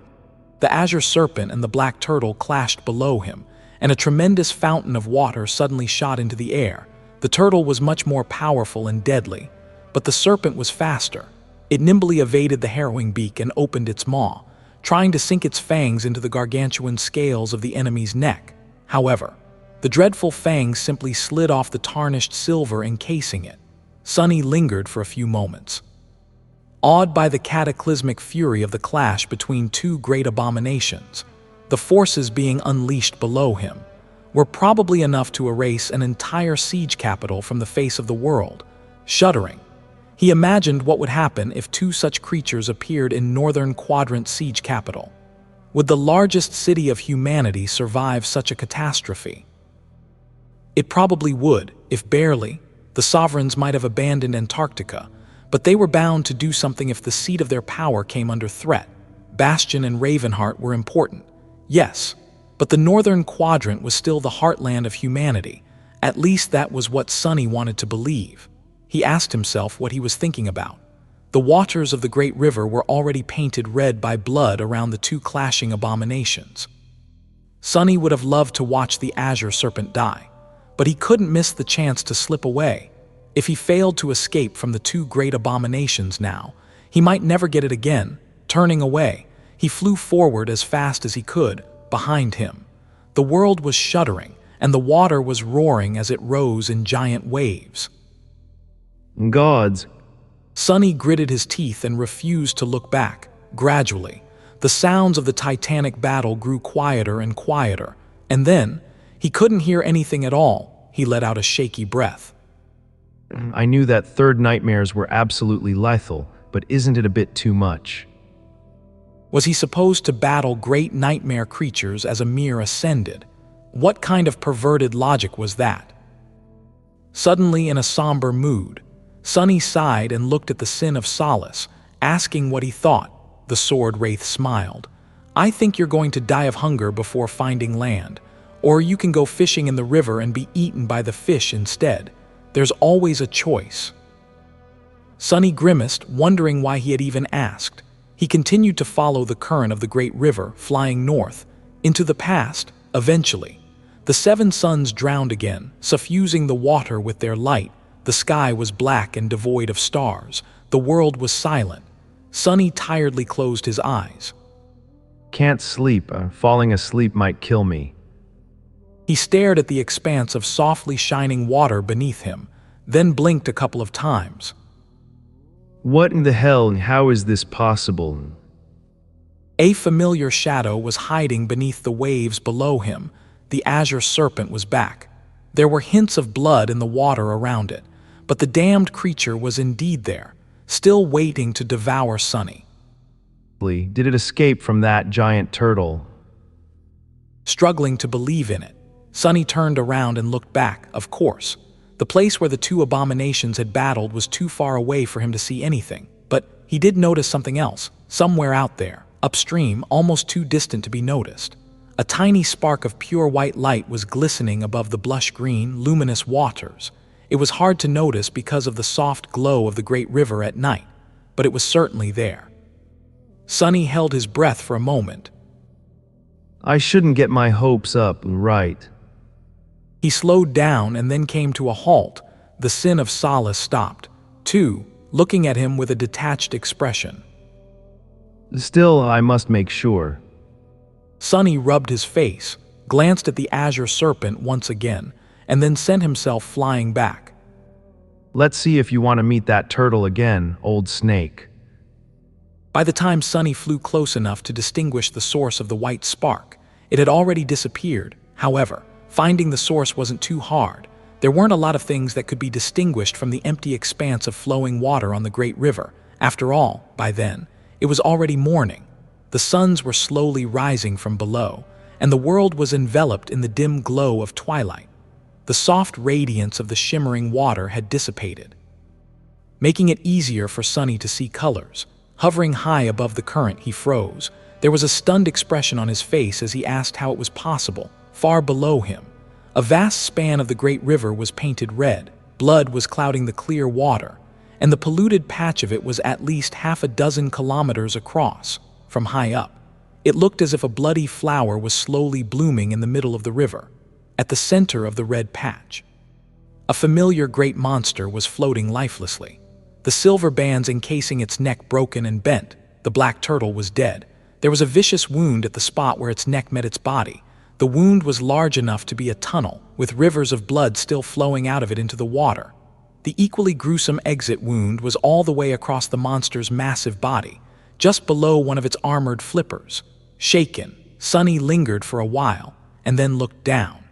The azure serpent and the black turtle clashed below him, and a tremendous fountain of water suddenly shot into the air. The turtle was much more powerful and deadly, but the serpent was faster. It nimbly evaded the harrowing beak and opened its maw, trying to sink its fangs into the gargantuan scales of the enemy's neck. However, the dreadful fangs simply slid off the tarnished silver encasing it. Sunny lingered for a few moments, awed by the cataclysmic fury of the clash between two great abominations. The forces being unleashed below him were probably enough to erase an entire siege capital from the face of the world. Shuddering, he imagined what would happen if two such creatures appeared in Northern Quadrant siege capital. Would the largest city of humanity survive such a catastrophe? It probably would, if barely. The sovereigns might have abandoned Antarctica, but they were bound to do something if the seat of their power came under threat. Bastion and Ravenheart were important, yes, but the Northern Quadrant was still the heartland of humanity. At least that was what Sunny wanted to believe. He asked himself what he was thinking about. The waters of the great river were already painted red by blood around the two clashing abominations. Sunny would have loved to watch the azure serpent die, but he couldn't miss the chance to slip away. If he failed to escape from the two great abominations now, he might never get it again. Turning away, he flew forward as fast as he could, behind him. The world was shuddering, and the water was roaring as it rose in giant waves. Gods. Sunny gritted his teeth and refused to look back. Gradually, the sounds of the titanic battle grew quieter and quieter, and then, he couldn't hear anything at all. He let out a shaky breath. I knew that third nightmares were absolutely lethal, but isn't it a bit too much? Was he supposed to battle great nightmare creatures as a mere ascended? What kind of perverted logic was that? Suddenly, in a somber mood, Sunny sighed and looked at the Sin of Solace, asking what he thought. The sword wraith smiled. I think you're going to die of hunger before finding land, or you can go fishing in the river and be eaten by the fish instead. There's always a choice. Sunny grimaced, wondering why he had even asked. He continued to follow the current of the great river, flying north, into the past. Eventually, the seven suns drowned again, suffusing the water with their light. The sky was black and devoid of stars. The world was silent. Sunny tiredly closed his eyes. Can't sleep. Falling asleep might kill me. He stared at the expanse of softly shining water beneath him, then blinked a couple of times. What in the hell, and how is this possible? A familiar shadow was hiding beneath the waves below him. The azure serpent was back. There were hints of blood in the water around it, but the damned creature was indeed there, still waiting to devour Sunny. Did it escape from that giant turtle? Struggling to believe in it, Sunny turned around and looked back. Of course, the place where the two abominations had battled was too far away for him to see anything, but he did notice something else, somewhere out there, upstream, almost too distant to be noticed. A tiny spark of pure white light was glistening above the blush-green, luminous waters. It was hard to notice because of the soft glow of the great river at night, but it was certainly there. Sunny held his breath for a moment. I shouldn't get my hopes up, right? He slowed down and then came to a halt. The Sin of Solace stopped, too, looking at him with a detached expression. Still, I must make sure. Sunny rubbed his face, glanced at the azure serpent once again, and then sent himself flying back. Let's see if you want to meet that turtle again, old snake. By the time Sunny flew close enough to distinguish the source of the white spark, it had already disappeared. However, finding the source wasn't too hard. There weren't a lot of things that could be distinguished from the empty expanse of flowing water on the great river. After all, by then, it was already morning. The suns were slowly rising from below, and the world was enveloped in the dim glow of twilight. The soft radiance of the shimmering water had dissipated, making it easier for Sunny to see colors. Hovering high above the current, he froze. There was a stunned expression on his face as he asked how it was possible. Far below him, a vast span of the great river was painted red. Blood was clouding the clear water, and the polluted patch of it was at least 6 kilometers across. From high up, it looked as if a bloody flower was slowly blooming in the middle of the river. At the center of the red patch, a familiar great monster was floating lifelessly, the silver bands encasing its neck broken and bent. The black turtle was dead. There was a vicious wound at the spot where its neck met its body. The wound was large enough to be a tunnel, with rivers of blood still flowing out of it into the water. The equally gruesome exit wound was all the way across the monster's massive body, just below one of its armored flippers. Shaken, Sunny lingered for a while, and then looked down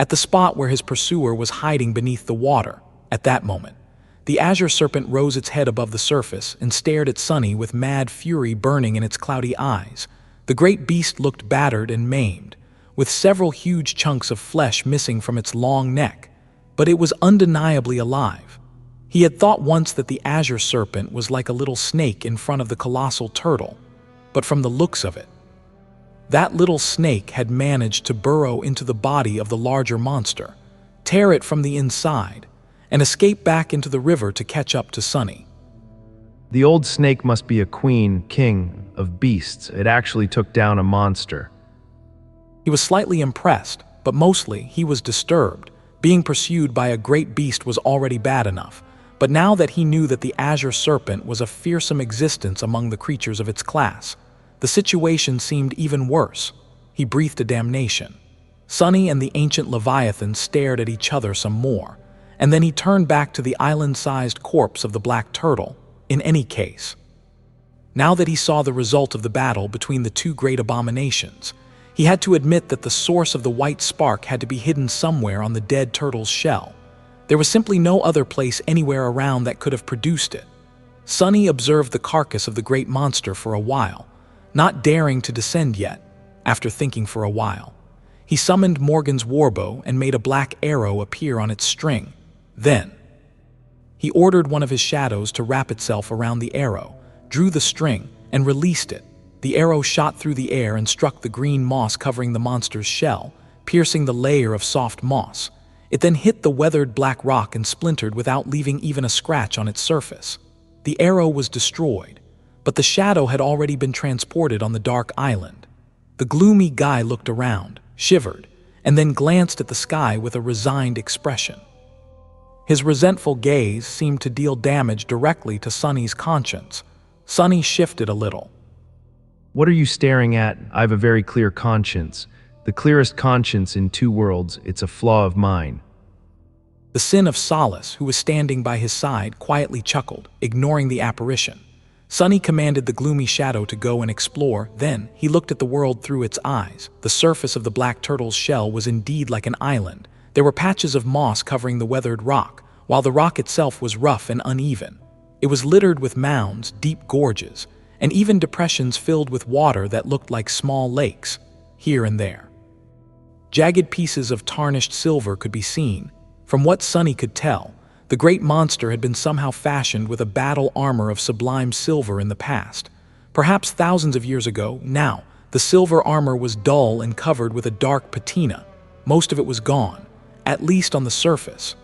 at the spot where his pursuer was hiding beneath the water. At that moment, the azure serpent rose its head above the surface and stared at Sunny with mad fury burning in its cloudy eyes. The great beast looked battered and maimed, with several huge chunks of flesh missing from its long neck, but it was undeniably alive. He had thought once that the azure serpent was like a little snake in front of the colossal turtle, but from the looks of it, that little snake had managed to burrow into the body of the larger monster, tear it from the inside, and escape back into the river to catch up to Sunny. The old snake must be a queen, king of beasts. It actually took down a monster. He was slightly impressed, but mostly he was disturbed. Being pursued by a great beast was already bad enough, but now that he knew that the azure serpent was a fearsome existence among the creatures of its class, the situation seemed even worse. He breathed a damnation. Sunny and the ancient Leviathan stared at each other some more, and then he turned back to the island-sized corpse of the black turtle. In any case, now that he saw the result of the battle between the two great abominations, he had to admit that the source of the white spark had to be hidden somewhere on the dead turtle's shell. There was simply no other place anywhere around that could have produced it. Sunny observed the carcass of the great monster for a while, not daring to descend yet. After thinking for a while, he summoned Morgan's warbow and made a black arrow appear on its string. Then, he ordered one of his shadows to wrap itself around the arrow, drew the string, and released it. The arrow shot through the air and struck the green moss covering the monster's shell, piercing the layer of soft moss. It then hit the weathered black rock and splintered without leaving even a scratch on its surface. The arrow was destroyed, but the shadow had already been transported on the dark island. The gloomy guy looked around, shivered, and then glanced at the sky with a resigned expression. His resentful gaze seemed to deal damage directly to Sunny's conscience. Sunny shifted a little. What are you staring at? I have a very clear conscience. The clearest conscience in two worlds. It's a flaw of mine. The Sin of Solace, who was standing by his side, quietly chuckled, ignoring the apparition. Sunny commanded the gloomy shadow to go and explore. Then he looked at the world through its eyes. The surface of the black turtle's shell was indeed like an island. There were patches of moss covering the weathered rock, while the rock itself was rough and uneven. It was littered with mounds, deep gorges, and even depressions filled with water that looked like small lakes, here and there. Jagged pieces of tarnished silver could be seen. From what Sunny could tell, the great monster had been somehow fashioned with a battle armor of sublime silver in the past. Perhaps thousands of years ago, now, the silver armor was dull and covered with a dark patina. Most of it was gone, at least on the surface.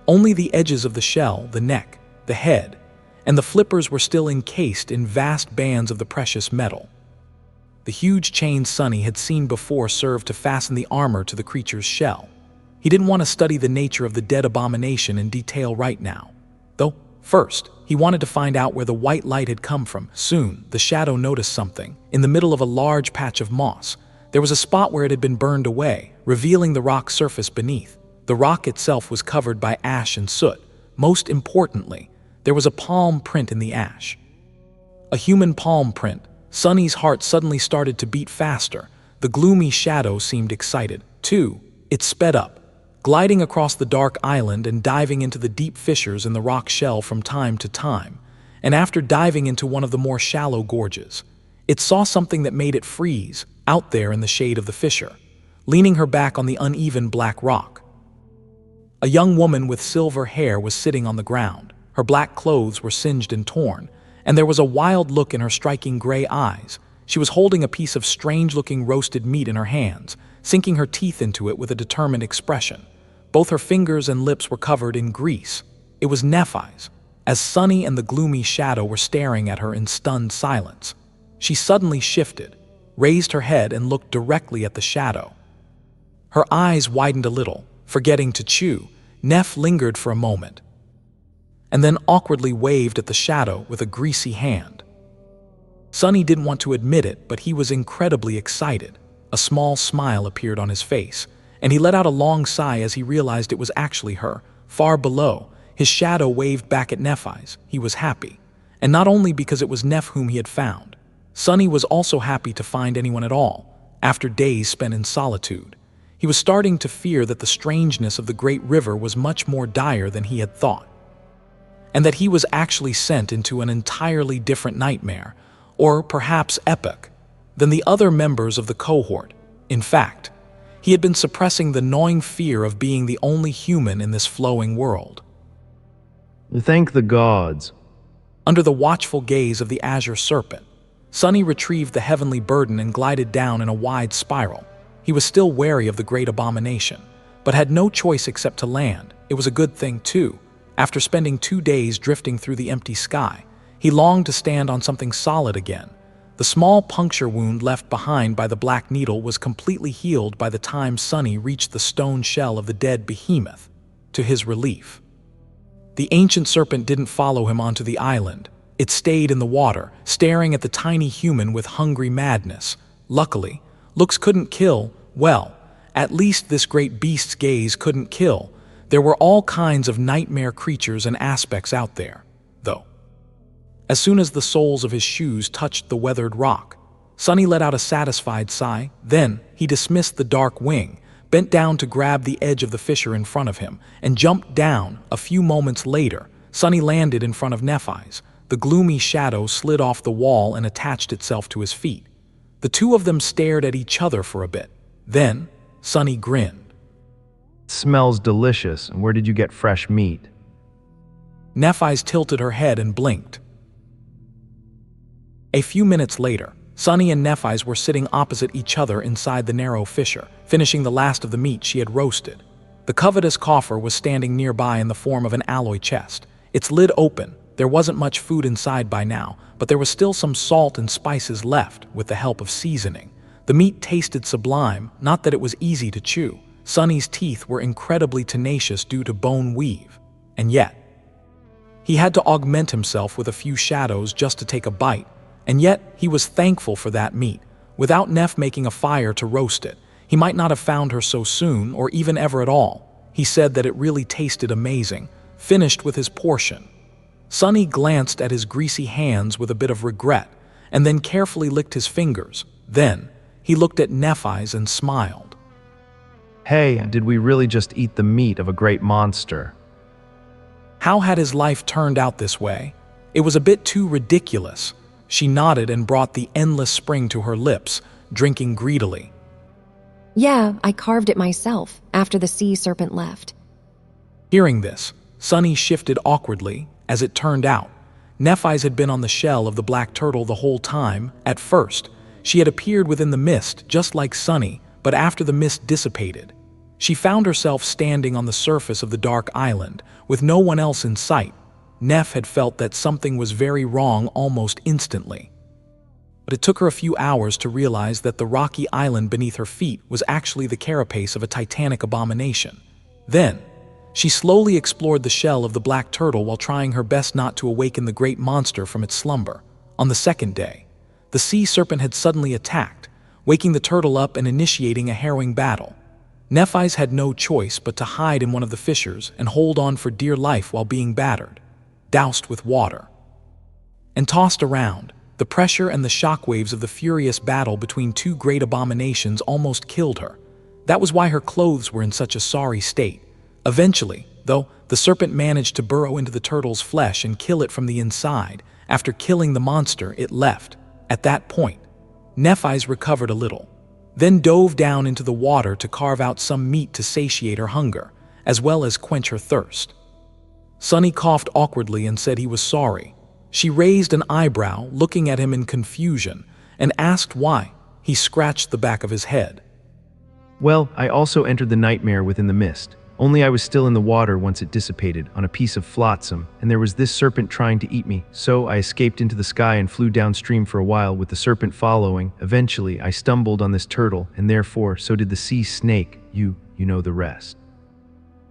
Only the edges of the shell, the neck, the head, and the flippers were still encased in vast bands of the precious metal. The huge chain Sunny had seen before served to fasten the armor to the creature's shell. He didn't want to study the nature of the dead abomination in detail right now, though first he wanted to find out where the white light had come from. Soon, the shadow noticed something. In the middle of a large patch of moss, there was a spot where it had been burned away, revealing the rock surface beneath. The rock itself was covered by ash and soot. Most importantly, there was a palm print in the ash. A human palm print. Sunny's heart suddenly started to beat faster. The gloomy shadow seemed excited, too. It sped up, gliding across the dark island and diving into the deep fissures in the rock shell from time to time. And after diving into one of the more shallow gorges, it saw something that made it freeze, out there in the shade of the fissure, leaning her back on the uneven black rock. A young woman with silver hair was sitting on the ground. Her black clothes were singed and torn, and there was a wild look in her striking gray eyes. She was holding a piece of strange-looking roasted meat in her hands, sinking her teeth into it with a determined expression. Both her fingers and lips were covered in grease. It was Nephis, as Sunny and the gloomy shadow were staring at her in stunned silence. She suddenly shifted, raised her head and looked directly at the shadow. Her eyes widened a little. Forgetting to chew, Neph lingered for a moment, and then awkwardly waved at the shadow with a greasy hand. Sunny didn't want to admit it, but he was incredibly excited. A small smile appeared on his face, and he let out a long sigh as he realized it was actually her. Far below, his shadow waved back at Nephis. He was happy, and not only because it was Neph whom he had found. Sunny was also happy to find anyone at all, after days spent in solitude. He was starting to fear that the strangeness of the great river was much more dire than he had thought, and that he was actually sent into an entirely different nightmare, or perhaps epic, than the other members of the cohort. In fact, he had been suppressing the gnawing fear of being the only human in this flowing world. Thank the gods. Under the watchful gaze of the azure serpent, Sunny retrieved the heavenly burden and glided down in a wide spiral. He was still wary of the great abomination, but had no choice except to land. It was a good thing, too. After spending 2 days drifting through the empty sky, he longed to stand on something solid again. The small puncture wound left behind by the black needle was completely healed by the time Sunny reached the stone shell of the dead behemoth, to his relief. The ancient serpent didn't follow him onto the island. It stayed in the water, staring at the tiny human with hungry madness. Luckily, looks couldn't kill. Well, at least this great beast's gaze couldn't kill. There were all kinds of nightmare creatures and aspects out there, though. As soon as the soles of his shoes touched the weathered rock, Sunny let out a satisfied sigh. Then he dismissed the dark wing, bent down to grab the edge of the fissure in front of him, and jumped down. A few moments later, Sunny landed in front of Nephis. The gloomy shadow slid off the wall and attached itself to his feet. The two of them stared at each other for a bit. Then, Sunny grinned. Smells delicious. Where did you get fresh meat? Nephis tilted her head and blinked. A few minutes later, Sunny and Nephis were sitting opposite each other inside the narrow fissure, finishing the last of the meat she had roasted. The covetous coffer was standing nearby in the form of an alloy chest, its lid open. There wasn't much food inside by now, but there was still some salt and spices left with the help of seasoning. The meat tasted sublime, not that it was easy to chew. Sunny's teeth were incredibly tenacious due to bone weave, and yet he had to augment himself with a few shadows just to take a bite. And yet, he was thankful for that meat. Without Neph making a fire to roast it, he might not have found her so soon or even ever at all. He said that it really tasted amazing, finished with his portion. Sunny glanced at his greasy hands with a bit of regret, and then carefully licked his fingers. Then, he looked at Nephis and smiled. Hey, did we really just eat the meat of a great monster? How had his life turned out this way? It was a bit too ridiculous. She nodded and brought the endless spring to her lips, drinking greedily. Yeah, I carved it myself after the sea serpent left. Hearing this, Sunny shifted awkwardly. As it turned out, Nephis had been on the shell of the black turtle the whole time. At first, she had appeared within the mist, just like Sunny, but after the mist dissipated, she found herself standing on the surface of the dark island, with no one else in sight. Neph had felt that something was very wrong almost instantly. But it took her a few hours to realize that the rocky island beneath her feet was actually the carapace of a titanic abomination. Then, she slowly explored the shell of the black turtle while trying her best not to awaken the great monster from its slumber. On the second day, the sea serpent had suddenly attacked, waking the turtle up and initiating a harrowing battle. Nephis had no choice but to hide in one of the fissures and hold on for dear life while being battered, doused with water, and tossed around. The pressure and the shockwaves of the furious battle between two great abominations almost killed her. That was why her clothes were in such a sorry state. Eventually, though, the serpent managed to burrow into the turtle's flesh and kill it from the inside. After killing the monster, it left. At that point, Nephis recovered a little, then dove down into the water to carve out some meat to satiate her hunger, as well as quench her thirst. Sunny coughed awkwardly and said he was sorry. She raised an eyebrow, looking at him in confusion, and asked why. He scratched the back of his head. Well, I also entered the nightmare within the mist. Only I was still in the water once it dissipated, on a piece of flotsam, and there was this serpent trying to eat me. So I escaped into the sky and flew downstream for a while with the serpent following. Eventually, I stumbled on this turtle, and therefore so did the sea snake. You know the rest.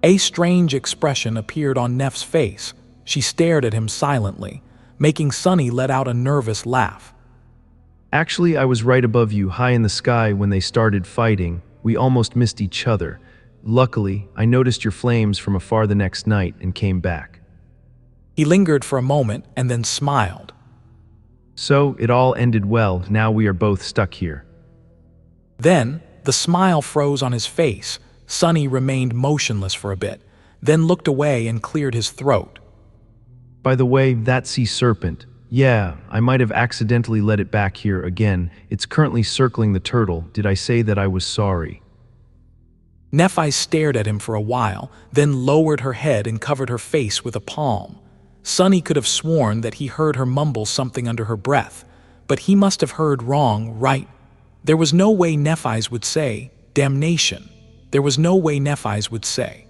A strange expression appeared on Neph's face. She stared at him silently, making Sunny let out a nervous laugh. Actually, I was right above you, high in the sky when they started fighting. We almost missed each other. Luckily, I noticed your flames from afar the next night and came back. He lingered for a moment and then smiled. So, it all ended well. Now we are both stuck here. Then, the smile froze on his face. Sunny remained motionless for a bit, then looked away and cleared his throat. By the way, that sea serpent. Yeah, I might have accidentally let it back here again. It's currently circling the turtle. Did I say that I was sorry? Nephis stared at him for a while, then lowered her head and covered her face with a palm. Sunny could have sworn that he heard her mumble something under her breath, but he must have heard wrong, right? There was no way Nephis would say, "Damnation." There was no way Nephis would say,